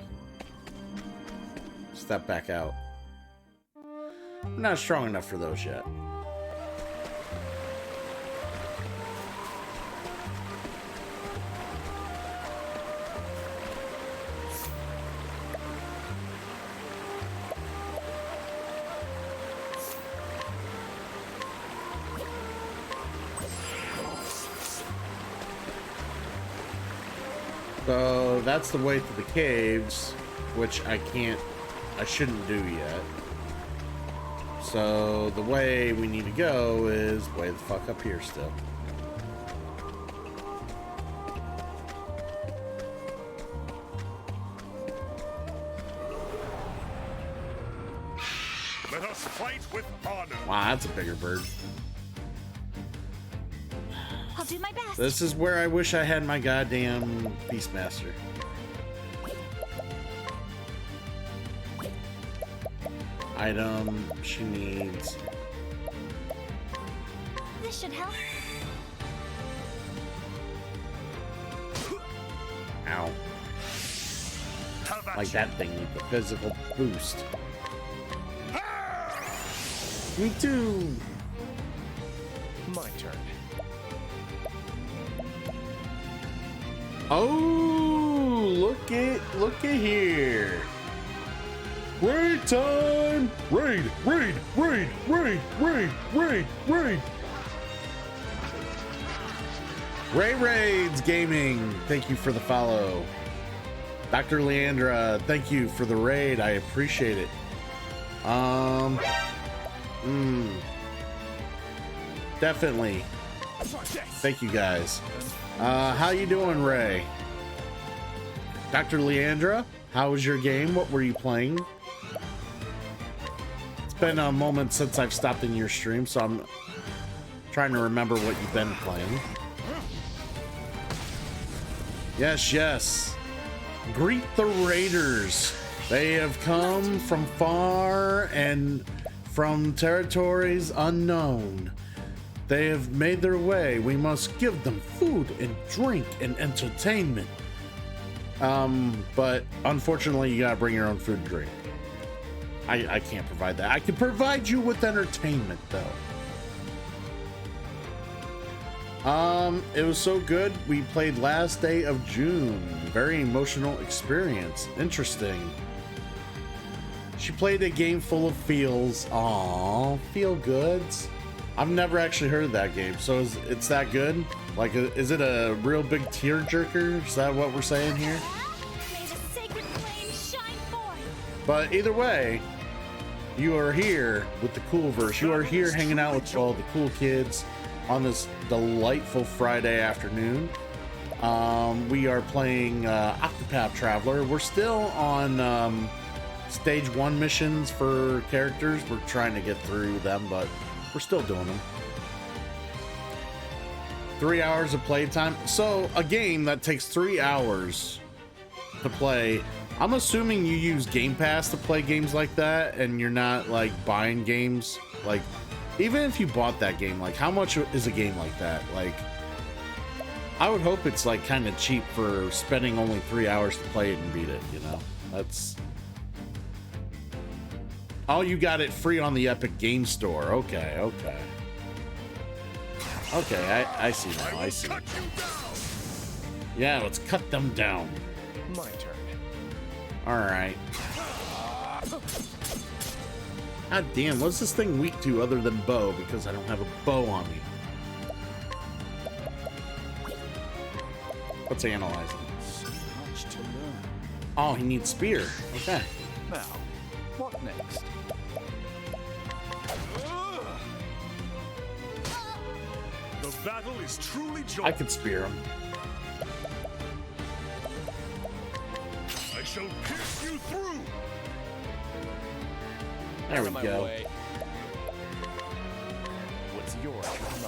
step back out. I'm not strong enough for those yet. So that's the way to the caves, which I shouldn't do yet. So the way we need to go is way the fuck up here still. Let us fight with honor. Wow, that's a bigger bird. I'll do my best. This is where I wish I had my goddamn Beastmaster. Item she needs. This should help. Ow. Like that thing needs a physical boost. Me too. My turn. Oh, look at here. Raid time! Raid, raid, raid, raid, raid, raid, raid. Ray Raids Gaming, thank you for the follow. Dr. Leandra, thank you for the raid. I appreciate it. Definitely. Thank you guys. How you doing, Ray? Dr. Leandra, how was your game? What were you playing? It's been a moment since I've stopped in your stream, so I'm trying to remember what you've been playing. Yes, yes. Greet the Raiders. They have come from far and from territories unknown. They have made their way. We must give them food and drink and entertainment. But unfortunately, you gotta bring your own food and drink. I can't provide that. I can provide you with entertainment, though. It was so good. We played last day of June. Very emotional experience. Interesting. She played a game full of feels. Aww, feel goods. I've never actually heard of that game. So it's that good? Like, is it a real big tearjerker? Is that what we're saying here? May the sacred flame shine forth. But either way, you are here with the cool verse. You are here hanging out with all the cool kids on this delightful Friday afternoon. We are playing Octopath Traveler. We're still on stage 1 missions for characters. We're trying to get through them, but we're still doing them. 3 hours of playtime. So a game that takes 3 hours to play. I'm assuming you use Game Pass to play games like that, and you're not like buying games. Like, even if you bought that game, like, how much is a game like that? Like, I would hope it's like kind of cheap for spending only 3 hours to play it and beat it. You know, that's. Oh, you got it free on the Epic Game Store. Okay, okay. Okay, I see now. I see. Yeah, let's cut them down. My turn. All right. God damn, what's this thing weak to other than bow? Because I don't have a bow on me. What's analyzing? So much to learn. Oh, he needs spear. Okay. Now, what next? The battle is truly joyful. I could spear him. I shall pierce you through. There we go. What's yours is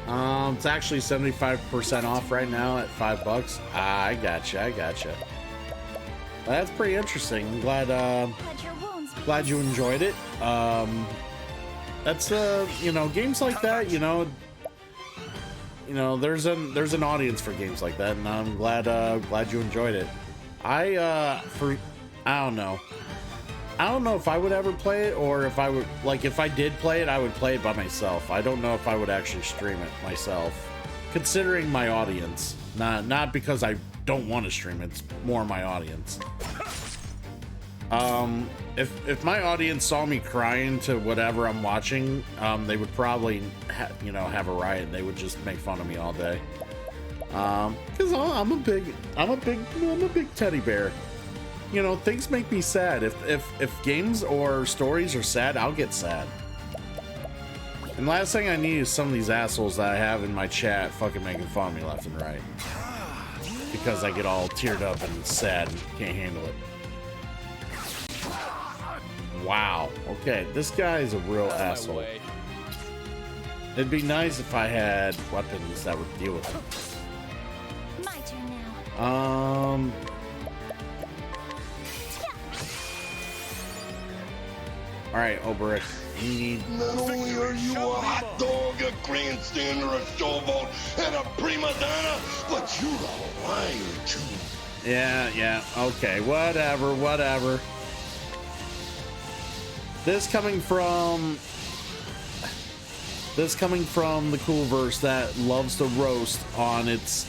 mine. It's actually 75% off right now at $5. I gotcha. I gotcha. That's pretty interesting. I'm glad you enjoyed it. That's you know, games like that, you know, there's an audience for games like that, and I'm glad you enjoyed it. I don't know if I would ever play it, or if I would, like, if I did play it, I would play it by myself. I don't know if I would actually stream it myself, considering my audience. Not because I don't want to stream it, it's more my audience. If my audience saw me crying to whatever I'm watching, they would probably have a riot. They would just make fun of me all day. Because I'm a big teddy bear. You know, things make me sad. If games or stories are sad, I'll get sad. And last thing I need is some of these assholes that I have in my chat fucking making fun of me left and right. Because I get all teared up and sad and can't handle it. Wow. Okay, this guy is a real asshole. It'd be nice if I had weapons that would deal with it. My turn now. All right, Oberic. You need. Not only are you a hot dog, a grandstander, a showboat, and a prima donna, but you're a liar too. Yeah. Okay, whatever. This coming from the cool verse that loves to roast on its,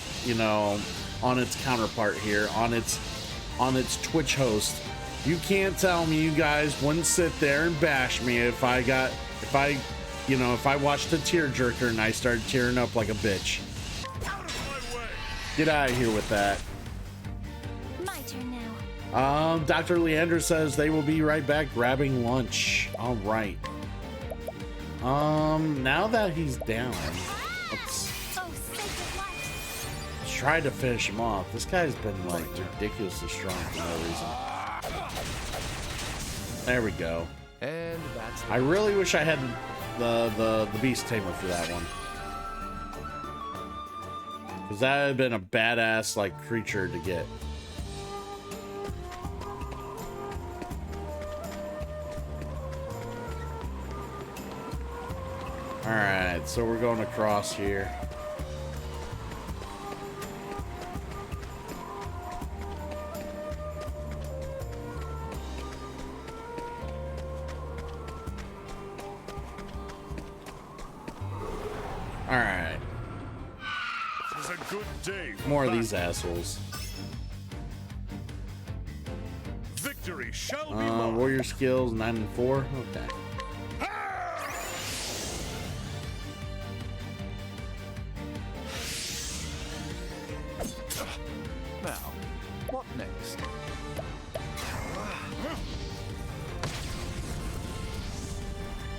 on its counterpart here, on its Twitch host. You can't tell me you guys wouldn't sit there and bash me if I watched a tearjerker and I started tearing up like a bitch. Get out of here with that. My turn now. Dr. Leander says they will be right back grabbing lunch. All right. Now that he's down, let's try to finish him off. This guy's been like ridiculously strong for no reason. There we go. And that's I really wish I had the beast tamer for that one, because that would have been a badass like creature to get. All right, so we're going across here. All right. This is a good day. More of these assholes. Victory shall be mine. Warrior skills 9 and 4. Okay. Now, what next?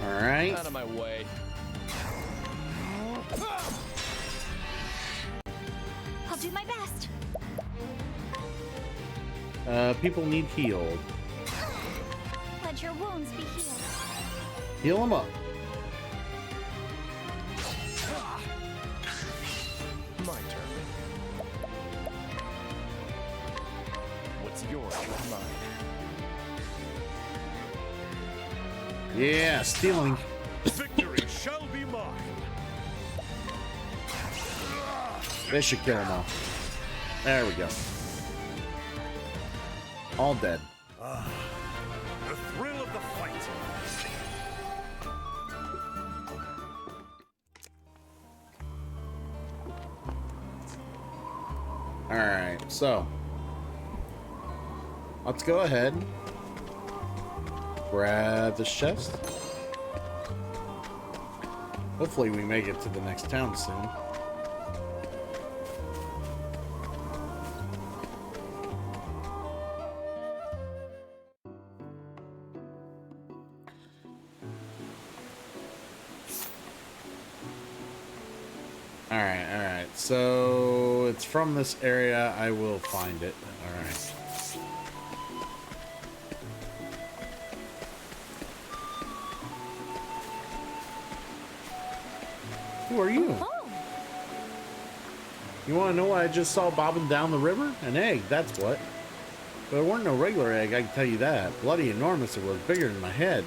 All right. Out of my way. I'll do my best. People need healed. Let your wounds be healed. Heal them up. My turn. What's yours is mine. Yeah, stealing. Victory shall be mine. They should kill them all. There we go. All dead. The thrill of the fight. All right, so let's go ahead. Grab this chest. Hopefully we make it to the next town soon. All right. So it's from this area. I will find it. All right. Who are you? Oh, You want to know what I just saw bobbing down the river? An egg, that's what. But it weren't no regular egg, I can tell you that. Bloody enormous it was, bigger than my head.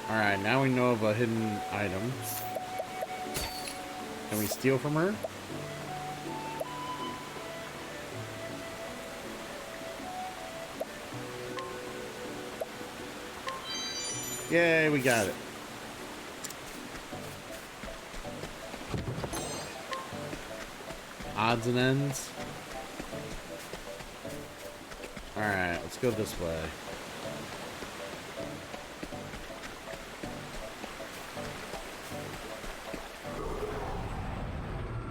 Alright, now we know of a hidden item. Can we steal from her? Yay, we got it. Odds and ends. Alright, let's go this way.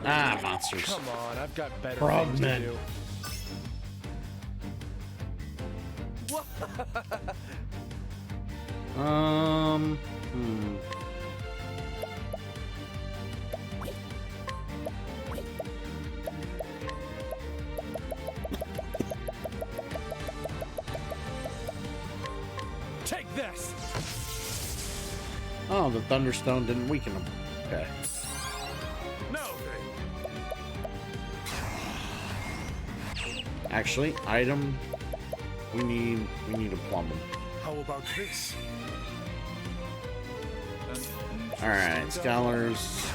Ah, monsters. Come on, I've got better Frogmen. things to do. Oh, the Thunderstone didn't weaken him. Okay. Now then. Actually, item. We need a plumb him. How about this? All right, scholars.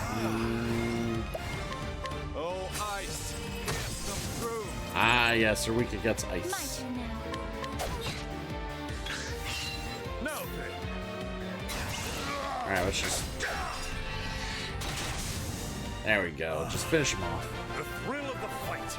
Oh, ice. Come through. Ah, yes, they're weak against ice. Now then. All right, let's just. There we go. Just finish him off. The thrill of the fight.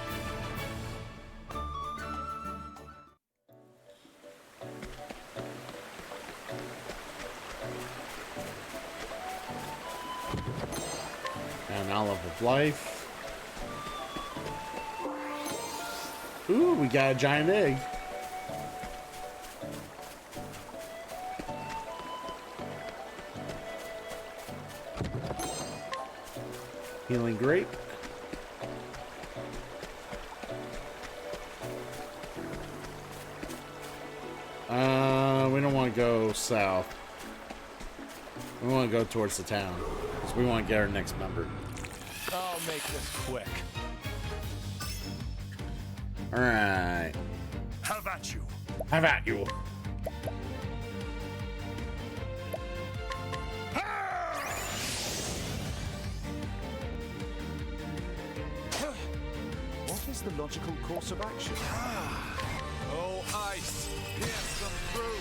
And Olive of Life. Ooh, we got a giant egg. Healing Grape. We don't want to go south. We want to go towards the town. Because we want to get our next member. I'll make this quick. Alright. Have at you. Have at you. What is the logical course of action? Oh, ice. Yes, come through.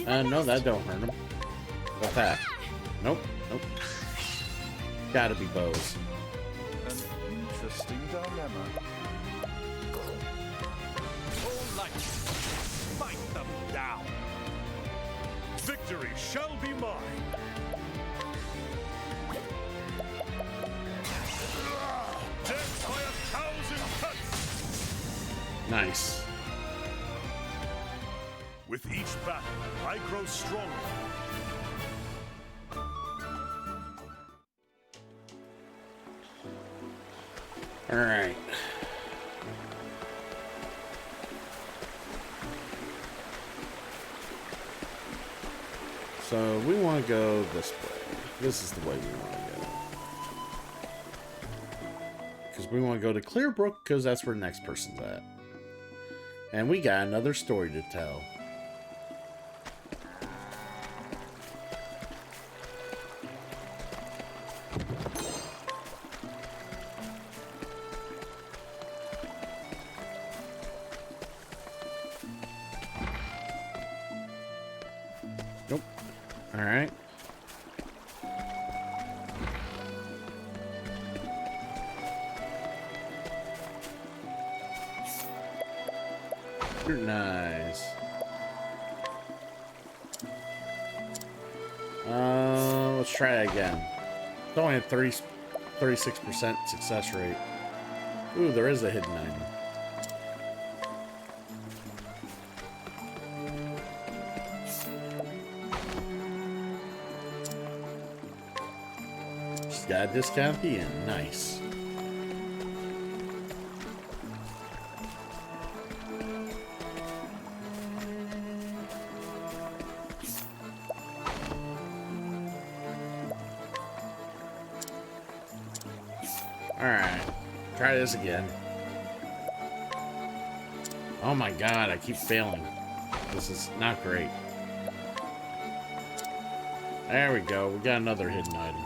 No, that don't hurt him. What's that? Nope, nope. Gotta be bows. An interesting dilemma. All light, fight them down. Victory shall be mine. Death by 1,000 cuts. Nice. With each battle, I grow stronger. All right. So we want to go this way. This is the way we want to go. Because we want to go to Clearbrook, because that's where the next person's at. And we got another story to tell. Nope. All right. Nice. Let's try it again. It's only a 36% success rate. Ooh, there is a hidden item. She's got a discount at the end. Nice. Alright, try this again. Oh my god, I keep failing. This is not great. There we go, we got another hidden item.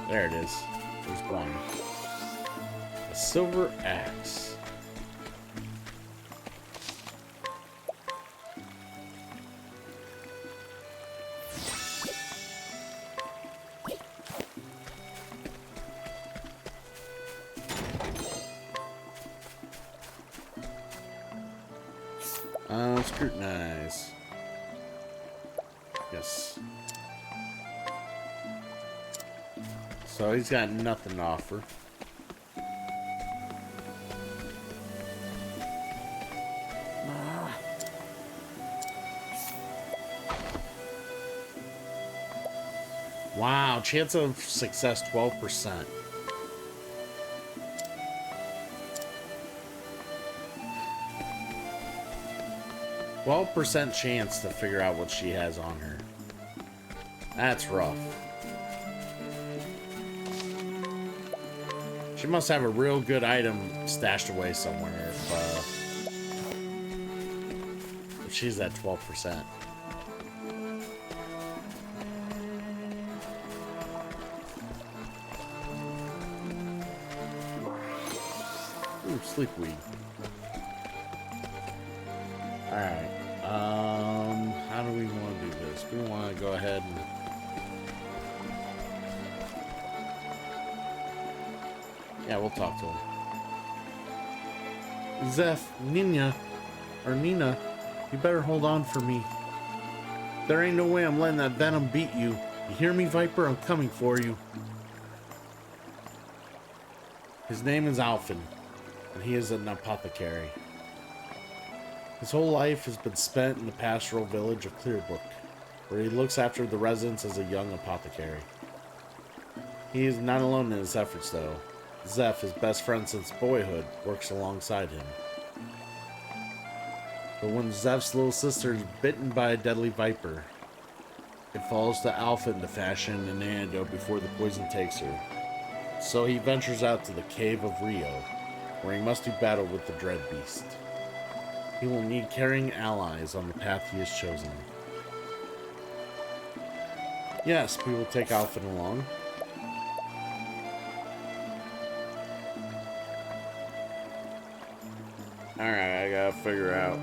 There it is. There's one. A silver axe. Scrutinize. Yes. So he's got nothing to offer. Wow, chance of success 12%. %12 chance to figure out what she has on her. That's rough. She must have a real good item stashed away somewhere if she's at 12%. Ooh, sleep weed. Alright. How do we want to do this? We want to go ahead and... Yeah, we'll talk to him. Zeph, Nina, you better hold on for me. There ain't no way I'm letting that venom beat you. You hear me, Viper? I'm coming for you. His name is Alphen, and he is an apothecary. His whole life has been spent in the pastoral village of Clearbrook, where he looks after the residents as a young apothecary. He is not alone in his efforts, though. Zeph, his best friend since boyhood, works alongside him. But when Zeph's little sister is bitten by a deadly viper, it falls to Alphen to fashion an antidote before the poison takes her. So he ventures out to the Cave of Rio, where he must do battle with the Dread Beast. He will need caring allies on the path he has chosen. Yes, we will take Alphen along. Alright, I gotta figure out.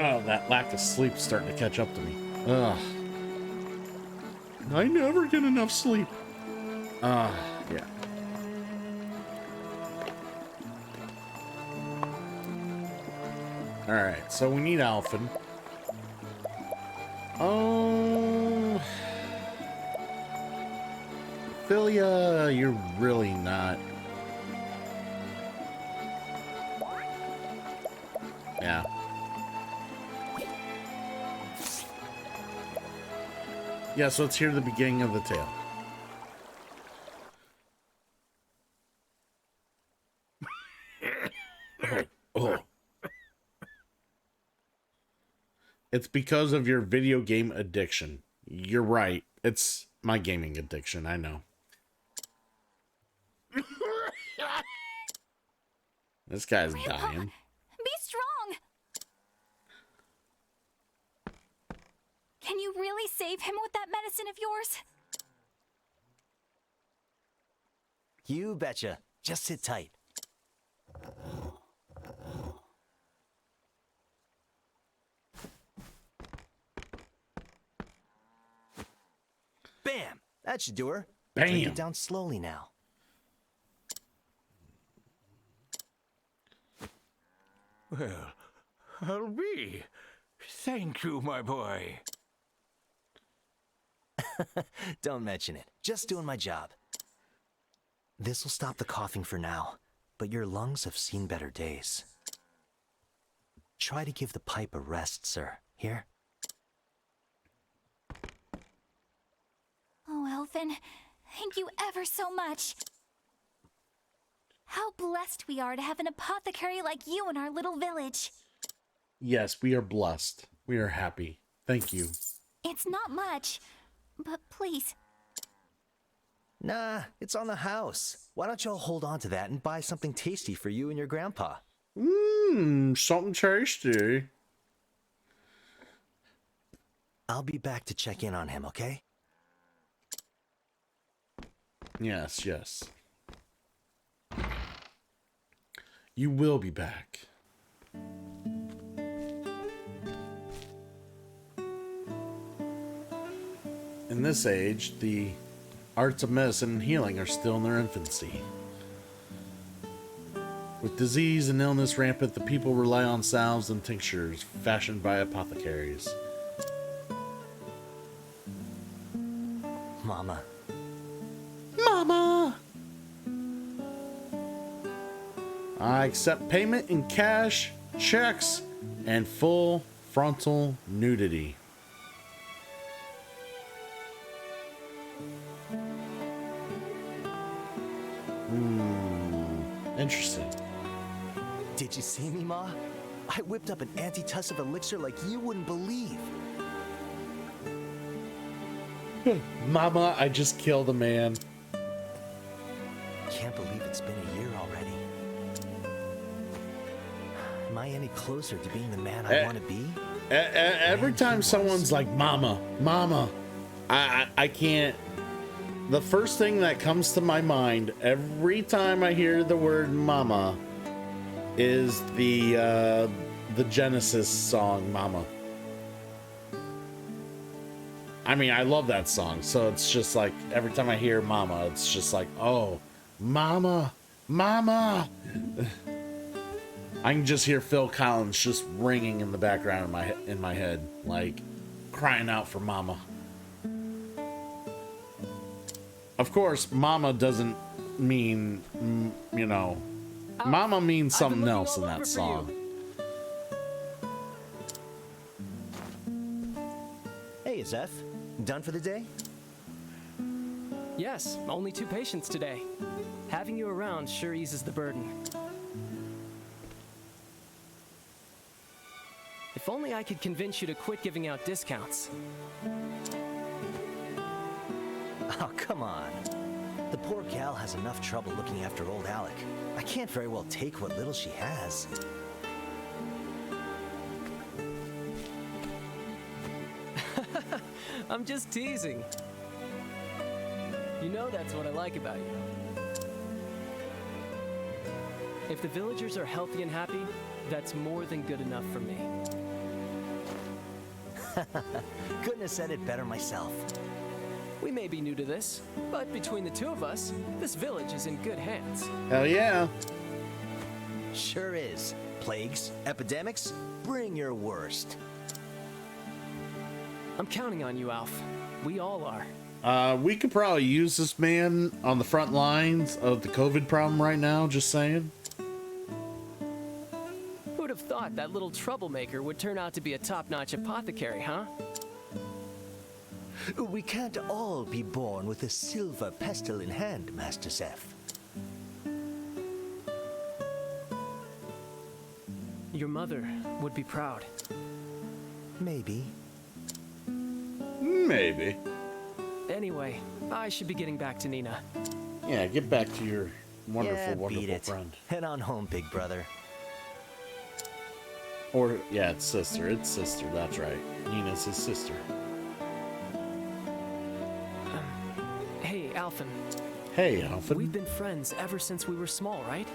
Oh, that lack of sleep's starting to catch up to me. Ugh. I never get enough sleep. Yeah. Alright, so we need Alphen. Philia, you're really not. Yeah. Yeah, so let's hear the beginning of the tale. Oh. It's because of your video game addiction. You're right. It's my gaming addiction, I know. This guy's Grandpa, dying. Be strong! Can you really save him with that medicine of yours? You betcha. Just sit tight. Bam! That should do her. Bam! Drink it down slowly now. Well, I'll be. Thank you, my boy. Don't mention it. Just doing my job. This will stop the coughing for now, but your lungs have seen better days. Try to give the pipe a rest, sir. Here? Oh, Alphen, thank you ever so much. How blessed we are to have an apothecary like you in our little village. Yes, we are blessed. We are happy. Thank you. It's not much, but please. Nah, it's on the house. Why don't y'all hold on to that and buy something tasty for you and your grandpa? Something tasty. I'll be back to check in on him, okay? Yes, yes. You will be back. In this age, the arts of medicine and healing are still in their infancy. With disease and illness rampant, the people rely on salves and tinctures fashioned by apothecaries. Mama. Mama! I accept payment in cash, checks, and full frontal nudity. Interesting. Did you see me, Ma? I whipped up an antitussive elixir like you wouldn't believe. Mama, I just killed a man. Can't believe it's been a year already. Am I any closer to being the man I want to be? Every time someone's like, Mama, Mama, I can't. The first thing that comes to my mind every time I hear the word Mama is the Genesis song, Mama. I mean, I love that song, so it's just like, every time I hear Mama, it's just like, oh, Mama, Mama. I can just hear Phil Collins just ringing in the background in my head, like crying out for Mama. Of course, Mama doesn't mean, you know, Mama means something else in that song. Hey, Zeph, done for the day? Yes, only 2 patients today. Having you around sure eases the burden. If only I could convince you to quit giving out discounts. Oh, come on. The poor gal has enough trouble looking after old Alec. I can't very well take what little she has. I'm just teasing. You know that's what I like about you. If the villagers are healthy and happy, that's more than good enough for me. Couldn't have said it better myself. We may be new to this, but between the 2 of us, this village is in good hands. Hell yeah. Sure is. Plagues, epidemics, bring your worst. I'm counting on you, Alf. We all are. We could probably use this man on the front lines of the COVID problem right now, just saying. Who'd have thought that little troublemaker would turn out to be a top-notch apothecary, huh? We can't all be born with a silver pestle in hand, Master Zeph. Your mother would be proud. Maybe. Maybe. Anyway, I should be getting back to Nina. Yeah, get back to your wonderful, Beat wonderful it. friend. Head on home, big brother. Or, yeah, it's sister. It's sister, that's right. Nina's his sister. Hey, Alphen. Hey, Alphen. We've been friends ever since we were small, right?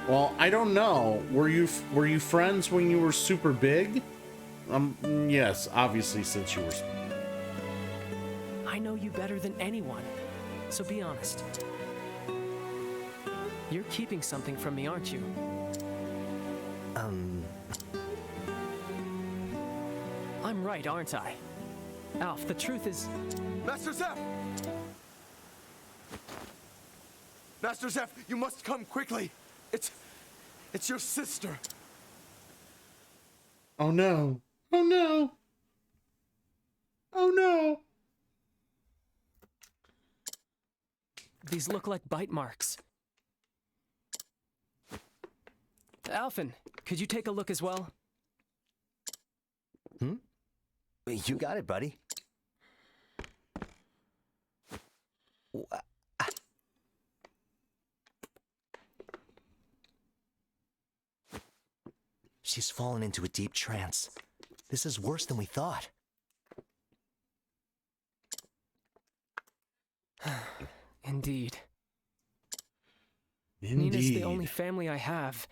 Well, I don't know. Were you friends when you were super big? Yes, obviously, since you were. I know you better than anyone, so be honest. You're keeping something from me, aren't you? I'm right, aren't I? Alf, the truth is... Master Zeph! Master Zeph, you must come quickly. It's your sister. Oh no. Oh no. Oh no. These look like bite marks. Alphen, could you take a look as well? You got it, buddy. She's fallen into a deep trance. This is worse than we thought. Indeed. Indeed. Nina's the only family I have.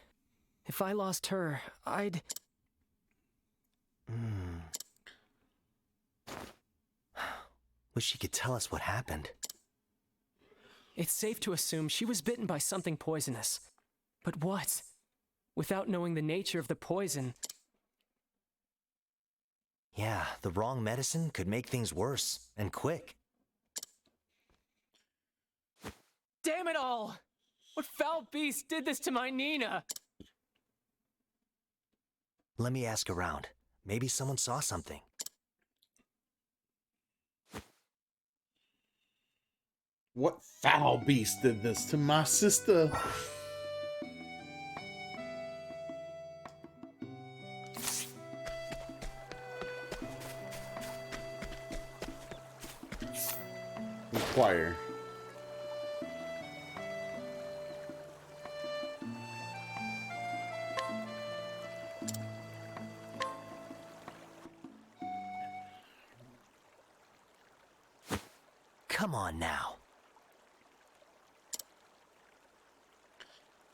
If I lost her, I'd... Wish she could tell us what happened. It's safe to assume she was bitten by something poisonous. But what? Without knowing the nature of the poison... Yeah, the wrong medicine could make things worse, and quick. Damn it all! What foul beast did this to my Nina? Let me ask around. Maybe someone saw something. What foul beast did this to my sister? Inquire. Come on now.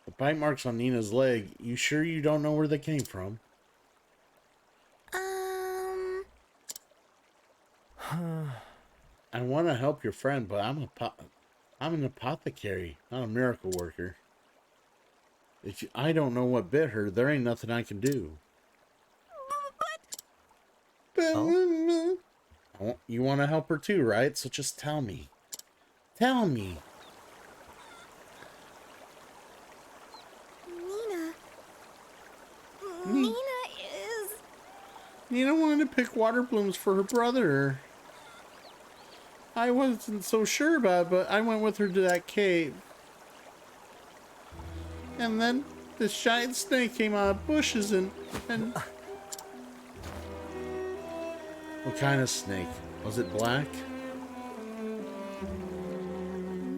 The bite marks on Nina's leg. You sure you don't know where they came from? I want to help your friend, but I'm an apothecary, not a miracle worker. I don't know what bit her, there ain't nothing I can do. Oh? You want to help her too, right? So just tell me. Tell me. Nina is... Nina wanted to pick water blooms for her brother. I wasn't so sure about it, but I went with her to that cave. And then this giant snake came out of bushes and... What kind of snake? Was it black?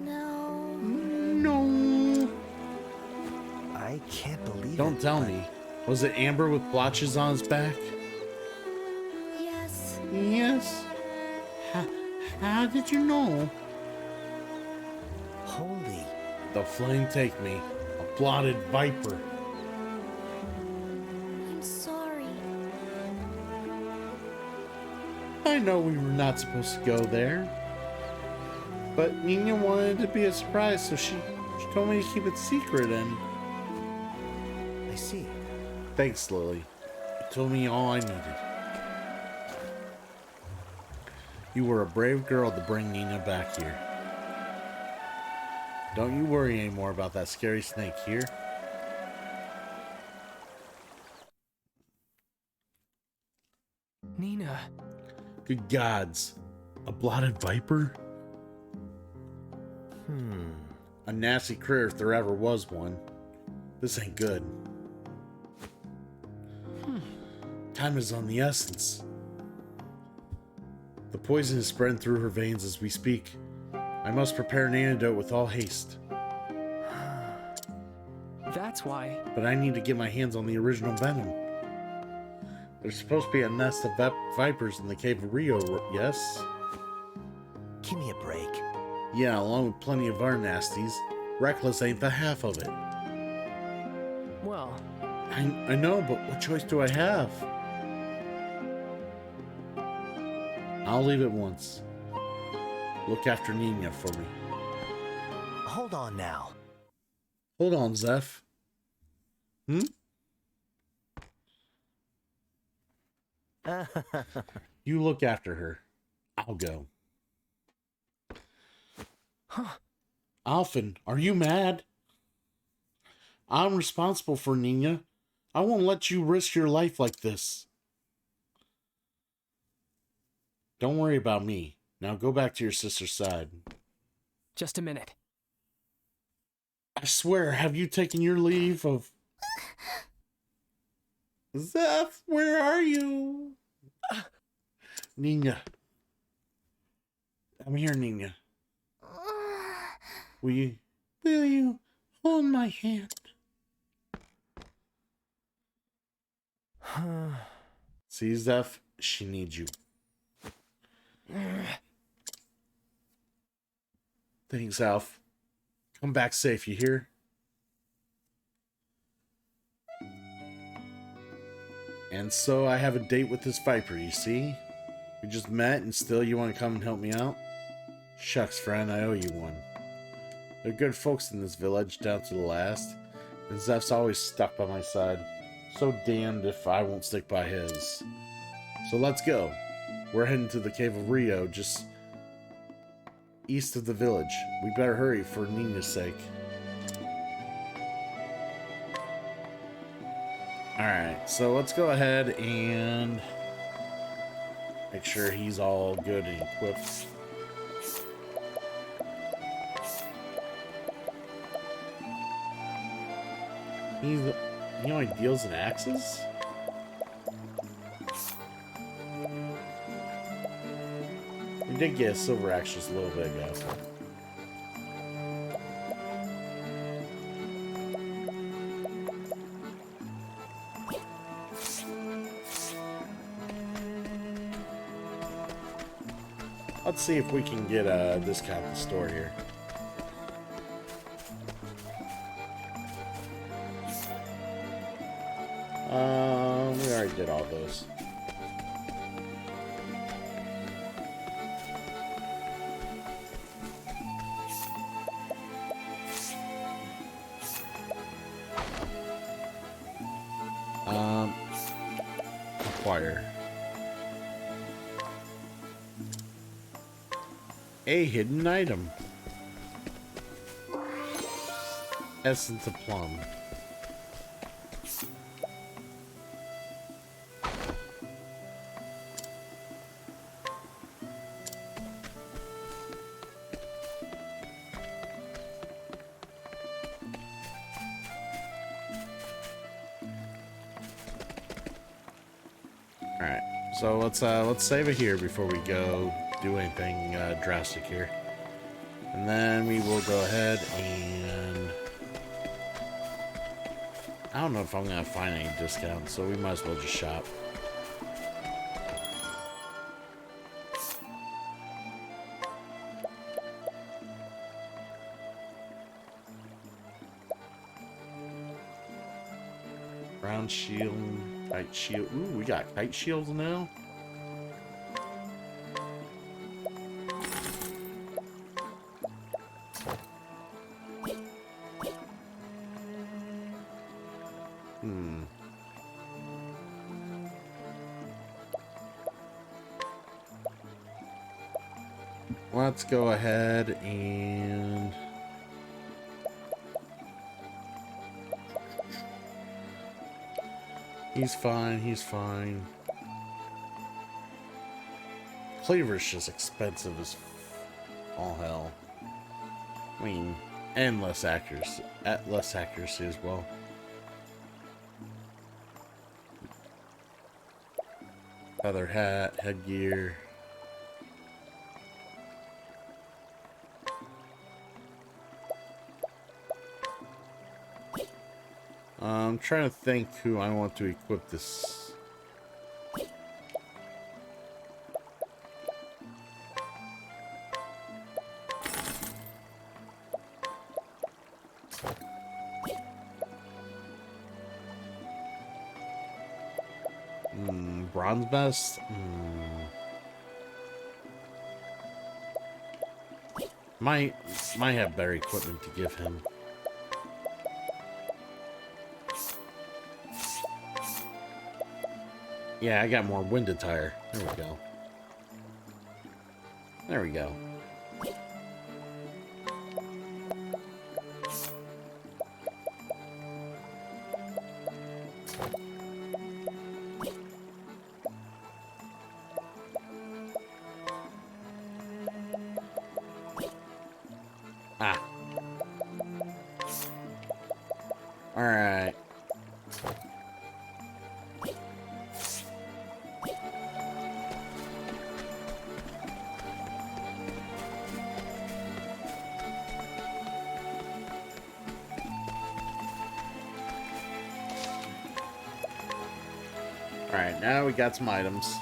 No. I can't believe it. Don't tell me. Was it amber with blotches on its back? Yes. Yes. How did you know? Holy. The flame take me. A blotted viper. I'm sorry. I know we were not supposed to go there. But Nina wanted it to be a surprise, so she told me to keep it secret and... I see. Thanks, Lily. You told me all I needed. You were a brave girl to bring Nina back here. Don't you worry anymore about that scary snake here. Nina. Good gods. A blotted viper? A nasty critter if there ever was one. This ain't good. Time is on the essence. The poison is spreading through her veins as we speak. I must prepare an antidote with all haste. That's why. But I need to get my hands on the original venom. There's supposed to be a nest of vipers in the Cave of Rio, yes? Give me a break. Yeah, along with plenty of our nasties. Reckless ain't the half of it. Well... I know, but what choice do I have? I'll leave it once. Look after Nina for me. Hold on now. Hold on, Zeph. You look after her. I'll go. Alphen, are you mad? I'm responsible for Nina. I won't let you risk your life like this. Don't worry about me. Now go back to your sister's side. Just a minute. I swear, have you taken your leave of... Zeph, where are you? Nina. I'm here, Nina. Will you hold my hand? See, Zeph, she needs you. Thanks, Alf. Come back safe, you hear? And so I have a date with this Viper, you see? We just met and still you want to come and help me out? Shucks, friend, I owe you one. They're good folks in this village, down to the last. And Zeph's always stuck by my side. So damned if I won't stick by his. So let's go. We're heading to the Cave of Rio, just east of the village. We better hurry for Nina's sake. Alright, so let's go ahead and make sure he's all good and equipped. He only deals in axes? We did get a silver axe just a little bit ago. Let's see if we can get a discount at the store here. We already did all those. Acquire. A hidden item. Essence of plum. Alright, so let's save it here before we go do anything drastic here. And then we will go ahead and I don't know if I'm gonna find any discounts, so we might as well just shop. Round shield, kite shield. Ooh, we got kite shields now. Let's go ahead and he's fine, he's fine. Cleaver's just expensive as all hell. I mean, and less accuracy as well. Feather hat, headgear. I'm trying to think who I want to equip this. Bronze vest? Might have better equipment to give him. Yeah, I got more wind attire. There we go. There we go. Ah. All right. Alright, now we got some items.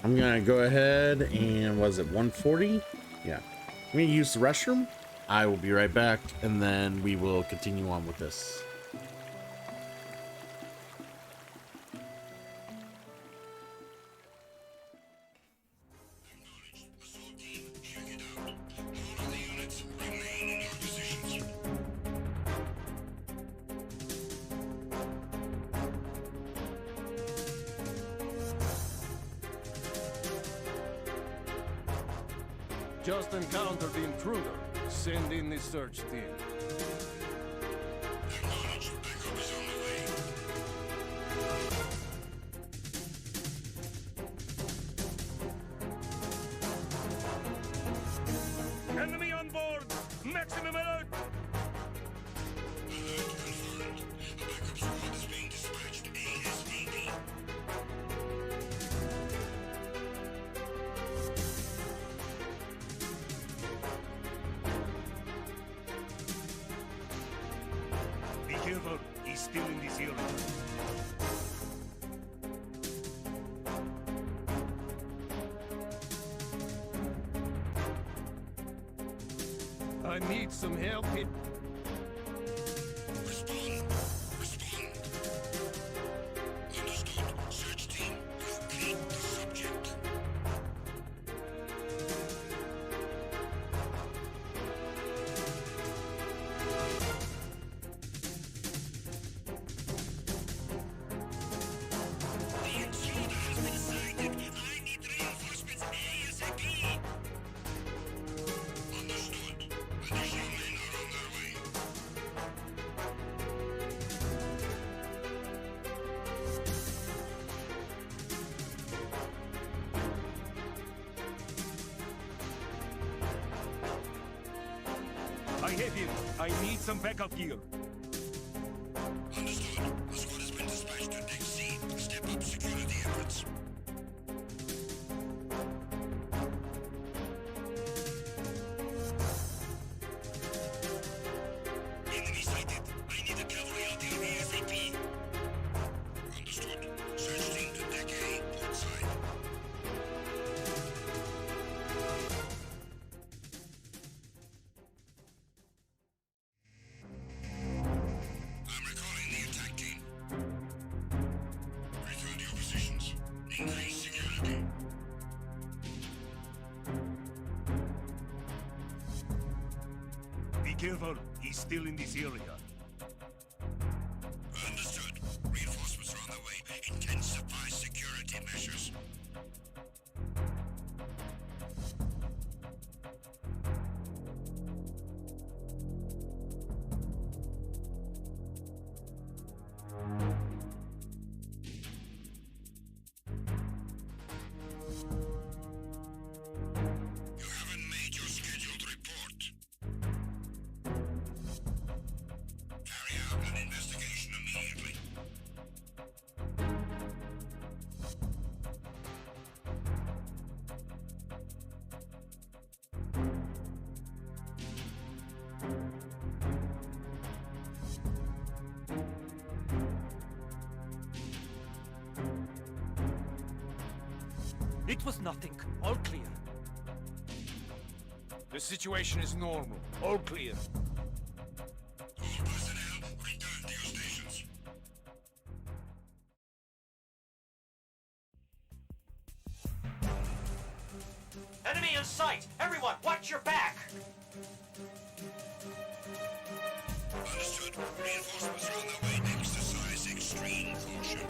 I'm gonna go ahead and, was it 140? Yeah. I'm gonna use the restroom. I will be right back, and then we will continue on with this. Just encountered the intruder. Send in the search team. Acknowledged. Backup is on the way. Enemy on board! Maximum alert! Alert confirmed. A backup squad is being dispatched ASAP. Be careful, he's still in this area. I need some help here. Respond. Respond. Understood. Search team, locate the subject. The intruder has been sighted. I need reinforcements ASAP. Understood. Additional men are on their way. I have him. I need some backup gear. Understood. A squad has been dispatched to Deck C. Step up security efforts. Enemy sighted. I need a cavalry out here ASAP. Understood. Search team to Deck A, port side. I'm recalling the attack team. Return to your positions. Increase security. Be careful, he's still in this area. Understood. Reinforcements are on their way. Intensify security measures. You haven't made your scheduled report. Carry out an investigation immediately. It was nothing. All clear. The situation is normal. All clear. All personnel, return to your stations. Enemy in sight! Everyone, watch your back! Understood. Reinforcements are on their way. Exercise extreme caution.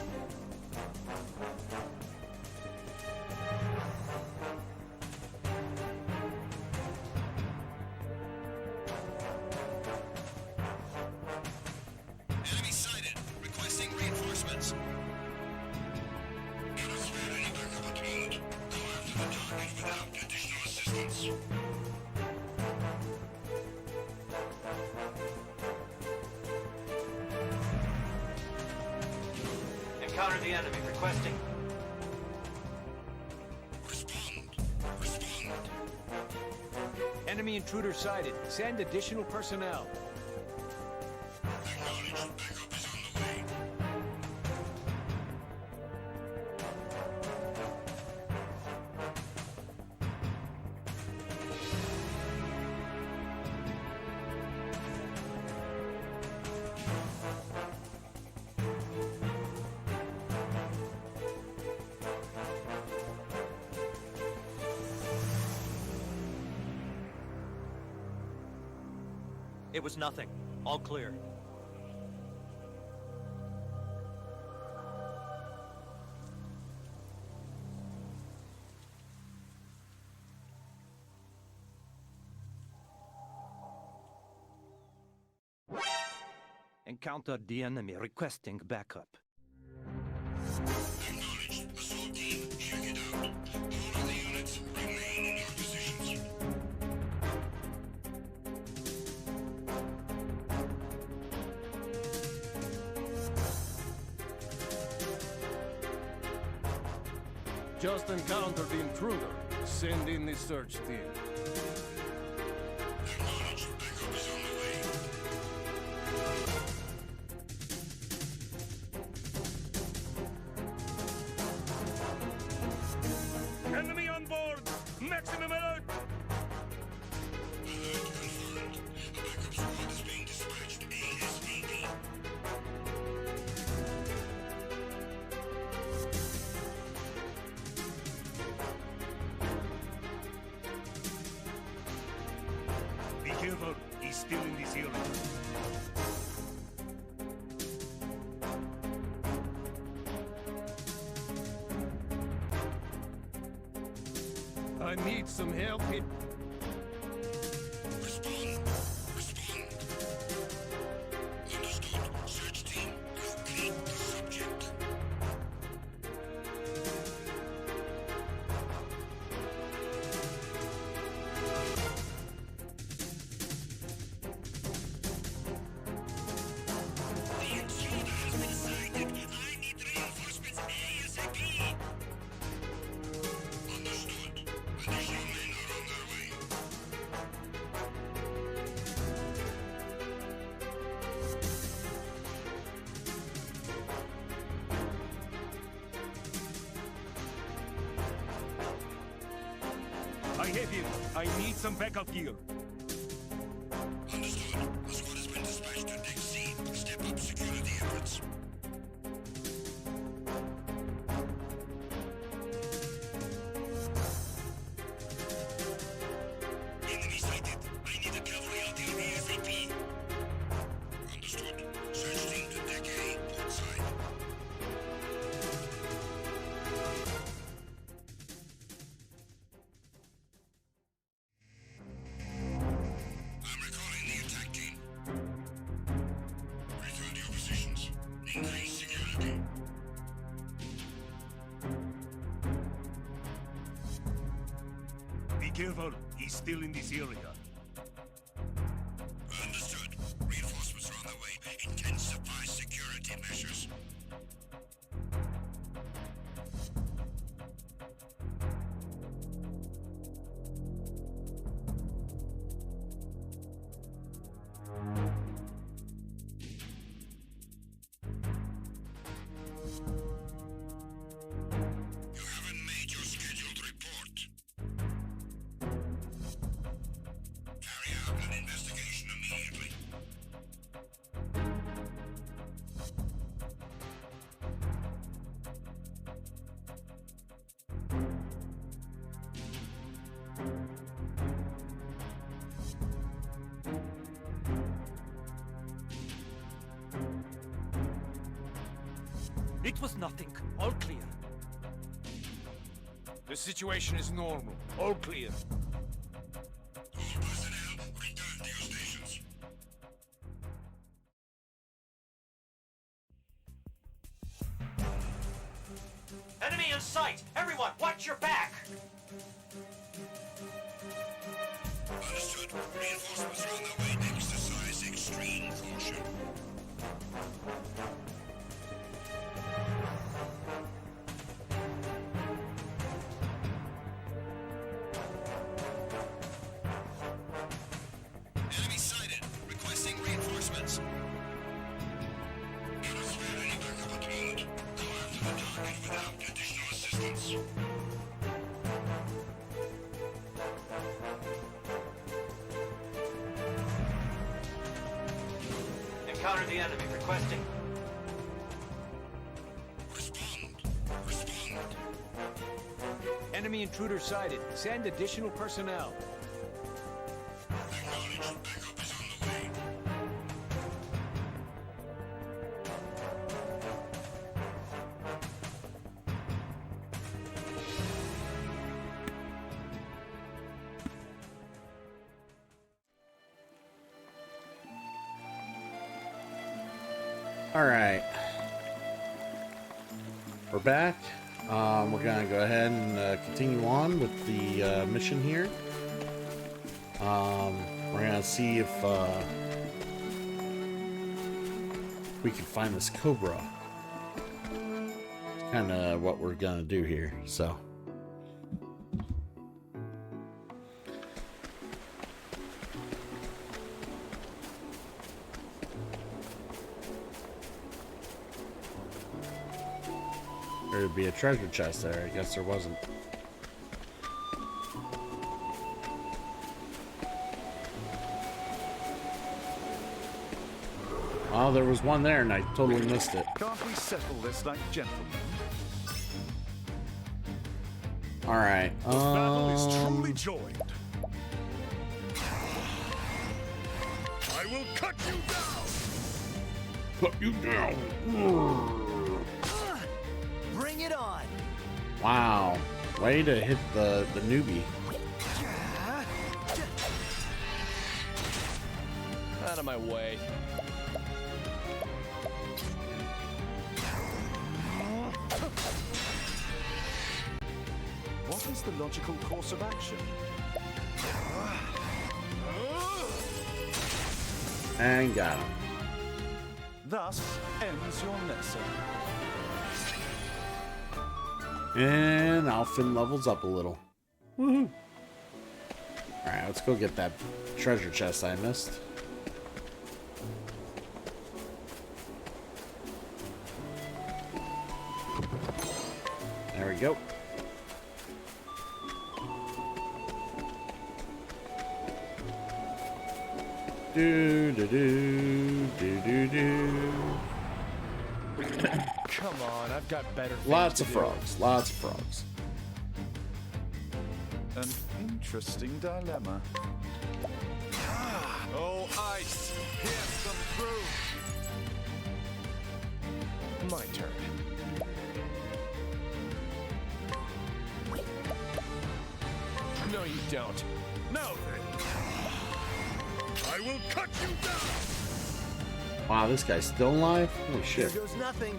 Enemy sighted. Requesting reinforcements. Cannot spare any backup at the moment. Go after the target without additional assistance. Encounter the enemy. Requesting. Respond. Respond. Enemy intruder sighted. Send additional personnel. Acknowledged. Backup is on the way. It was nothing. All clear. Encountered the enemy requesting backup. Acknowledged. Assault team, check it out. All of the units remain in your positions. Just encountered the intruder. Send in the search team. Acknowledged. Backup is on the way. Enemy on board! Maximum alert! Alert confirmed. A backup squad is being dispatched ASAP. Be careful, he's still in this area. I need some help here. Respond. Respond. Understood. Search team, locate the subject. The intruder has been sighted. I need reinforcements ASAP. Understood. Additional men are on their way. I have him. I need some backup gear. Understood. The squad has been dispatched to Deck C. Step up security efforts. Enemy sighted. I need a cavalry artillery ASAP. Understood. Search team to Deck A, port side. I'm recalling the attack team. Return to your positions. Increase security. Be careful, he's still in this area. Understood. Reinforcements are on the way. Intensify security measures. You haven't made your scheduled report. Carry out an investigation immediately. It was nothing. All clear. The situation is normal. All clear. All personnel, return to your stations. Enemy in sight! Everyone, watch your back! Understood. Reinforcements are on their way. Exercise extreme caution. Enemy sighted. Requesting reinforcements. Cannot spare any backup at the moment. Go after the target without additional assistance. Encounter the enemy, requesting. Respond. Respond. Enemy intruder sighted. Send additional personnel. Acknowledged. Backup is on the way. Alright. We're back. We're gonna go ahead and continue on with the mission here. We're gonna see if we can find this Cobra. It's kind of what we're gonna do here, so. There'd be a treasure chest there. I guess there wasn't. Oh, there was one there and I totally missed it. Can't we settle this like gentlemen? Alright, The battle is truly joined. I will cut you down! Cut you down! Bring it on! Wow. Way to hit the newbie. Out of my way. What is the logical course of action? And got him. Thus ends your lesson. And Alfin levels up a little. Woohoo! Alright, let's go get that treasure chest I missed. There we go. Do do do do do do. Come on, I've got better things Lots to of do. frogs. Lots of frogs. An interesting dilemma. Oh, ice! Pierce them through! My turn. No, you don't. Now then! I will cut you down! Wow, this guy's still alive? Holy shit. Here goes nothing.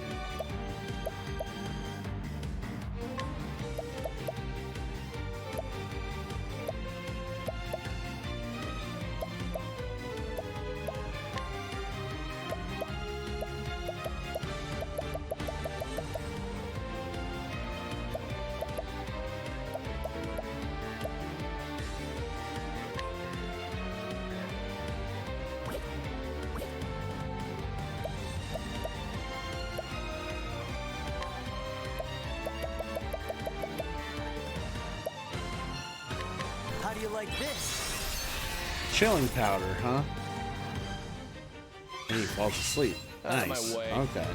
How do you like this? Chilling powder, huh? And he falls asleep. Out of Nice. my way. Okay.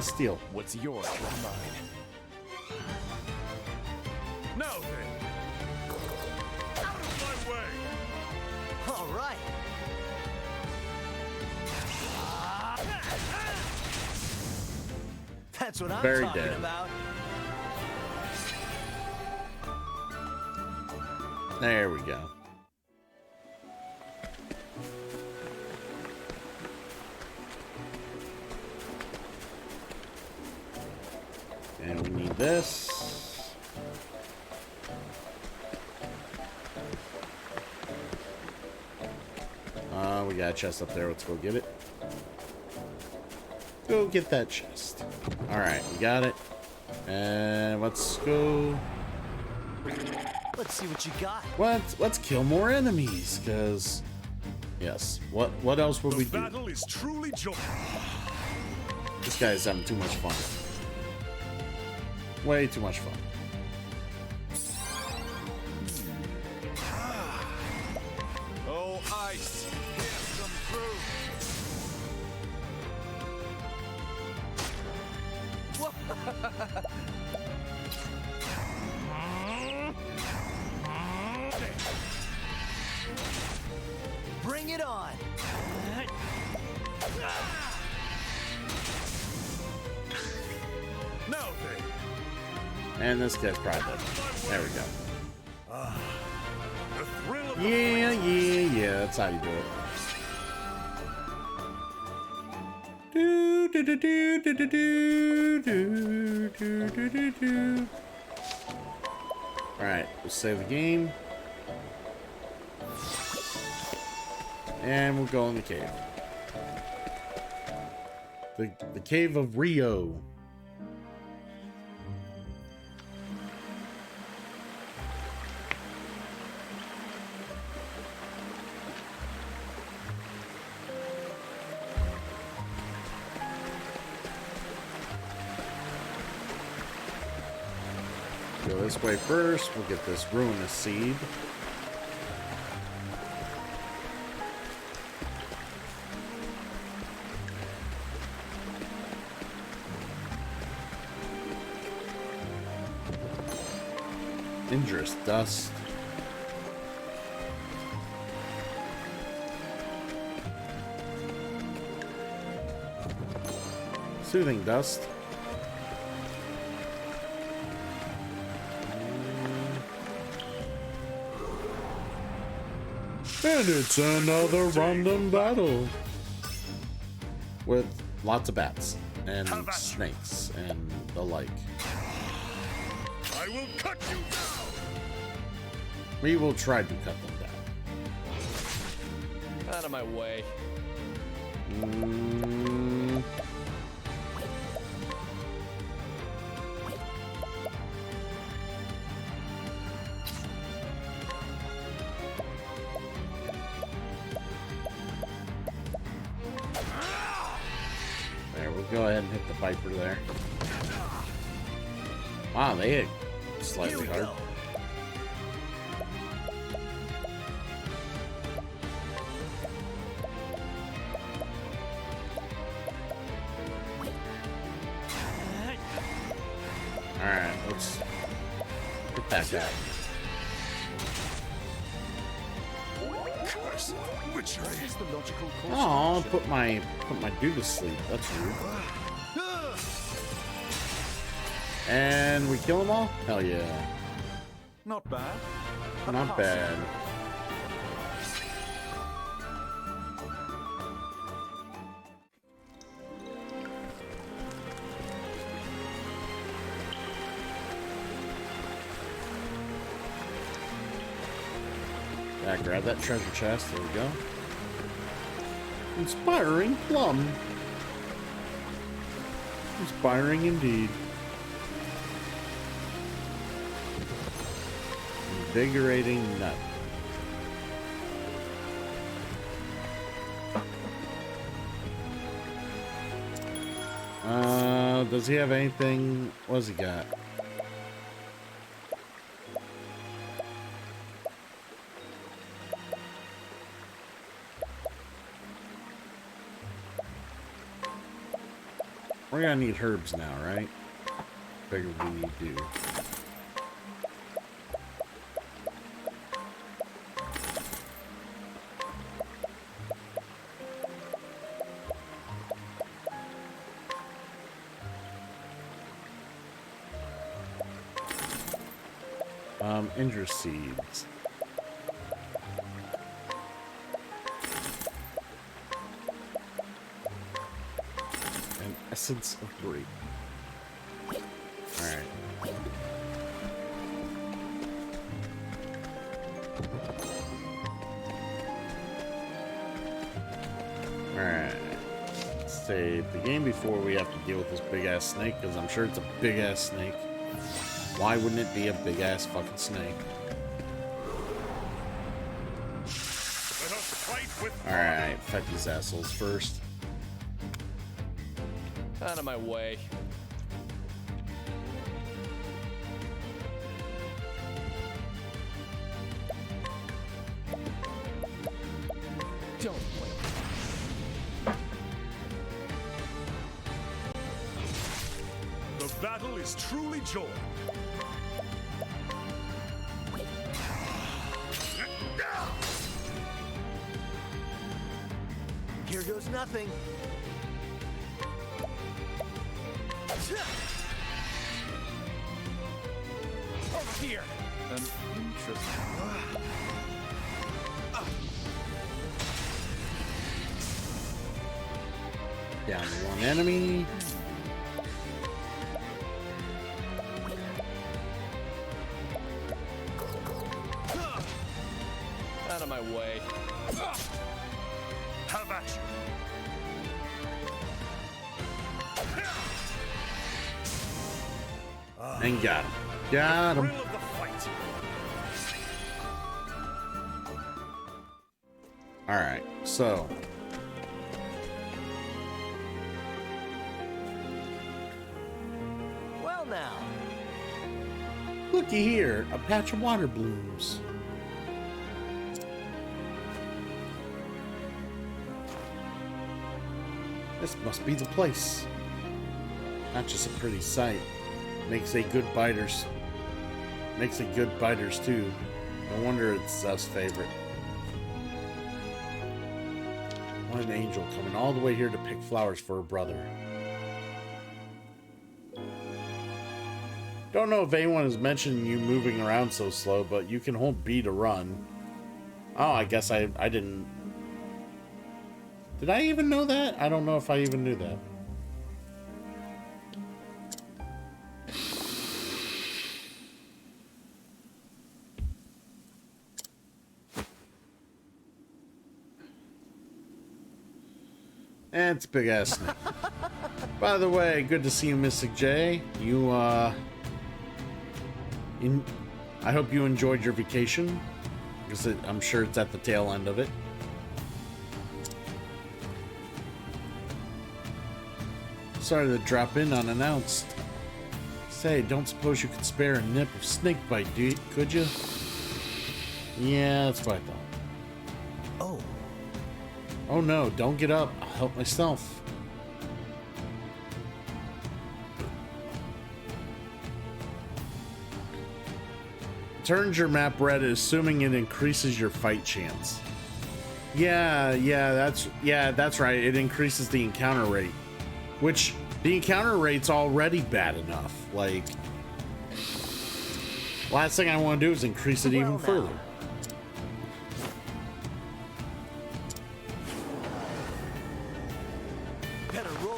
Steel. What's yours is mine. Now then! Out of my way! All right. That's what I'm Very talking dead. about. There we go. And we need this. We got a chest up there. Let's go get it. Go get that chest. Alright, we got it. And let's go. Let's see what you got. Let's kill more enemies, because yes. What else would we The do? battle is truly joined. This guy's having too much fun. Way too much fun. Oh, ice! Pierce them through! Bring it on. Now then! And this guy's probably dead. There we go. The thrill of the Yeah. That's how you do it. Do, do, do, do, do, do, do, do, do, do, do, do. Alright, let's save the game. And we'll go in the cave. The cave of Rio. Go this way first. We'll get this ruinous seed. Injurious dust. Soothing dust. And it's another random battle with lots of bats and snakes and the like. I will cut you down. We will try to cut them down. Out of my way. There, we'll go ahead and hit the Viper there. Wow, they hit slightly hard. Alright, let's get that guy. Oh, put my dude to sleep. That's rude. And we kill them all? Hell yeah. Not bad. Not bad. Yeah, grab that treasure chest. There we go. Inspiring plum. Inspiring indeed. Invigorating nut. Does he have anything? What's he got? We're gonna need herbs now, right? Figure we do. Injure seeds. And essence of grape. Alright. Alright. Save the game before we have to deal with this big ass snake, because I'm sure it's a big ass snake. Why wouldn't it be a big ass fucking snake? Alright, fight these assholes first. Out of my way. Don't wait. The battle is truly joined. Here goes nothing. Over here. Interesting. Down to one enemy. Out of my way. How about you? And got him. Got him. Thrill of the fight. Alright, so. Well now. Looky here, a patch of water blooms. This must be the place. Not just a pretty sight. Makes a good biters too. No wonder it's Zeth's favorite. What an angel coming all the way here to pick flowers for her brother. Don't know if anyone has mentioned you moving around so slow, but you can hold B to run. Oh, I guess I didn't. Did I even know that? I don't know if I even knew that. And it's a big ass snake. By the way, good to see you, Mystic J. You, I hope you enjoyed your vacation, because I'm sure it's at the tail end of it. Sorry to drop in unannounced. Say, don't suppose you could spare a nip of snake bite, could you? Yeah, that's what I thought. Oh. Oh no, don't get up. I'll help myself. Turns your map red, assuming it increases your fight chance. Yeah, that's right. It increases the encounter rate. Which, the encounter rate's already bad enough. Like, last thing I want to do is increase it even further.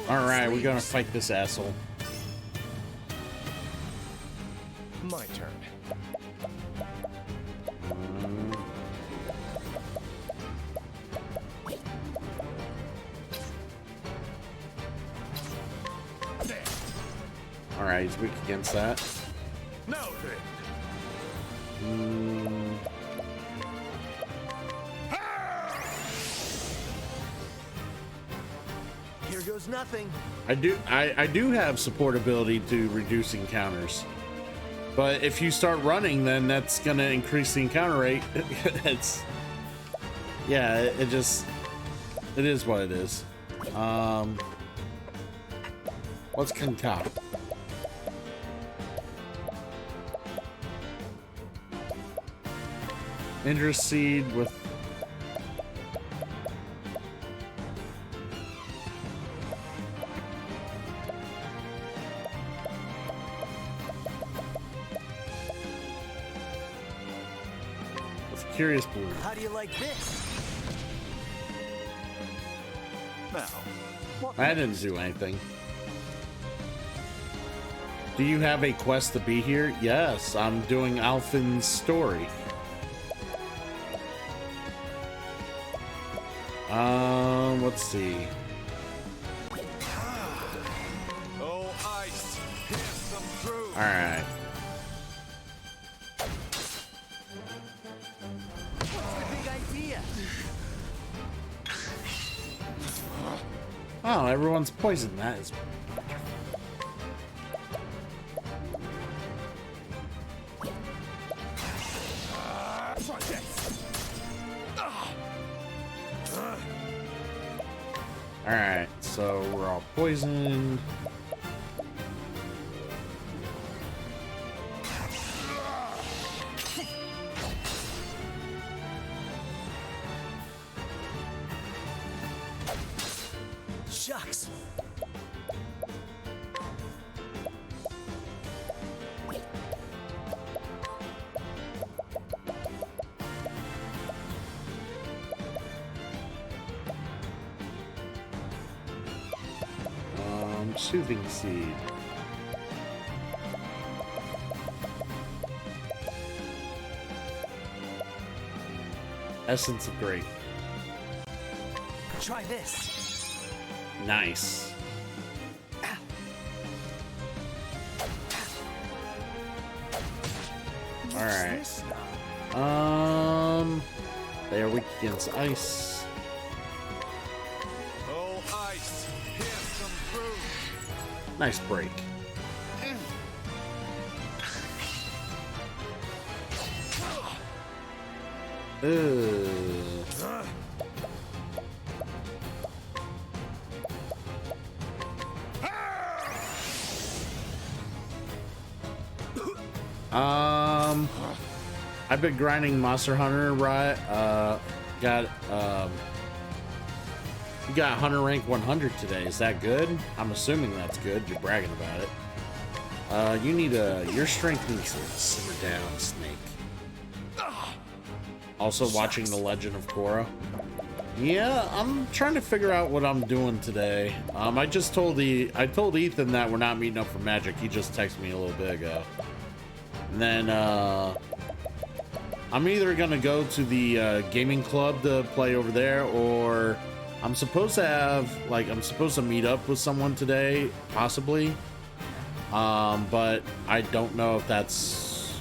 Alright, we're gonna fight this asshole. My turn. Alright, he's weak against that. Now then. Here goes nothing. I do have support ability to reduce encounters. But if you start running, then that's gonna increase the encounter rate. It is what it is. What's concoct? Intercede with Curious Blue. How do you like this? Now, I didn't do anything. Do you have a quest to be here? Yes, I'm doing Alfin's story. Let's see. oh, ice, here's some truth. All right. What's the big idea? Oh, everyone's poisoned. That is. Alright, so we're all poisoned. Shucks. Soothing Seed. Essence of Grape. Try this. Nice. Alright. They are weak against ice. Oh, ice. Here's some food. Nice break. I've been grinding Monster Hunter, right? You got Hunter rank 100 today. Is that good? I'm assuming that's good. You're bragging about it. You need your strength needs to simmer down, Snake. Also watching The Legend of Korra. Yeah, I'm trying to figure out what I'm doing today. I told Ethan that we're not meeting up for Magic. He just texted me a little bit ago. And then I'm either gonna go to the gaming club to play over there, or I'm supposed to meet up with someone today, possibly. But I don't know if that's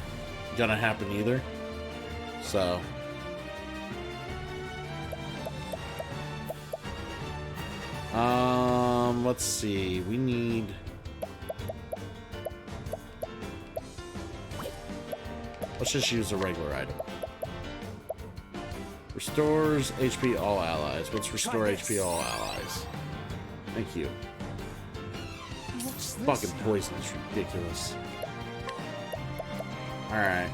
gonna happen either. So let's see. We need let's just use a regular item. Restores HP all allies. Let's restore HP all allies. Thank you. Fucking poison is ridiculous. Alright.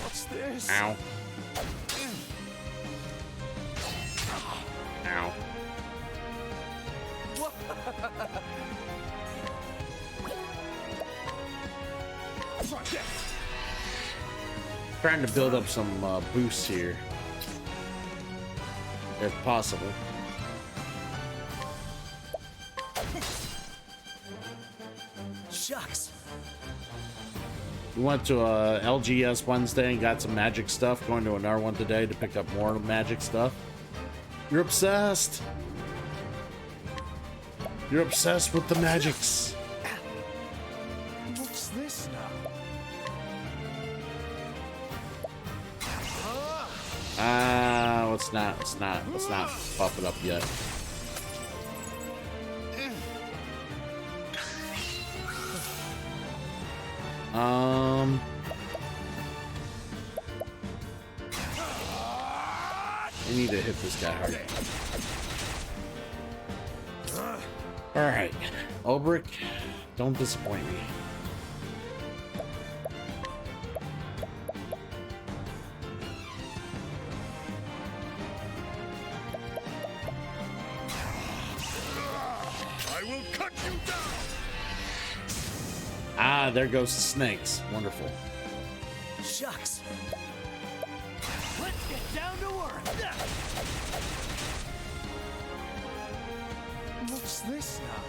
What's this? Ow. Ow. Trying to build up some boosts here, if possible. Shucks. We went to LGS Wednesday and got some magic stuff. Going to another one today to pick up more magic stuff. You're obsessed. You're obsessed with the magics. What's this now? Let's not buff it up yet. I need to hit this guy hard. Alright. Ulbrich, don't disappoint me. I will cut you down. Ah, there goes the snakes. Wonderful. Shucks. Let's get down to work. What's this now?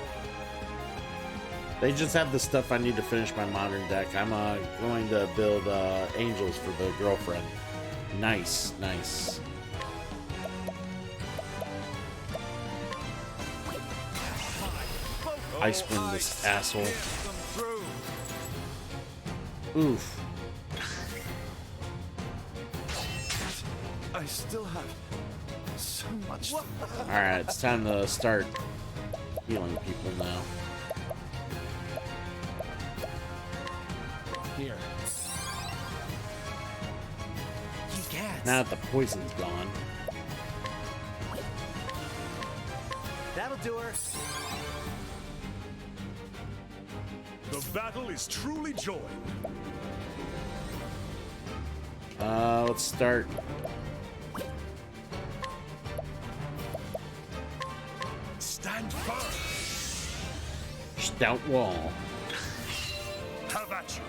They just have the stuff I need to finish my modern deck. I'm going to build angels for the girlfriend. Nice, nice. Icewind this asshole. Oof. I still have so much. Alright, it's time to start healing people now. Here. You can't. Now that the poison's gone. That'll do her. The battle is truly joined. Let's start. Stand firm. Stout wall. Have at you.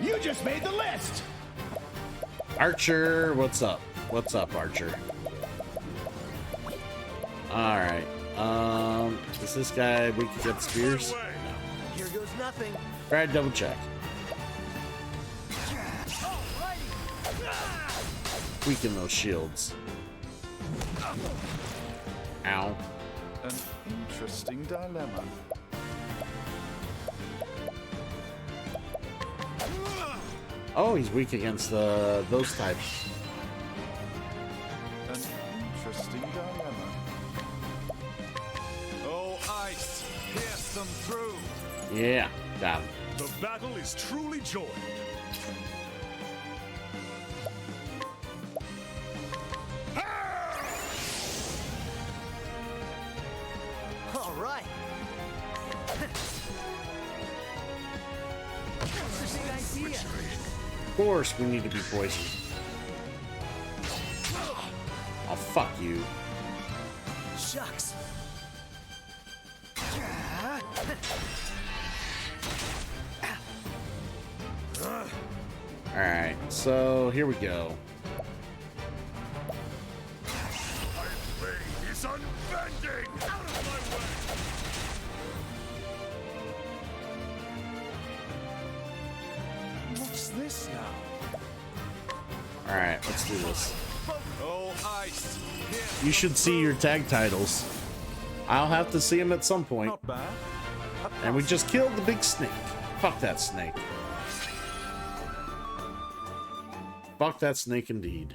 You just made the list! Archer, what's up? What's up, Archer? Alright. Is this guy weak against spears? No. Here goes nothing. Alright, double check. Weaken those shields. Ow. An interesting dilemma. Oh, he's weak against those types. An interesting dilemma. Oh, ice, pierce them through. Yeah, got him. The battle is truly joined. All right. That's a big idea. Of course, we need to be poisoned. Oh, fuck you. Shucks. Alright, so here we go. My blade is unbending! Out of my way! What's this now? Alright, let's do this. Oh, ice! You should see your tag titles. I'll have to see them at some point. Not bad. And we just killed the big snake. Fuck that snake. Fuck that snake indeed.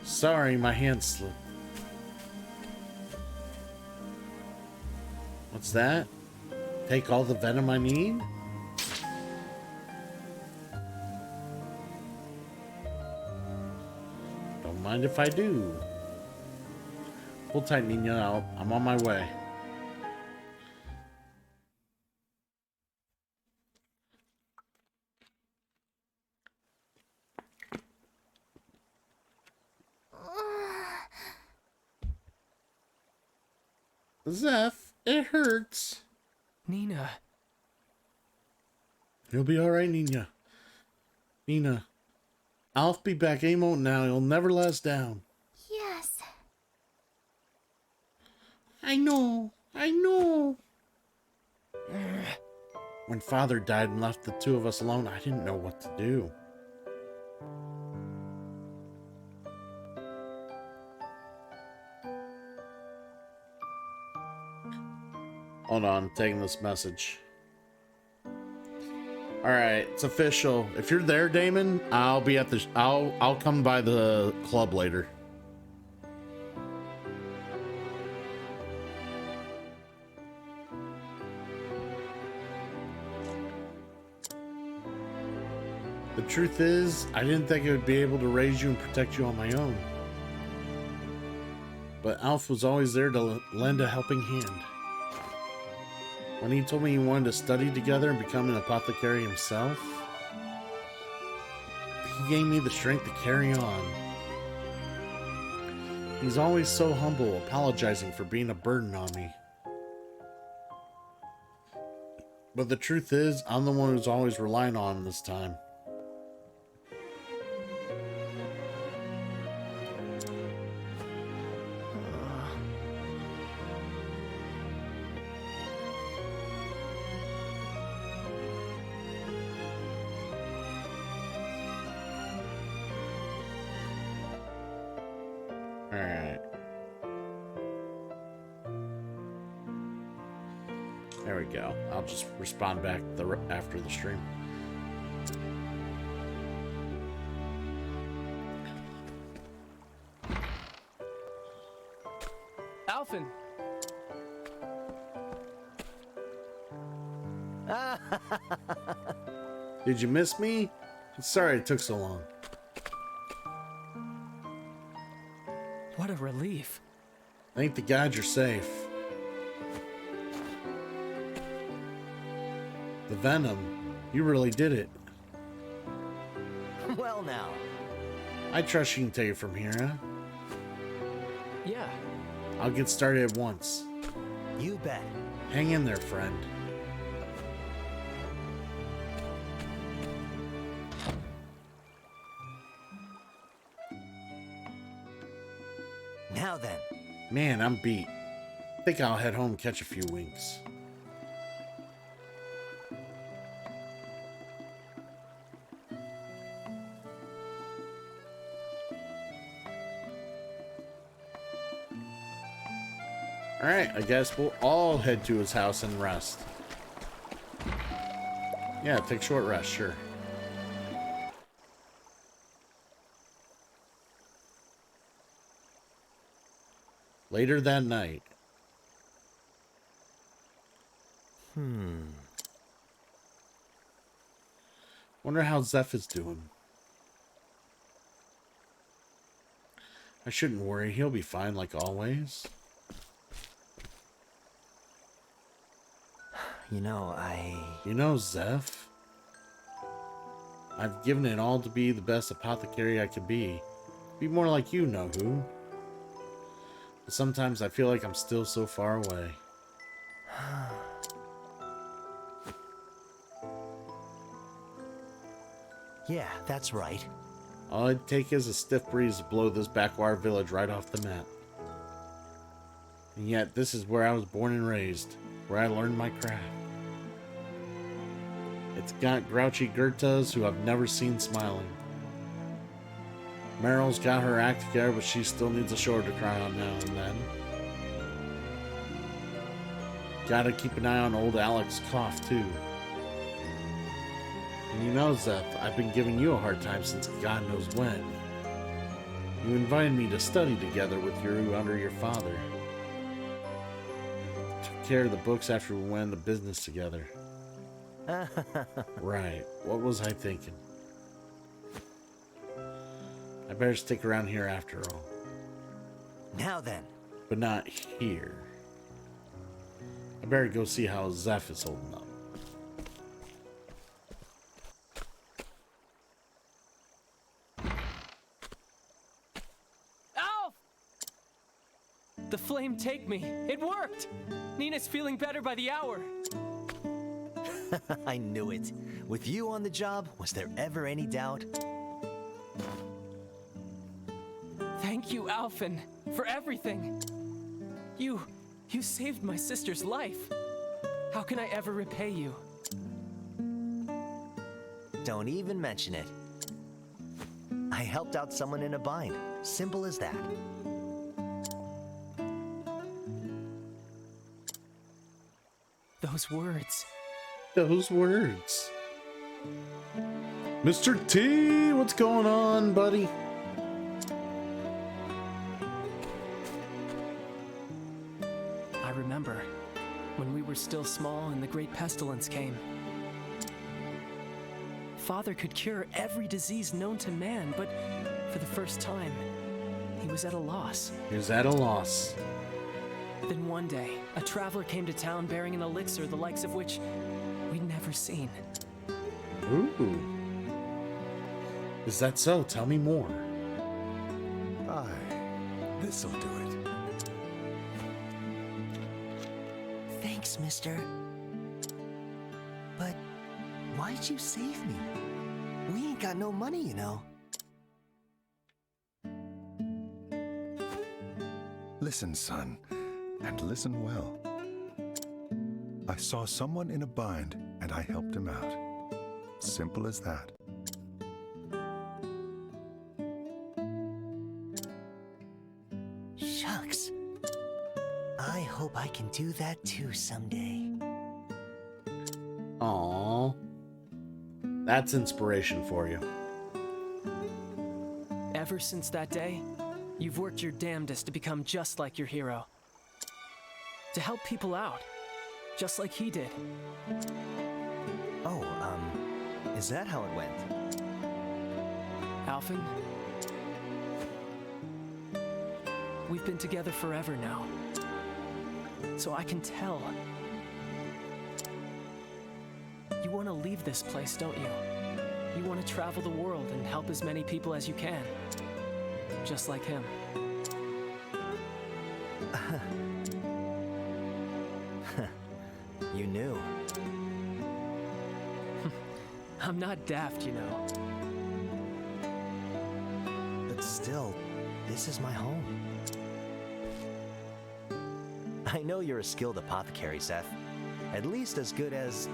Sorry, my hand slipped. What's that? Take all the venom I need? Don't mind if I do. Hold tight, Nina. I'm on my way. Zeph, it hurts. Nina. You'll be alright, Nina. Nina. I'll be back any moment now. You'll never let us down. Yes. I know. I know. When Father died and left the two of us alone, I didn't know what to do. Hold on, I'm taking this message. Alright, it's official. If you're there, Damon, I'll be at the I'll come by the club later. The truth is, I didn't think I would be able to raise you and protect you on my own. But Alf was always there to lend a helping hand. When he told me he wanted to study together and become an apothecary himself, he gave me the strength to carry on. He's always so humble, apologizing for being a burden on me. But the truth is, I'm the one who's always relying on him this time. Alright. There we go. I'll just respond back after the stream. Alphen. Did you miss me? Sorry it took so long. What a relief. Thank the gods you're safe. The venom, you really did it. Well now. I trust you can take it from here, huh? Yeah. I'll get started at once. You bet. Hang in there, friend. Man, I'm beat. Think I'll head home and catch a few winks. Alright, I guess we'll all head to his house and rest. Yeah, take a short rest, sure. Later that night. Wonder how Zeph is doing. I shouldn't worry, he'll be fine like always. You know, Zeph, I've given it all to be the best apothecary I could be. Be more like you, know who. But sometimes I feel like I'm still so far away. Yeah, that's right. All I'd take is a stiff breeze to blow this backwater village right off the map. And yet, this is where I was born and raised, where I learned my craft. It's got grouchy Goethas who I've never seen smiling. Meryl's got her act together, but she still needs a shoulder to cry on now and then. Gotta keep an eye on old Alex's cough, too. And you know, Zeph, I've been giving you a hard time since God knows when. You invited me to study together with you under your father. Took care of the books after we went into business together. Right, what was I thinking? I better stick around here after all. Now then. But not here. I better go see how Zeph is holding up. Alf! The flame take me. It worked! Nina's feeling better by the hour. I knew it. With you on the job, was there ever any doubt? Thank you, Alphen, for everything. You saved my sister's life. How can I ever repay you? Don't even mention it. I helped out someone in a bind. Simple as that. Those words. Those words. Mr. T, what's going on, buddy? I remember when we were still small and the great pestilence came. Father could cure every disease known to man, but for the first time, he was at a loss. He was at a loss. Then one day, a traveler came to town bearing an elixir the likes of which we'd never seen. Ooh. Is that so? Tell me more. Aye, this'll do it. Thanks, mister. But why'd you save me? We ain't got no money, you know. Listen, son, and listen well. I saw someone in a bind, and I helped him out. Simple as that. Shucks. I hope I can do that too someday. Aww. That's inspiration for you. Ever since that day, you've worked your damnedest to become just like your hero. To help people out, just like he did. Oh, is that how it went? Alphen, we've been together forever now. So I can tell. You want to leave this place, don't you? You want to travel the world and help as many people as you can. Just like him. You knew. I'm not daft, you know. But still, this is my home. I know you're a skilled apothecary, Seth. At least as good as,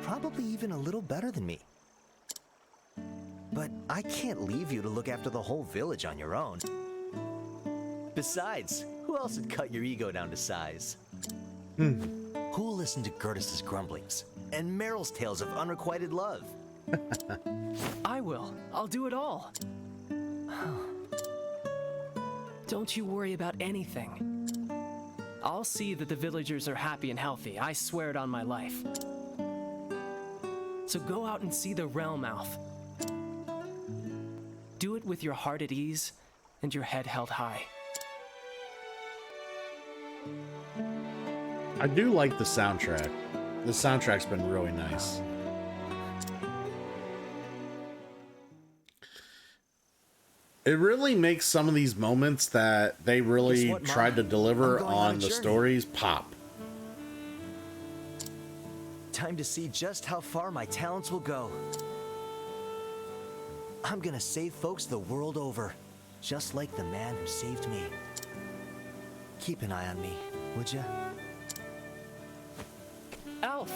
probably even a little better than me. But I can't leave you to look after the whole village on your own. Besides, who else would cut your ego down to size? Who'll listen to Gertus's grumblings and Meryl's tales of unrequited love? I will. I'll do it all. Don't you worry about anything. I'll see that the villagers are happy and healthy. I swear it on my life. So go out and see the realm, Alf. Do it with your heart at ease and your head held high. I do like the soundtrack. The soundtrack's been really nice. It really makes some of these moments that they really tried to deliver on the stories pop. Time to see just how far my talents will go. I'm gonna save folks the world over, just like the man who saved me. Keep an eye on me, would ya? Alf!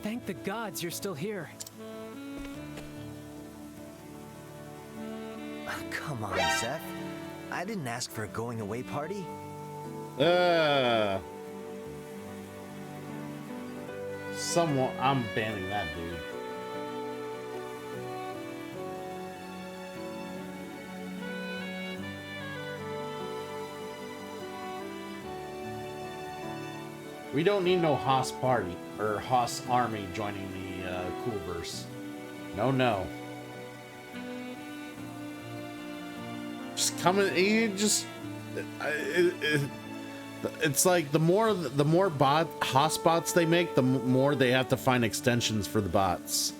Thank the gods you're still here. Come on, Seth. I didn't ask for a going-away party. I'm banning that dude. We don't need no Haas party or Haas army joining the Coolverse. No. Just coming, it's like the more Haas bots they make, the more they have to find extensions for the bots.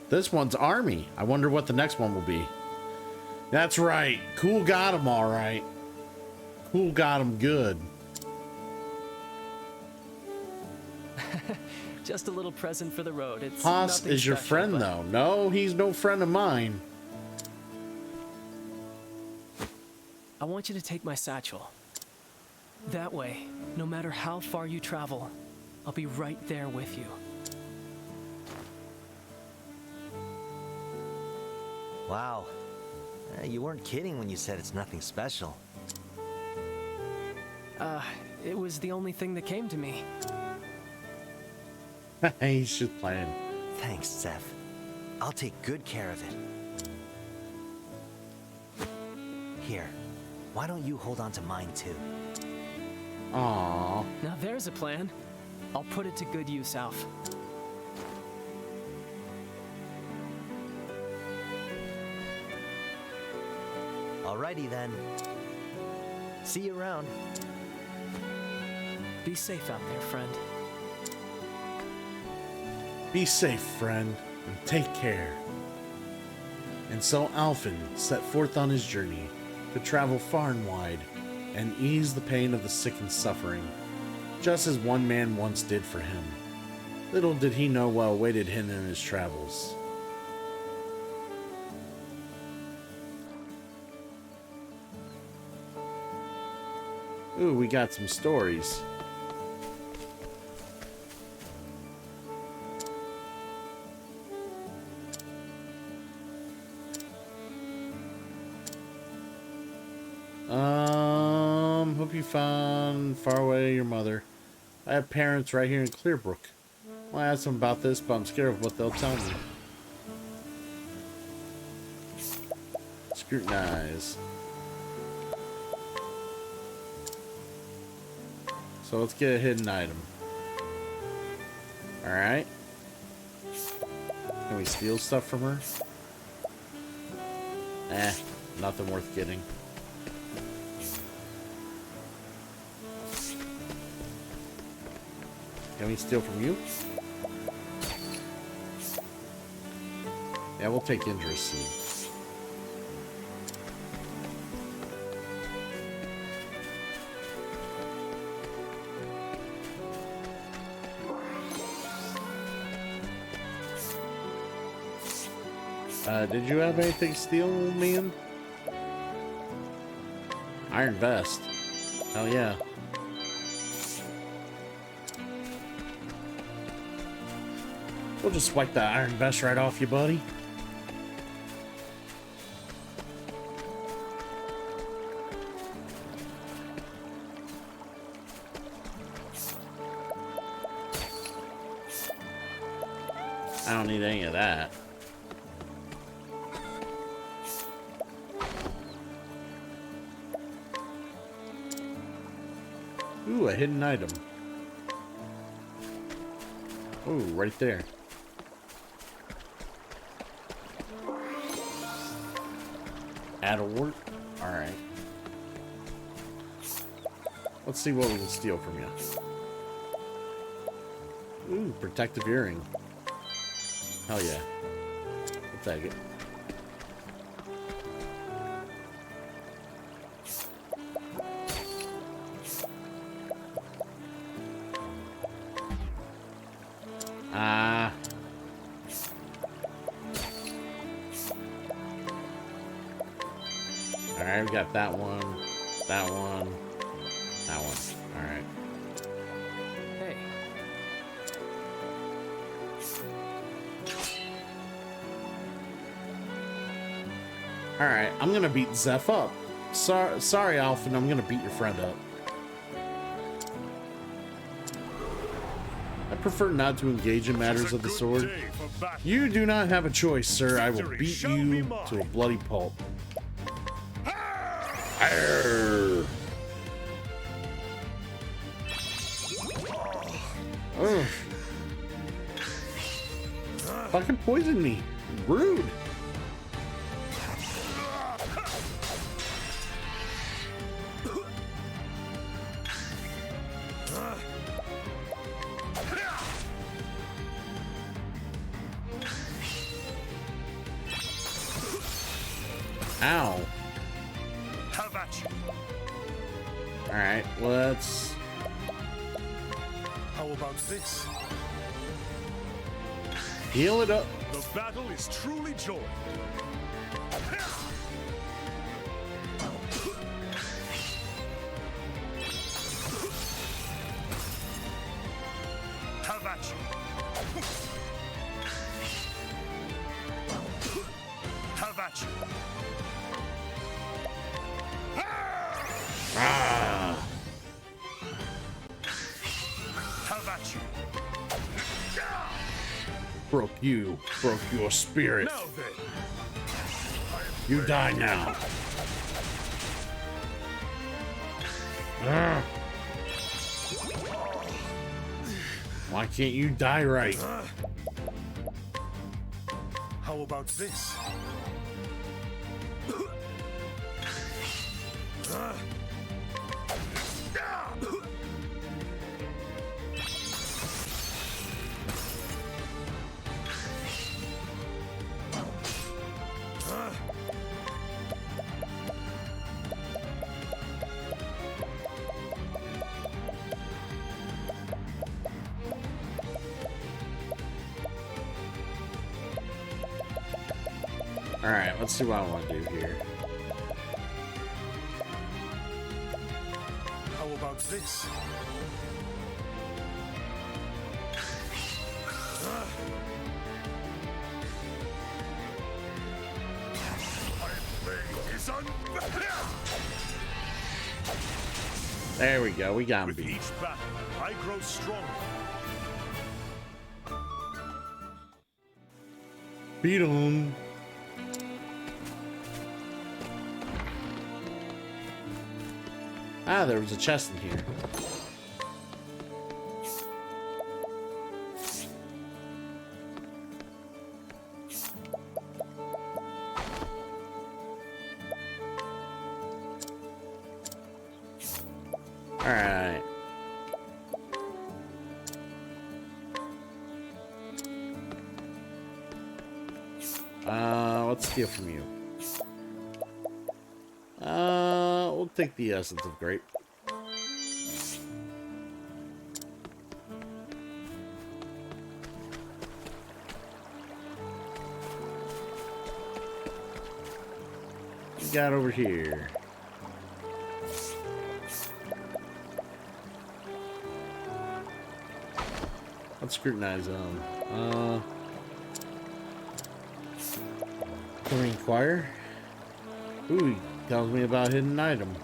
This one's army. I wonder what the next one will be. That's right. Cool got him all right. Cool got him good. Just a little present for the road. It's Haas is your friend, though. No, he's no friend of mine. I want you to take my satchel. That way, no matter how far you travel, I'll be right there with you. Wow. You weren't kidding when you said it's nothing special. It was the only thing that came to me. He's just playing. Thanks, Seth. I'll take good care of it. Here, why don't you hold on to mine too? Aww. Now there's a plan. I'll put it to good use, Alf. Alrighty then. See you around. Be safe out there, friend. Be safe, friend, and take care. And so Alfin set forth on his journey to travel far and wide and ease the pain of the sick and suffering, just as one man once did for him. Little did he know what awaited him in his travels. Ooh, we got some stories. Hope you found far away your mother. I have parents right here in Clearbrook. I'll ask them about this, but I'm scared of what they'll tell me. Scrutinize. So let's get a hidden item. Alright. Can we steal stuff from her? Nothing worth getting. Can we steal from you? Yeah, we'll take Indra's seed. Did you have anything to steal, man? Iron vest. Hell yeah. We'll just wipe that iron vest right off you, buddy. I don't need any of that. Ooh, a hidden item. Ooh, right there. Add a wart? Alright. Let's see what we can steal from you. Ooh, protective earring. Hell yeah. I'll take it. Alright, we got that one, that one, that one. Alright. Hey. Alright, I'm gonna beat Zeph up. Sorry, Alphen, I'm gonna beat your friend up. I prefer not to engage in matters of the sword. You do not have a choice, sir. I will beat you to a bloody pulp. Arr. Ugh. Fucking poison me. Rude. Ow. How about you? Alright, let's... How about this? Heal it up. The battle is truly joined. How about you? How about you? Ah. How about you? Broke your spirit. Now then. You die now. Ah. Why can't you die right? How about this? Alright, let's see what I want to do here. How about this? There we go, we got him With beat. each battle, I grow stronger. Beat him. Ah, there was a chest in here. Alright. Let's steal from you. We'll take the essence of grape. What we got over here? Let's scrutinize them. Can we inquire? Ooh, he tells me about hidden item.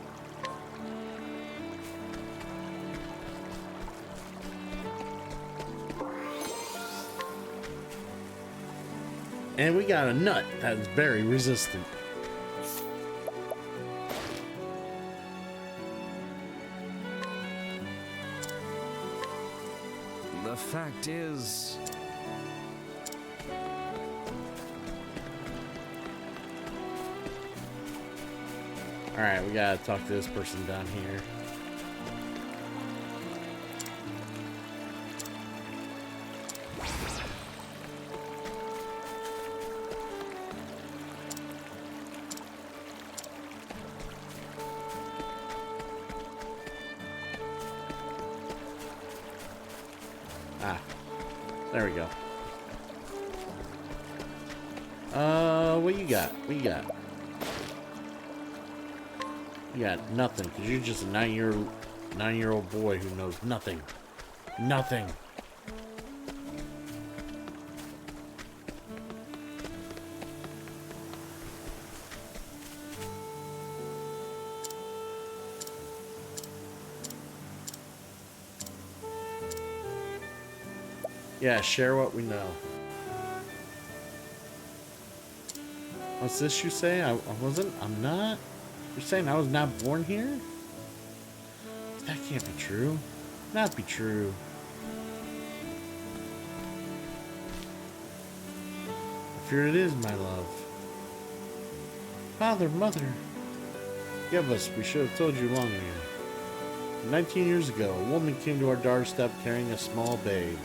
And we got a nut that is very resistant. The fact is... Alright, we gotta talk to this person down here. Ah, there we go. What you got? What you got? You got nothing, because you're just a nine-year-old boy who knows nothing. Nothing. Yeah, share what we know. What's this you say? I wasn't? I'm not? You're saying I was not born here? That can't be true. Not be true. I fear it is, my love. Father, mother. Give us, we should have told you long ago. 19 years ago, a woman came to our doorstep carrying a small babe.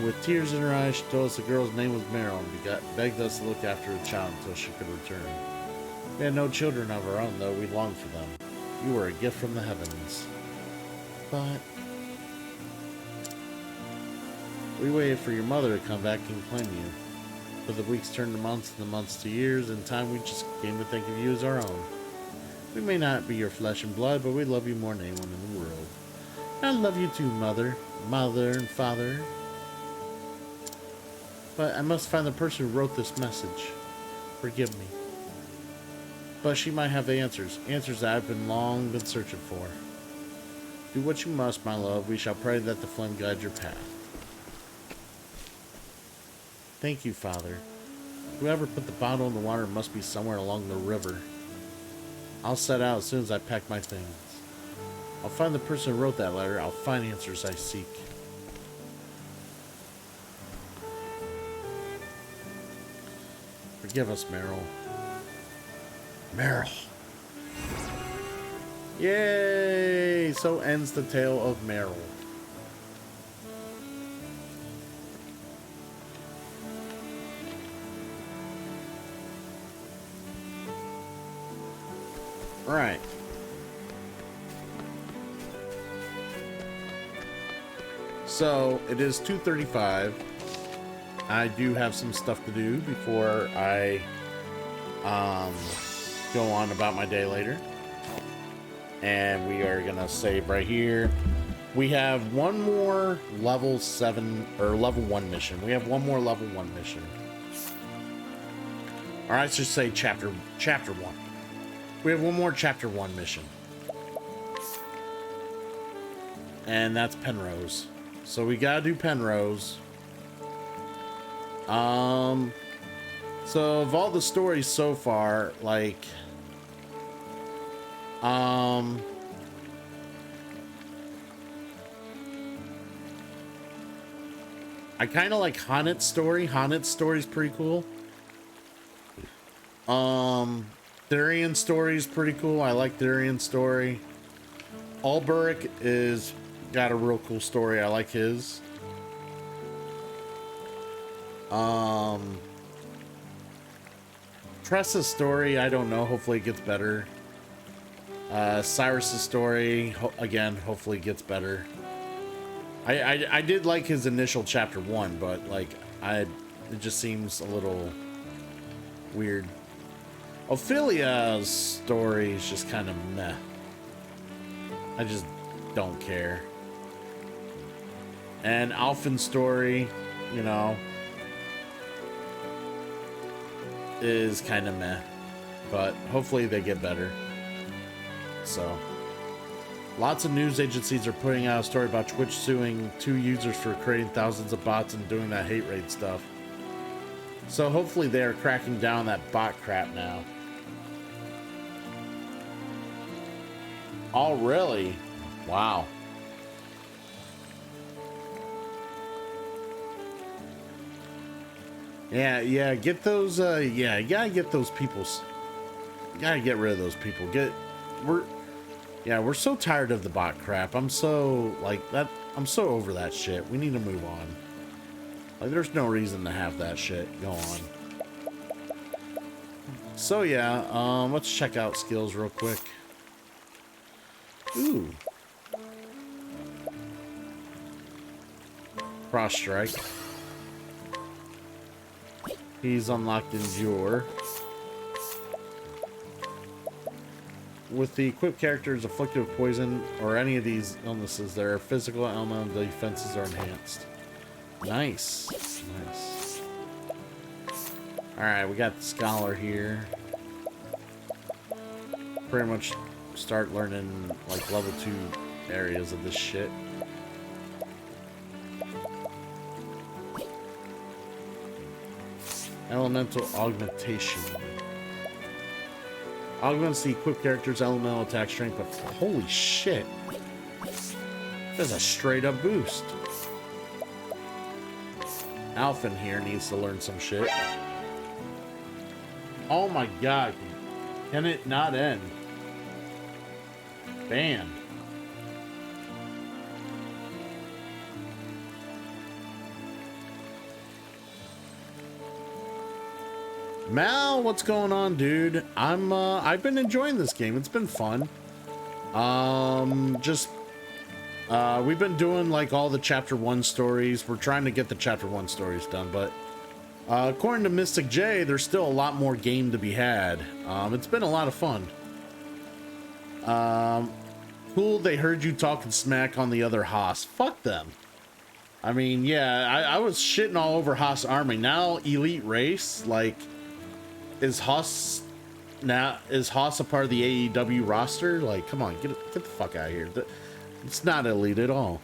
With tears in her eyes, she told us the girl's name was Meryl and begged us to look after the child until she could return. We had no children of our own, though we longed for them. You were a gift from the heavens. But we waited for your mother to come back and claim you. But the weeks turned to months and the months to years, and in time we just came to think of you as our own. We may not be your flesh and blood, but we love you more than anyone in the world. I love you too, Mother. Mother and Father. But I must find the person who wrote this message. Forgive me. But she might have the answers. Answers that I've long been searching for. Do what you must, my love. We shall pray that the flame guide your path. Thank you, Father. Whoever put the bottle in the water must be somewhere along the river. I'll set out as soon as I pack my things. I'll find the person who wrote that letter. I'll find answers I seek. Forgive us, Meryl. Meryl. Yay! So ends the tale of Meryl. Right. So it is 2:35. I do have some stuff to do before I go on about my day later. And we are gonna save right here. We have one more level 7 or level 1 mission. We have one more level 1 mission. Or I should say chapter 1. We have one more chapter 1 mission. And that's Penrose. So we gotta do Penrose. So of all the stories so far, like, I kind of like Honnet's story. Honnet's story is pretty cool. Thurian's story is pretty cool. I like Thurian's story. Alberic is got a real cool story. I like his. Tressa's story, I don't know. Hopefully it gets better. Cyrus's story, again, hopefully it gets better. I did like his initial chapter 1, but like it just seems a little weird. Ophelia's story is just kind of meh. I just don't care. And Alphen's story, you know, is kind of meh. But hopefully they get better. So, lots of news agencies are putting out a story about Twitch suing 2 users for creating thousands of bots and doing that hate raid stuff. So hopefully they are cracking down on that bot crap now. Oh, really? Wow. Yeah, get those, yeah, you gotta get those people. You gotta get rid of those people. We're so tired of the bot crap. I'm so, like, I'm so over that shit. We need to move on. Like, there's no reason to have that shit go on. So, yeah, let's check out skills real quick. Ooh. Cross strike. He's unlocked Endure. With the equipped characters afflicted with poison or any of these illnesses, their physical and elemental defenses are enhanced. Nice. Nice. Alright, we got the Scholar here. Pretty much start learning, like, level 2 areas of this shit. Elemental Augmentation. Augments the equipped character's elemental attack strength, but holy shit. That's a straight up boost. Alphen here needs to learn some shit. Oh my god. Can it not end? Banned. Mal, what's going on, dude? I've been enjoying this game. It's been fun. We've been doing like all the chapter 1 stories. We're trying to get the chapter 1 stories done, but according to Mystic J, there's still a lot more game to be had. It's been a lot of fun. Cool, they heard you talking smack on the other Haas. Fuck them. I mean, yeah, I was shitting all over Haas Army. Now Elite Race, like, is Haas a part of the AEW roster? Like, come on, get the fuck out of here. It's not elite at all.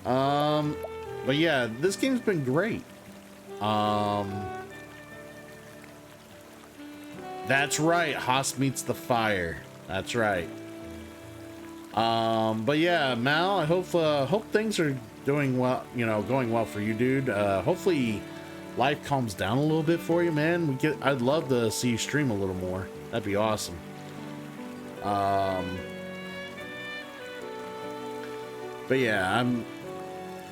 But yeah, this game's been great. That's right, Haas meets the fire. That's right. But yeah, Mal, I hope things are doing well, you know, going well for you, dude. Hopefully life calms down a little bit for you, man. I'd love to see you stream a little more. That'd be awesome. But yeah,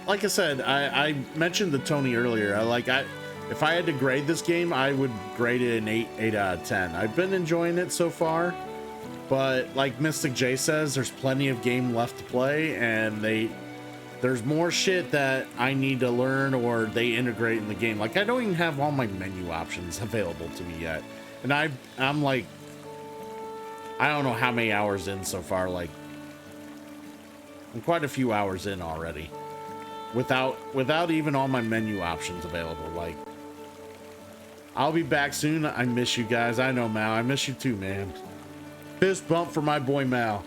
like I said, I mentioned to Tony earlier, if I had to grade this game, I would grade it an 8 out of 10. I've been enjoying it so far, but like Mystic J says, there's plenty of game left to play, and there's more shit that I need to learn or they integrate in the game. Like, I don't even have all my menu options available to me yet. And I'm like, I don't know how many hours in so far. Like, I'm quite a few hours in already. Without even all my menu options available. Like, I'll be back soon. I miss you guys. I know, Mal. I miss you too, man. Fist bump for my boy, Mal.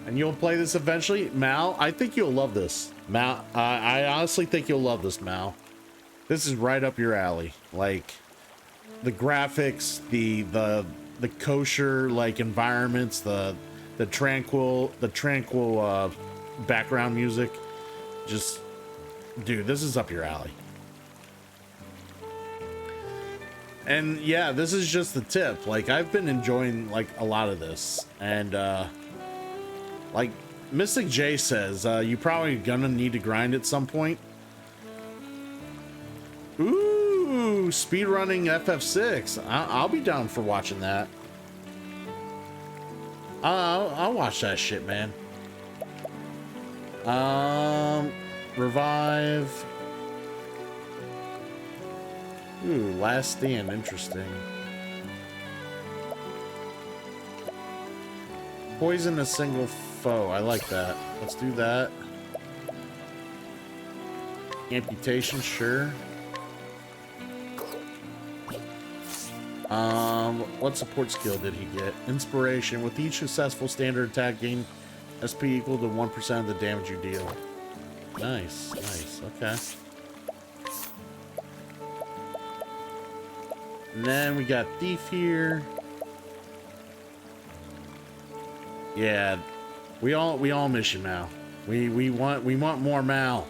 And you'll play this eventually, Mal. I think you'll love this, Mal. I honestly think you'll love this, Mal. This is right up your alley. Like, the graphics, the kosher like environments, the tranquil background music. Just, dude, this is up your alley. And yeah, this is just the tip. Like, I've been enjoying like a lot of this, and like Mystic J says, you probably gonna need to grind at some point. Ooh, speedrunning FF6. I'll be down for watching that. I'll watch that shit, man. Revive. Ooh, Last Stand, interesting. Poison a single foe, I like that. Let's do that. Amputation, sure. What support skill did he get? Inspiration. With each successful standard attack, gain SP equal to 1% of the damage you deal. Nice, nice, okay. And then we got Thief here. Yeah, we all miss you, Mal. We want more Mal.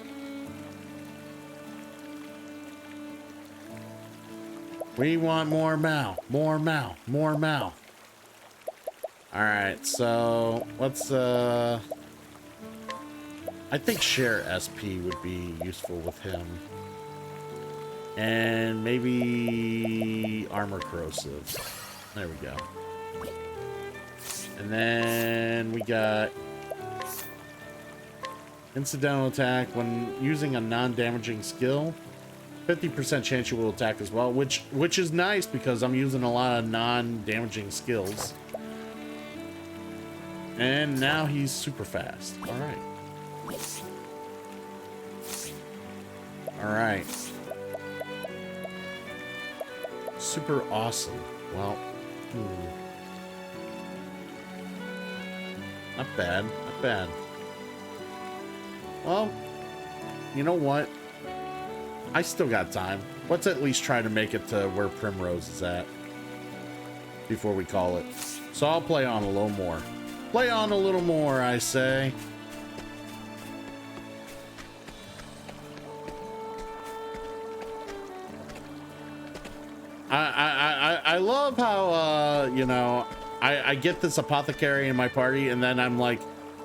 We want more Mal, more Mal, more Mal. All right, so let's I think share SP would be useful with him. And maybe armor corrosive. There we go. And then we got incidental attack when using a non-damaging skill. 50% chance you will attack as well, which is nice because I'm using a lot of non-damaging skills. And now he's super fast. All right. All right. Super awesome. Well, not bad, not bad. Well, you know what? I still got time. Let's at least try to make it to where Primrose is at before we call it. So I'll play on a little more. Play on a little more, I say. I love how, you know, I get this apothecary in my party and then I'm like,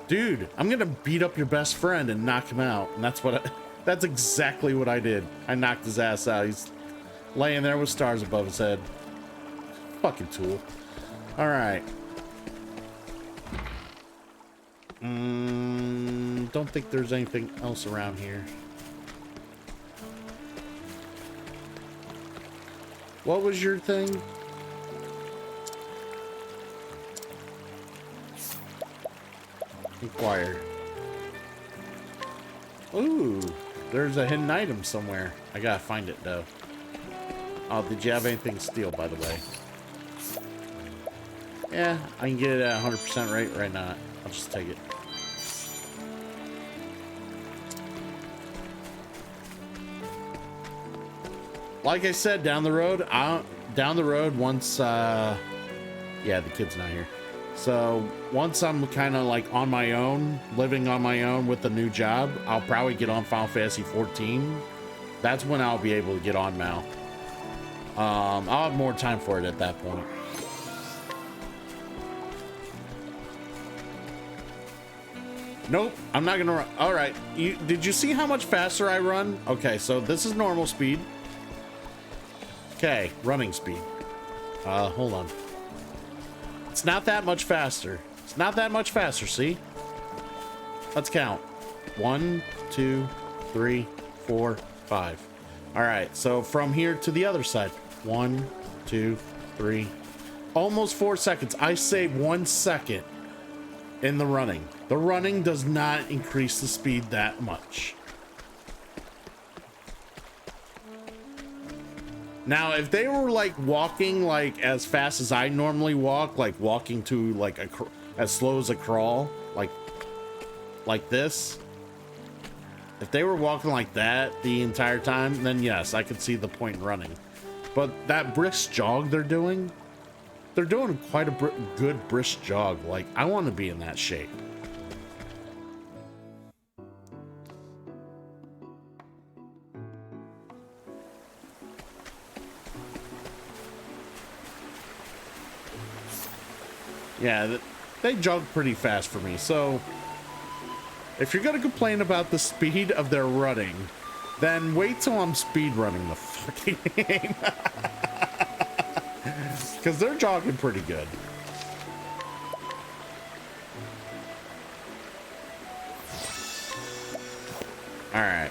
dude, I'm gonna beat up your best friend and knock him out. And that's exactly what I did. I knocked his ass out. He's laying there with stars above his head. Fucking tool. All right. Don't think there's anything else around here. What was your thing? Inquire. Ooh, there's a hidden item somewhere. I gotta find it though. Oh, did you have anything to steal, by the way? Yeah, I can get it at 100% rate right now. I'll just take it. Like I said, down the road once, yeah, the kid's not here. So once I'm kind of like on my own, living on my own with a new job, I'll probably get on Final Fantasy 14. That's when I'll be able to get on Mal. I'll have more time for it at that point. Nope, I'm not gonna run. All right, did you see how much faster I run? Okay, so this is normal speed. Okay, running speed. Hold on. It's not that much faster. It's not that much faster, see? Let's count. 1, 2, 3, 4, 5. All right, so from here to the other side. 1, 2, 3. Almost 4 seconds. I saved 1 second in the running. The running does not increase the speed that much. Now, if they were like walking like as fast as I normally walk, like walking to like as slow as a crawl, like this, if they were walking like that the entire time, then yes, I could see the point in running. But that brisk jog they're doing quite a good brisk jog. Like, I want to be in that shape. Yeah, they jog pretty fast for me. So if you're gonna complain about the speed of their running, then wait till I'm speed running the fucking game. Because they're jogging pretty good. All right.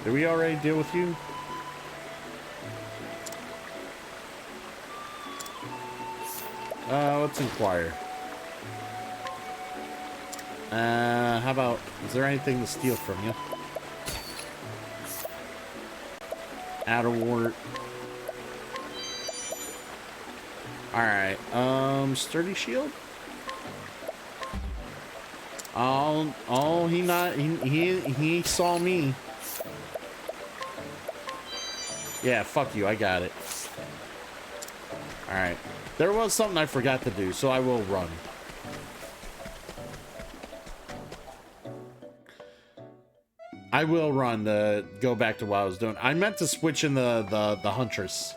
Did we already deal with you? Let's inquire. How about, is there anything to steal from you? Outer wart. Alright, sturdy shield? Oh, he saw me. Yeah, fuck you, I got it. Alright. There was something I forgot to do, so I will run. I will run to go back to what I was doing. I meant to switch in the Huntress.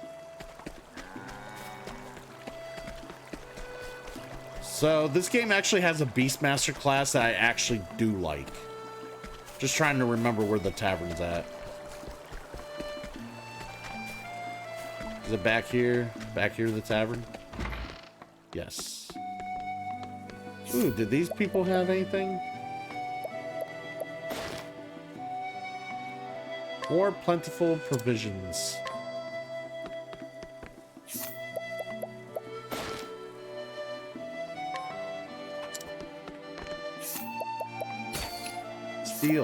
So this game actually has a Beastmaster class that I actually do like. Just trying to remember where the tavern's at. Is it back here? Back here, the tavern? Yes. Ooh, did these people have anything? More plentiful provisions.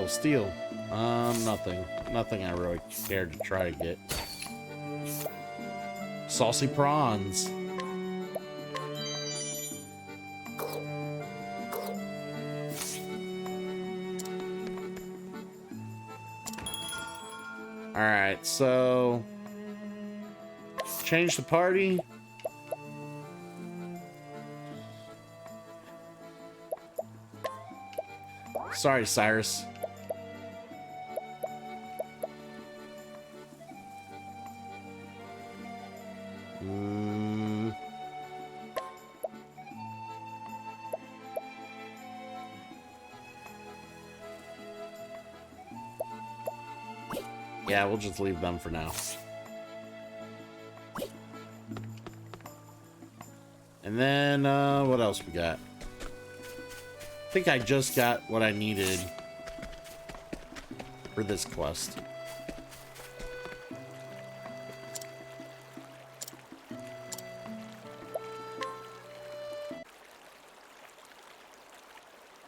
Steal. Nothing. Nothing I really cared to try to get. Saucy prawns. Alright, so change the party. Sorry, Cyrus. Yeah, we'll just leave them for now. And then, what else we got? I think I just got what I needed for this quest.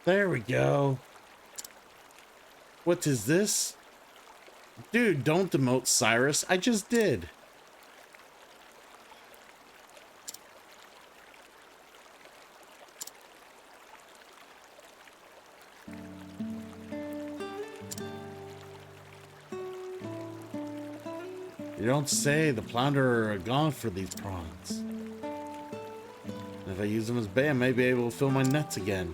There we go. What is this? Dude, don't demote Cyrus. I just did. You don't say. The Plunderer are gone for these prawns. And if I use them as bait, I may be able to fill my nets again.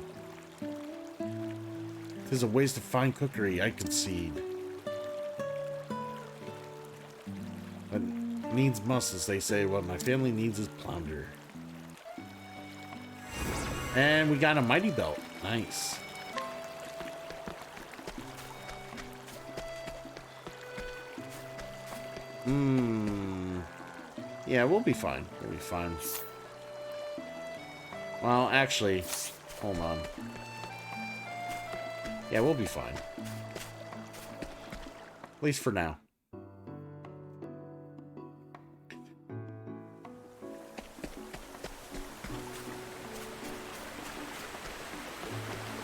There's a waste of fine cookery, I concede. But needs must, as they say. What my family needs is plunder. And we got a mighty belt. Nice. Yeah, we'll be fine. We'll be fine. Well, actually, hold on. Yeah, we'll be fine. At least for now.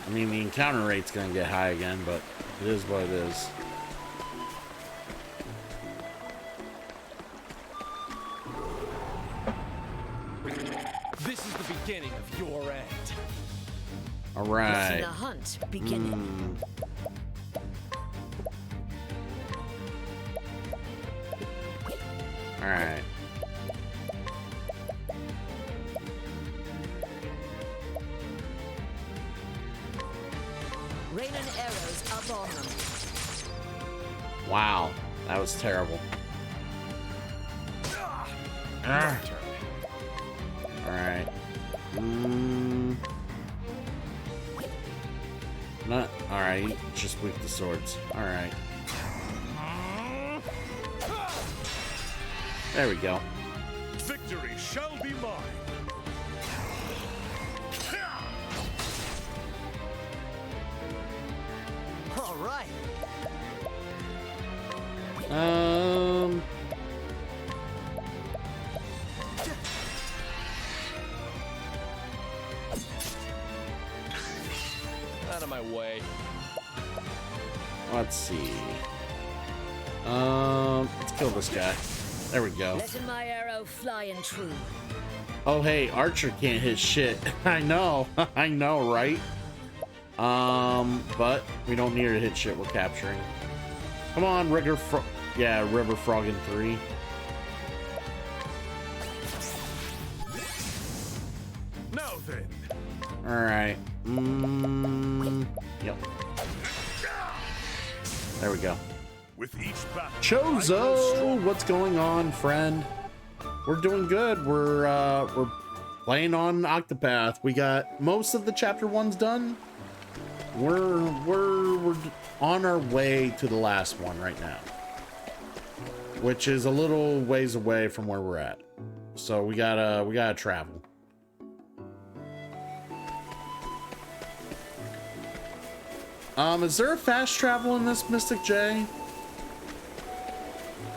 I mean, the encounter rate's gonna get high again, but it is what it is. This is the beginning of your end. All right. The hunt beginning. All right. Rain and arrows up on them. Wow, that was terrible. All right. Not all right. Just weak the swords. All right. There we go. Victory shall be mine. All right. out of my way. Let's see. Let's kill this guy. There we go. Letting my arrow fly and true. Oh, hey, Archer can't hit shit. I know. I know, right? But we don't need her to hit shit. We're capturing. Come on, River Frog in 3. Now then. All right. Yep. There we go. With each battle, Chozo, what's going on, friend? We're doing good. We're playing on Octopath. We got most of the chapter 1s done. We're on our way to the last one right now, which is a little ways away from where we're at. So we gotta travel. Is there a fast travel in this, Mystic J?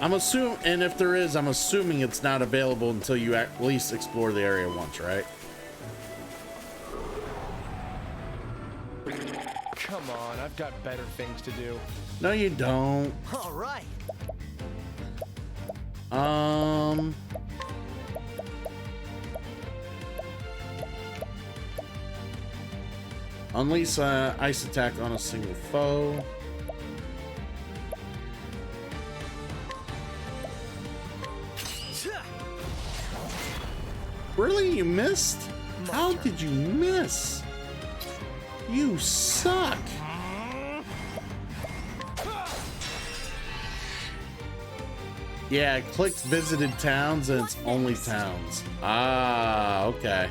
I'm assuming, and if there is, I'm assuming it's not available until you at least explore the area once, right? Come on, I've got better things to do. No, you don't. All right. Unleash ice attack on a single foe. Really? You missed? How did you miss? You suck. Yeah, it clicked visited towns and it's only towns. Ah, okay.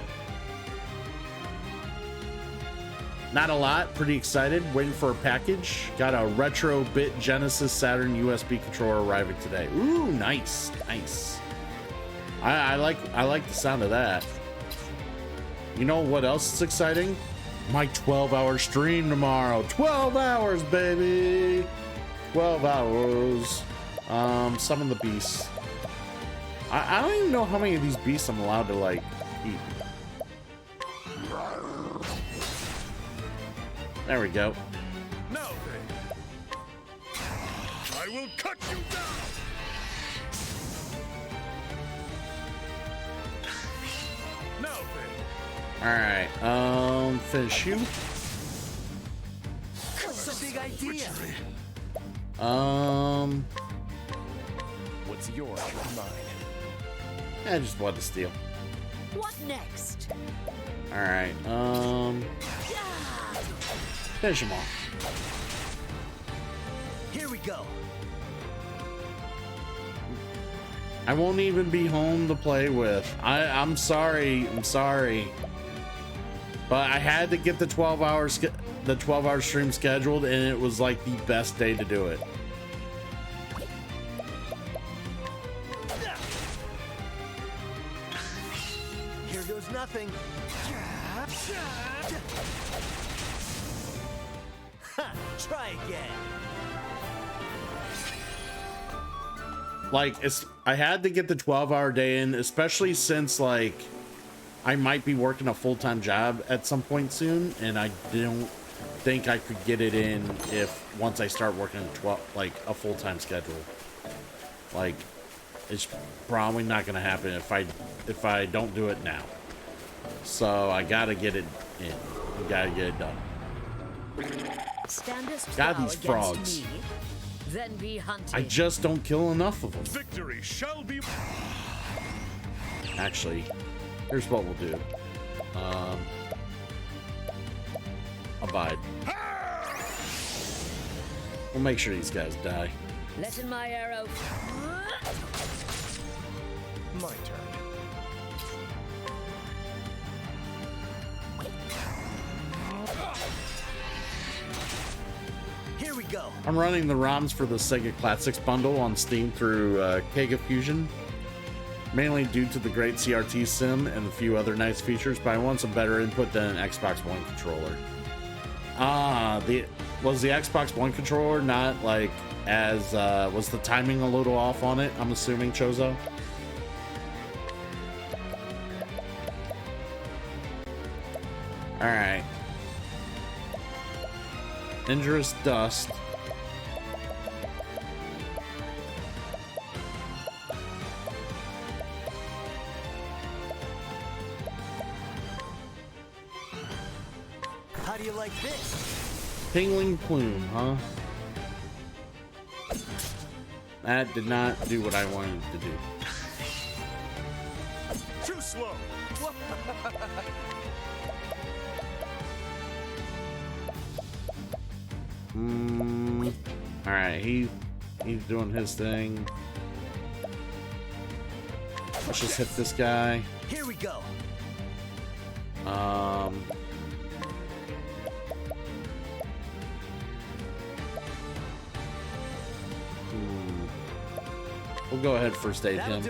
Not a lot. Pretty excited. Waiting for a package. Got a retro bit Genesis Saturn USB controller arriving today. Ooh, nice, nice. I like the sound of that. You know what else is exciting? My 12-hour stream tomorrow. 12 hours, baby. 12 hours. Summon the beasts. I don't even know how many of these beasts I'm allowed to like eat. There we go. Now then, I will cut you down. Now then. All right. Finish you. That's a big idea. What's yours is mine. I just wanted to steal. What next? All right. Finish him off. Here we go. I won't even be home to play with. I'm sorry. I'm sorry. But I had to get the 12-hour stream scheduled, and it was like the best day to do it. Here goes nothing. Try again. Like, I had to get the 12-hour day in, especially since, like, I might be working a full-time job at some point soon, and I don't think I could get it in once I start working a full-time schedule. Like, it's probably not gonna happen if I don't do it now. So I gotta get it in. I gotta get it done. God, these frogs. Me, then be hunted. I just don't kill enough of them. Victory shall be. Actually, here's what we'll do. Abide. We'll make sure these guys die. Letting my arrow. My turn. Here we go. I'm running the ROMs for the Sega Classics bundle on Steam through Kega Fusion, mainly due to the great CRT sim and a few other nice features, but I want some better input than an Xbox One controller. Was the Xbox One controller not like was the timing a little off on it? I'm assuming, Chozo? Alright. Injurious Dust. How do you like this? Tingling Plume, huh? That did not do what I wanted to do. Too slow. Alright, he's doing his thing. Let's just hit this guy. Here we go. We'll go ahead first aid him.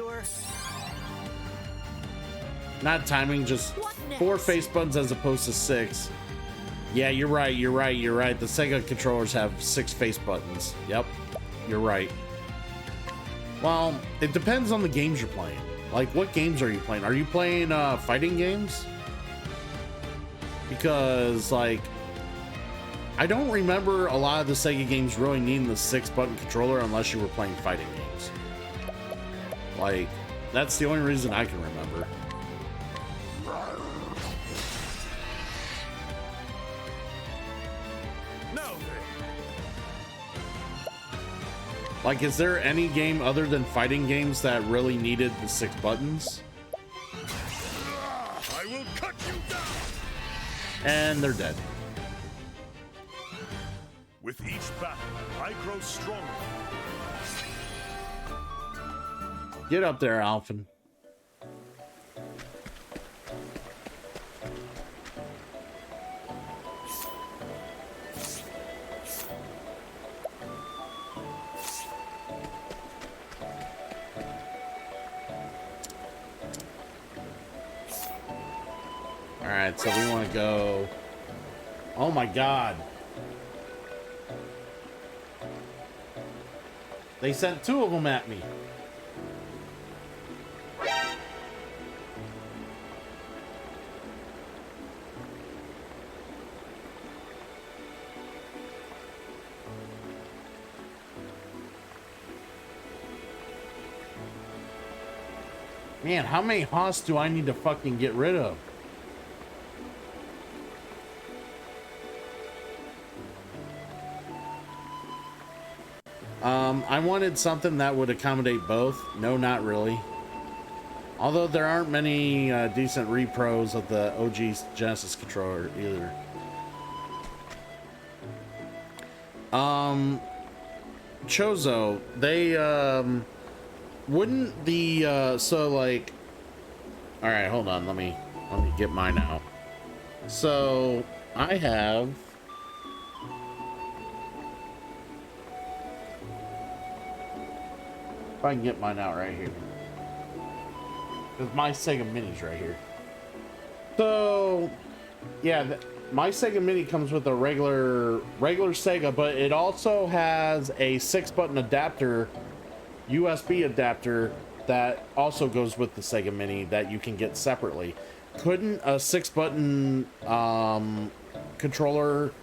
Not timing, just 4 face buttons as opposed to 6. Yeah, you're right. The Sega controllers have 6 face buttons. Yep, you're right. Well, it depends on the games you're playing. Like, what games are you playing? Are you playing fighting games? Because, like, I don't remember a lot of the Sega games really needing the 6-button controller unless you were playing fighting games. Like, that's the only reason I can remember. Like, is there any game other than fighting games that really needed the 6 buttons? I will cut you down. And they're dead. With each battle, I grow stronger. Get up there, Alphen. Alright, so we want to go... Oh my god. They sent 2 of them at me. Man, how many hosts do I need to fucking get rid of? I wanted something that would accommodate both. No, not really. Although there aren't many decent repros of the OG Genesis controller either. Chozo, they wouldn't the so like, all right, hold on, let me get mine out. So I have if I can get mine out right here, because my Sega Mini's right here. So yeah, my Sega Mini comes with a regular Sega, but it also has a 6-button adapter, USB adapter, that also goes with the Sega Mini that you can get separately. Couldn't a 6-button controller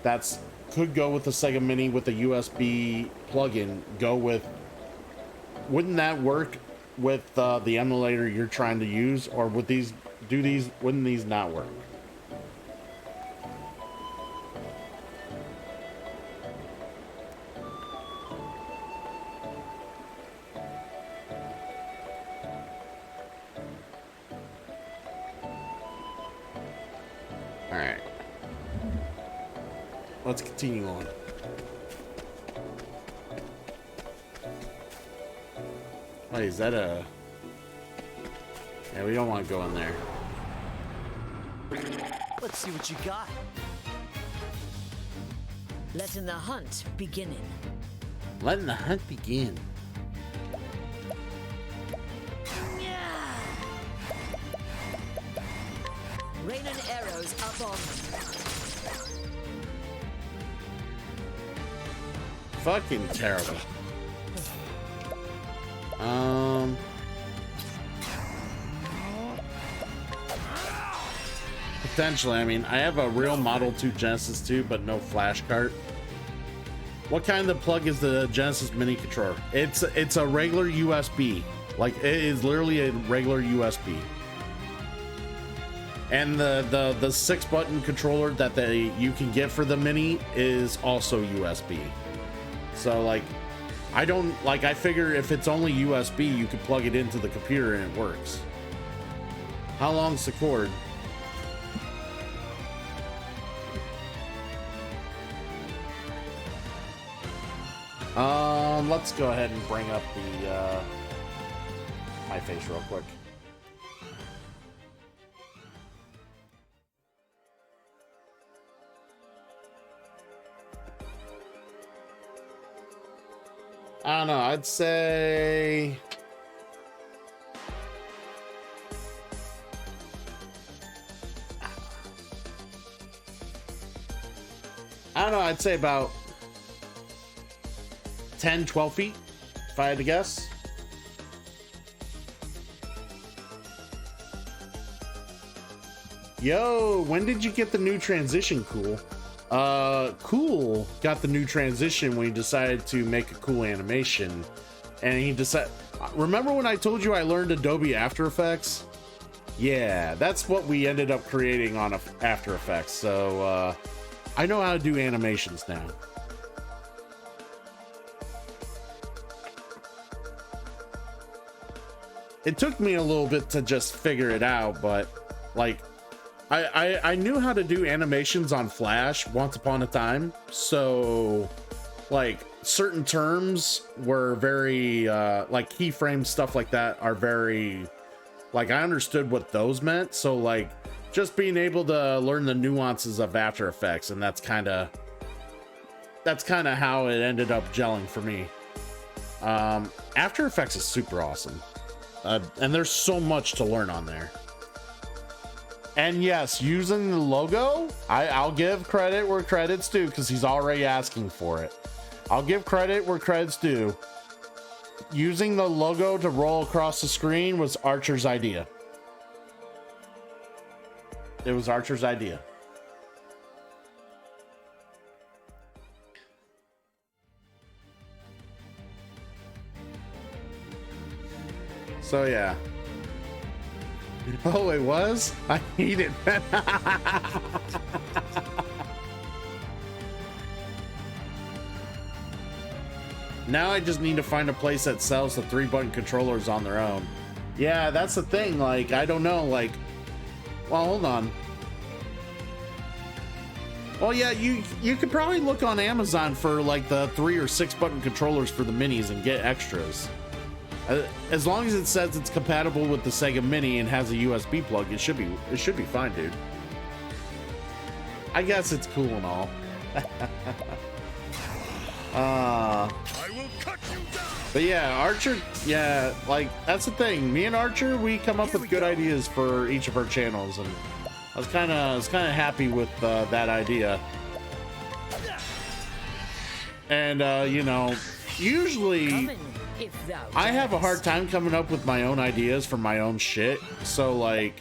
that's could go with the Sega Mini with a USB plug-in go with? Wouldn't that work with the emulator you're trying to use, or would wouldn't these not work? All right, let's continue on. Wait, is that a... Yeah, we don't want to go in there. Let's see what you got. Letting the hunt begin. Letting the hunt begin. Raining arrows up on them. Fucking terrible. potentially. I mean, I have a real Model 2 Genesis 2, but no flash cart. What kind of plug is the Genesis Mini controller? It's a regular USB. Like, it is literally a regular USB. And the 6-button controller that you can get for the Mini is also USB. So like, I figure if it's only USB, you could plug it into the computer and it works. How long's the cord? Let's go ahead and bring up the my face real quick. I don't know, I'd say I'd say about 10, 12 feet, if I had to guess. Yo, when did you get the new transition, Cool? Cool got the new transition when he decided to make a cool animation. And he decided... Remember when I told you I learned Adobe After Effects? Yeah, that's what we ended up creating on After Effects. So, I know how to do animations now. It took me a little bit to just figure it out, but like I knew how to do animations on Flash once upon a time, so like certain terms were very like keyframe stuff like that are very like I understood what those meant, so like just being able to learn the nuances of After Effects, and that's kind of how it ended up gelling for me. After Effects is super awesome. And there's so much to learn on there. And yes, using the logo, I'll give credit where credit's due because he's already asking for it. I'll give credit where credit's due. Using the logo to roll across the screen was Archer's idea. It was Archer's idea. So yeah. Oh, it was? I hate it. Now I just need to find a place that sells the 3-button controllers on their own. Yeah, that's the thing. Like, I don't know. Like, well, hold on. Well, yeah, you could probably look on Amazon for like the 3 or 6-button controllers for the minis and get extras. As long as it says it's compatible with the Sega Mini and has a USB plug, it should be fine, dude. I guess it's cool and all. I will cut you down. But yeah, Archer, yeah, like that's the thing. Me and Archer, we come up with good ideas for each of our channels, and I was kind of happy with that idea. And you know, usually I have a hard time coming up with my own ideas for my own shit. So like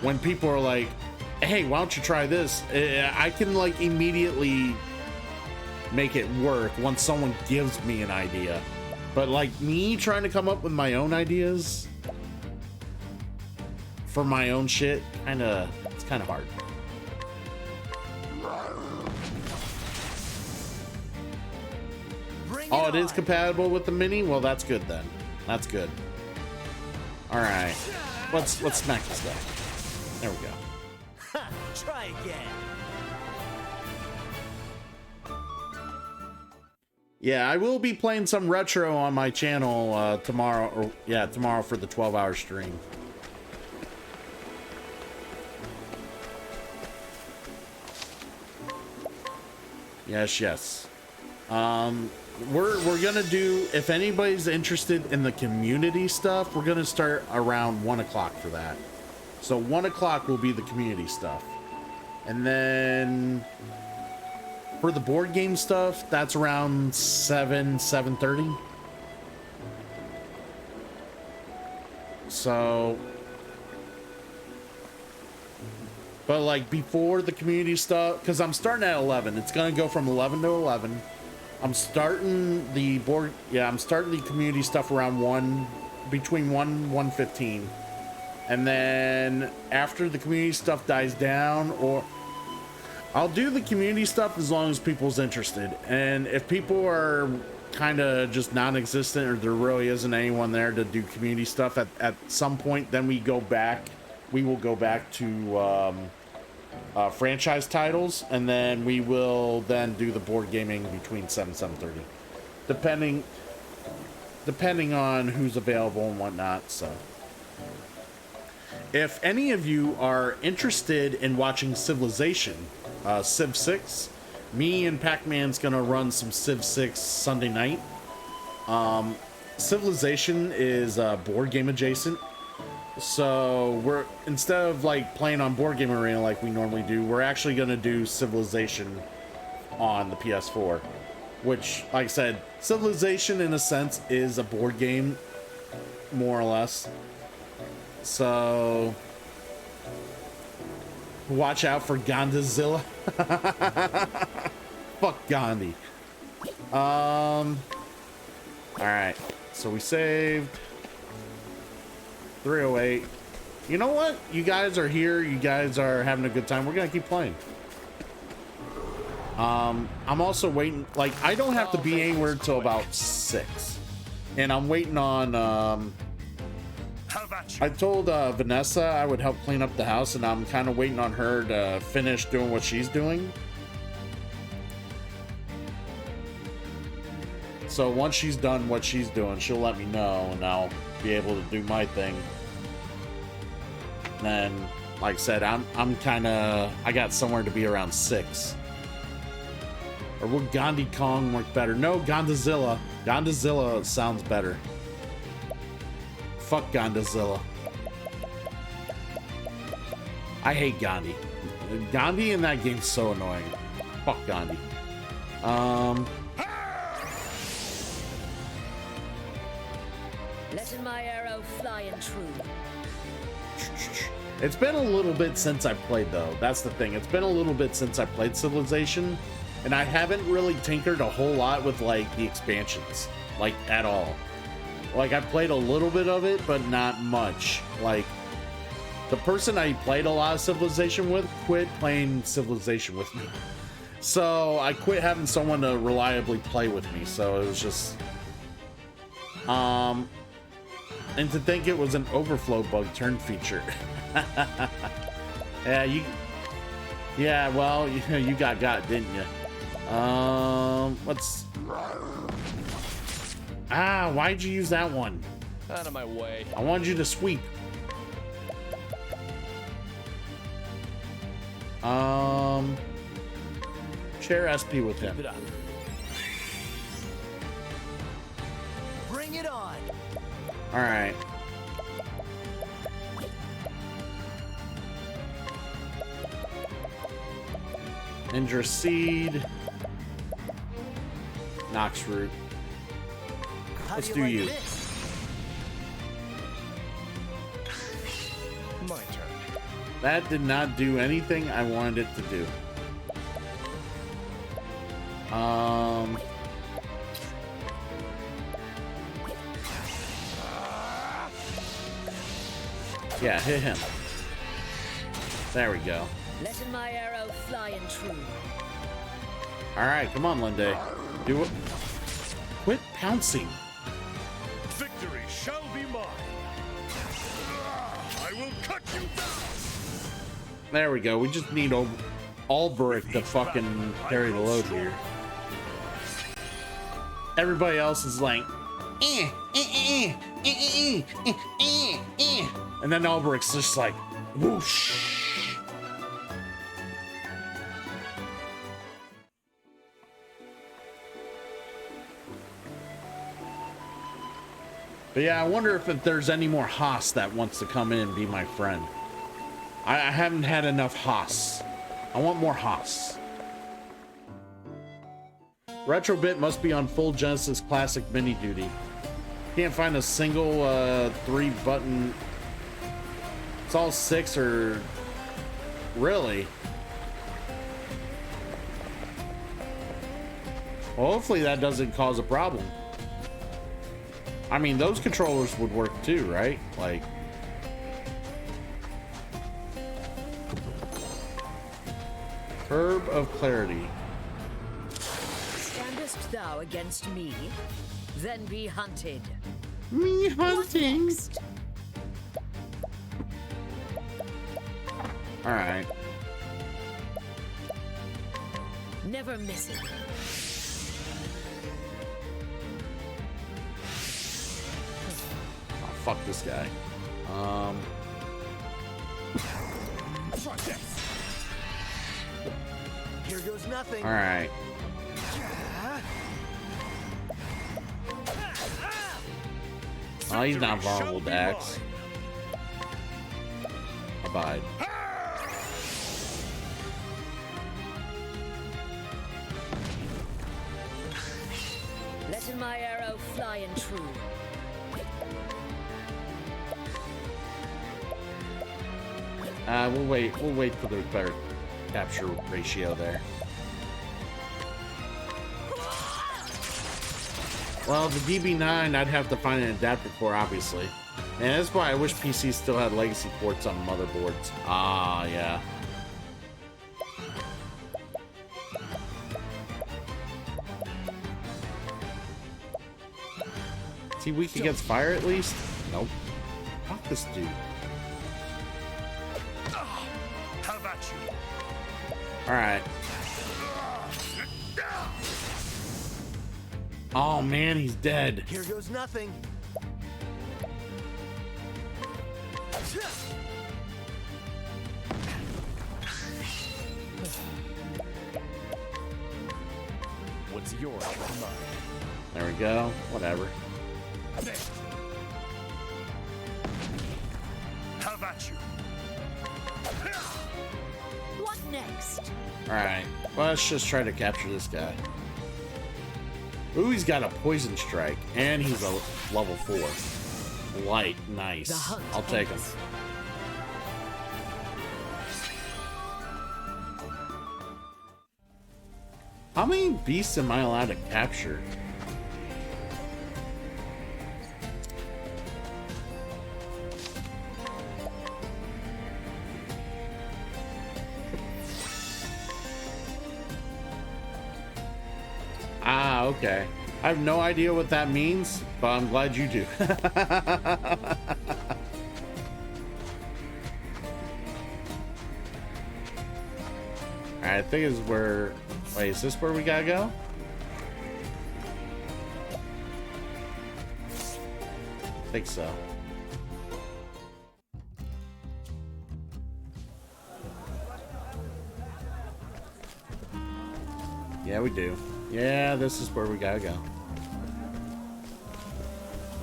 when people are like, hey, why don't you try this? I can like immediately make it work once someone gives me an idea. But like me trying to come up with my own ideas for my own shit, it's kind of hard. Oh, it is compatible with the Mini? Well, that's good then. That's good. All right, let's smack this guy. There we go. Ha! Try again. Yeah, I will be playing some retro on my channel tomorrow. Or yeah, tomorrow for the 12-hour stream. Yes. We're gonna do, if anybody's interested in the community stuff, we're gonna start around 1 o'clock for that. So 1 o'clock will be the community stuff, and then for the board game stuff, that's around 7:30. So But like before the community stuff, because I'm starting at 11. It's gonna go from 11 to 11. I'm starting the board. Yeah, I'm starting the community stuff around 1, between 1 and 1:15. And then after the community stuff dies down, or I'll do the community stuff as long as people's interested. And if people are kind of just non-existent, or there really isn't anyone there to do community stuff at some point, then we will go back to franchise titles, and then we will then do the board gaming between 7 and 7:30, depending on who's available and whatnot. So if any of you are interested in watching Civilization, Civ 6, me and Pac-Man's gonna run some Civ 6 Sunday night. Civilization is board game adjacent, so we're, instead of like playing on Board Game Arena like we normally do, we're actually gonna do Civilization on the PS4, which, like I said, Civilization in a sense is a board game, more or less. So watch out for Gondazilla. Fuck Gandhi. All right, so we saved 308. You know what? You guys are here. You guys are having a good time. We're gonna keep playing. I'm also waiting. Like, I don't have to be anywhere till about 6, and I'm waiting on. I told Vanessa I would help clean up the house, and I'm kind of waiting on her to finish doing what she's doing. So once she's done what she's doing, she'll let me know, and I'll be able to do my thing. And then, like I said, I'm kind of, I got somewhere to be around 6. Or would Gandhi Kong work better? No, Gondazilla. Gondazilla sounds better. Fuck Gondazilla. I hate Gandhi. Gandhi in that game's so annoying. Fuck Gandhi. Letting my arrow fly and true. It's been a little bit since I played, though. That's the thing. It's been a little bit since I played Civilization, and I haven't really tinkered a whole lot with, like, the expansions. Like, at all. Like, I played a little bit of it, but not much. Like, the person I played a lot of Civilization with quit playing Civilization with me. So, I quit having someone to reliably play with me, so it was just... And to think it was an overflow bug turn feature. Yeah, well, you got, didn't you? What's... why'd you use that one? Out of my way. I wanted you to sweep. Share SP with him. Bring it on. All right. Ninja Seed. Nox Root. Let's do you. My turn. That did not do anything I wanted it to do. Yeah, hit him. There we go. Letting my arrow fly and true. All right, come on, Linde. Do it. Quit pouncing. Victory shall be mine. I will cut you down. There we go. We just need Alberic to fucking carry the load here. Everybody else is like, and then Alberic's just like, whoosh. But yeah, I wonder if there's any more Haas that wants to come in and be my friend. I haven't had enough Haas. I want more Haas. Retrobit must be on full Genesis Classic mini duty. Can't find a single 3-button. It's all 6 or Really? Well, hopefully that doesn't cause a problem. I mean, those controllers would work too, right? Like... Herb of Clarity. Standest thou against me? Then be hunted. Me hunting? Alright. Never miss it. Oh, fuck this guy. Here goes nothing. Alright. Oh, he's not vulnerable to axe. Abide. Letting my arrow fly and true. We'll wait. We'll wait for the better capture ratio there. Well, the DB9, I'd have to find an adapter core, obviously. And that's why I wish PC still had legacy ports on motherboards. Ah, yeah. Is he weak against fire at least? Nope. Fuck this dude. How about you? Alright. Oh man, he's dead. Here goes nothing. What's yours is mine. There we go. Whatever. How about you? What next? Alright. Well, let's just try to capture this guy. Ooh, he's got a poison strike. And he's a level 4. Light. Nice. I'll take him. How many beasts am I allowed to capture? Ah, okay. I have no idea what that means, but I'm glad you do. I think is where... Wait, is this where we gotta go? I think so. Yeah, we do. Yeah, this is where we gotta go.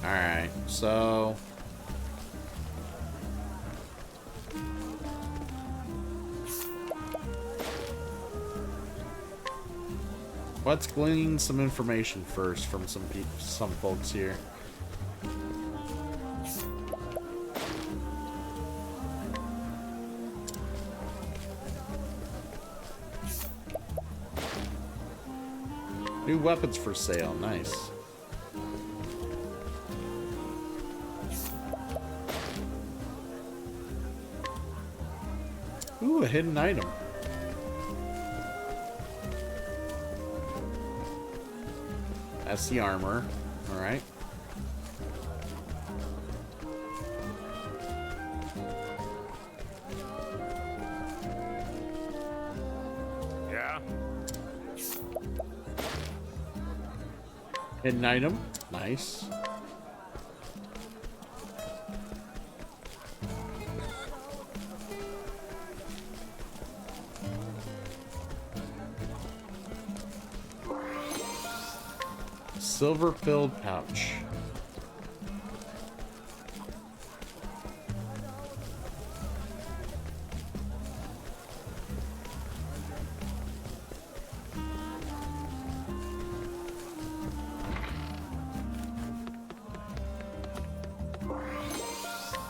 Alright, so... let's glean some information first from some folks here. New weapons for sale, nice. Ooh, a hidden item. That's the armor. All right. Yeah. Hidden item. Nice. Silver-filled pouch.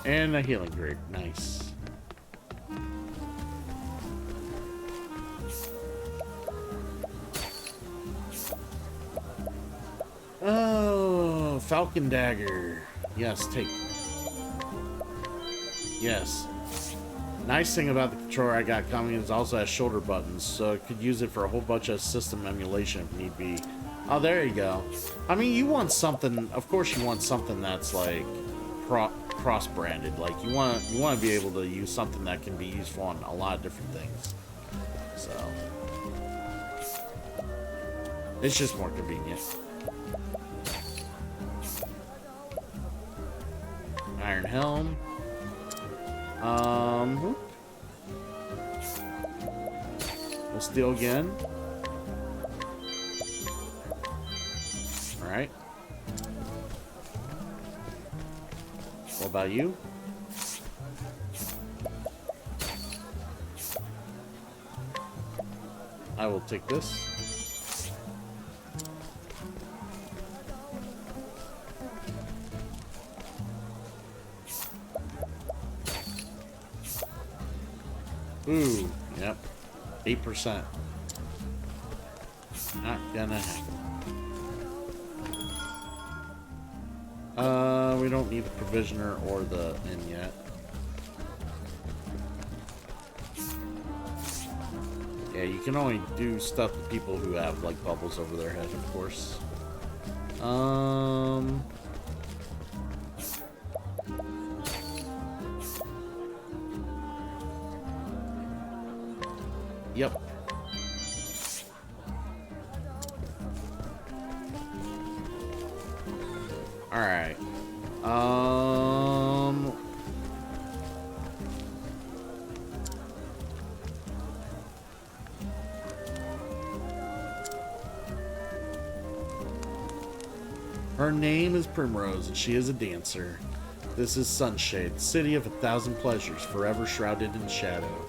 And a healing grape. Nice. Falcon Dagger. Yes, take. Yes. Nice thing about the controller I got coming is it also has shoulder buttons, so I could use it for a whole bunch of system emulation if need be. Oh, there you go. I mean, you want something, of course you want something that's like cross-branded. Like you want to be able to use something that can be used on a lot of different things. So it's just more convenient. Iron Helm. We'll steal again. All right. What about you? I will take this. Ooh, yep. 8%. Not gonna happen. We don't need the provisioner or the inn yet. Yeah, you can only do stuff to people who have like bubbles over their head, of course. Yep. All right. Her name is Primrose, and she is a dancer. This is Sunshade, city of 1,000 pleasures, forever shrouded in shadow.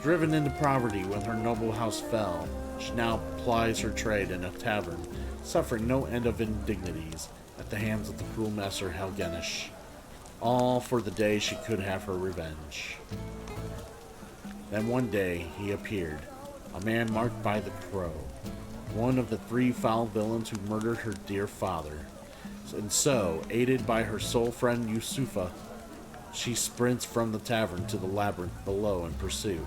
Driven into poverty when her noble house fell, she now plies her trade in a tavern, suffering no end of indignities at the hands of the cruel master Helgenish. All for the day she could have her revenge. Then one day he appeared, a man marked by the Crow, one of the 3 foul villains who murdered her dear father. And so, aided by her soul friend Yusufa, she sprints from the tavern to the labyrinth below in pursuit.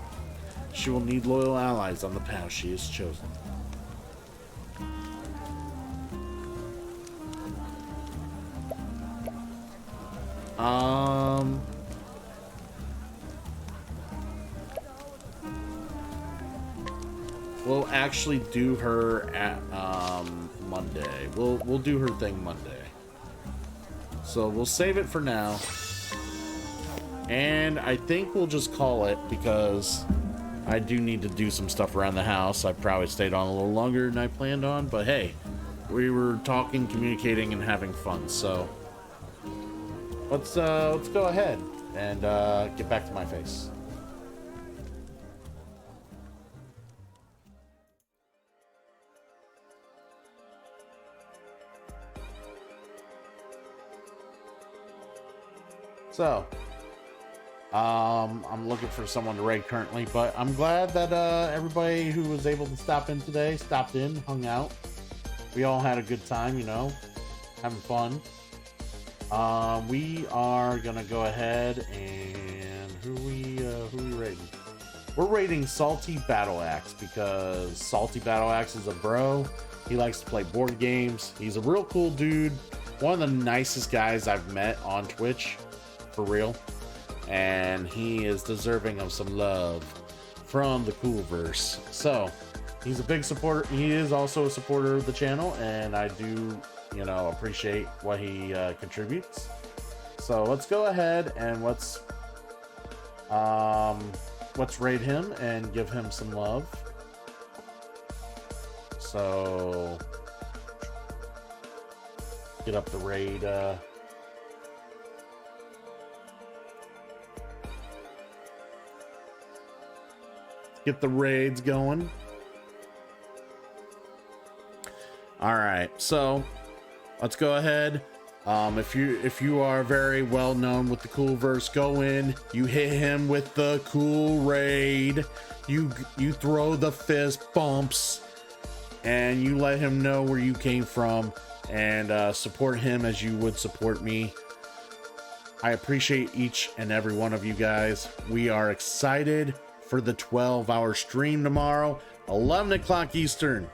She will need loyal allies on the path she has chosen. We'll actually do her at Monday. We'll do her thing Monday. So we'll save it for now. And I think we'll just call it because I do need to do some stuff around the house. I probably stayed on a little longer than I planned on, but hey, we were talking, communicating, and having fun. So let's go ahead and get back to my face. So, I'm looking for someone to raid currently, but I'm glad that everybody who was able to stop in today stopped in, hung out. We all had a good time, you know, having fun. We are gonna go ahead and who we raiding? We're raiding Salty Battle Axe because Salty Battle Axe is a bro. He likes to play board games. He's a real cool dude. One of the nicest guys I've met on Twitch. For real, and he is deserving of some love from the Coolverse. So he's a big supporter. He is also a supporter of the channel, and I do, you know, appreciate what he contributes. So let's go ahead and let's raid him and give him some love. So get up the raid. Get the raids going. All right, so let's go ahead. If you are very well known with the Coolverse, go in. You hit him with the cool raid. You throw the fist bumps, and you let him know where you came from. and support him as you would support me. I appreciate each and every one of you guys. We are excited for the 12-hour stream tomorrow, 11 o'clock Eastern.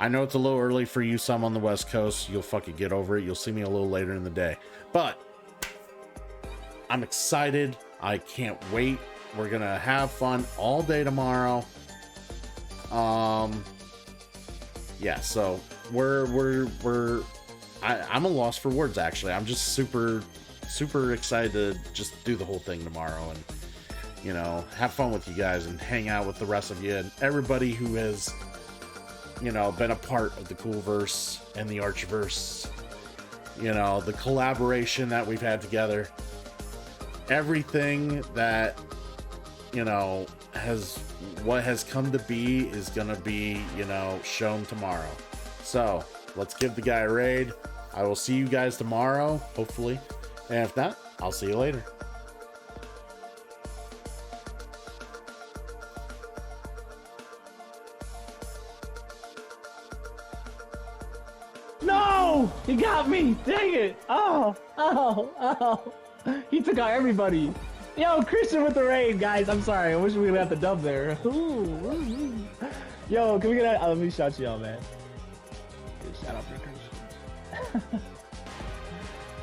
I know it's a little early for you, some on the West Coast. You'll fucking get over it. You'll see me a little later in the day. But I'm excited. I can't wait. We're going to have fun all day tomorrow. Yeah, so I'm a loss for words, actually. I'm just super excited to just do the whole thing tomorrow and, you know, have fun with you guys and hang out with the rest of you and everybody who has, you know, been a part of the Coolverse and the Archverse, you know, the collaboration that we've had together, everything that, you know, what has come to be is gonna be, you know, shown tomorrow. So let's give the guy a raid. I will see you guys tomorrow, hopefully, and if not, I'll see you later. No! He got me! Dang it! Oh! He took out everybody. Yo, Christian with the raid, guys. I'm sorry. I wish we would have the dub there. Yo, can we get that? Let me shout you out, man. Shout out for Christian.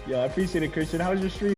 Yo, I appreciate it, Christian. How was your stream?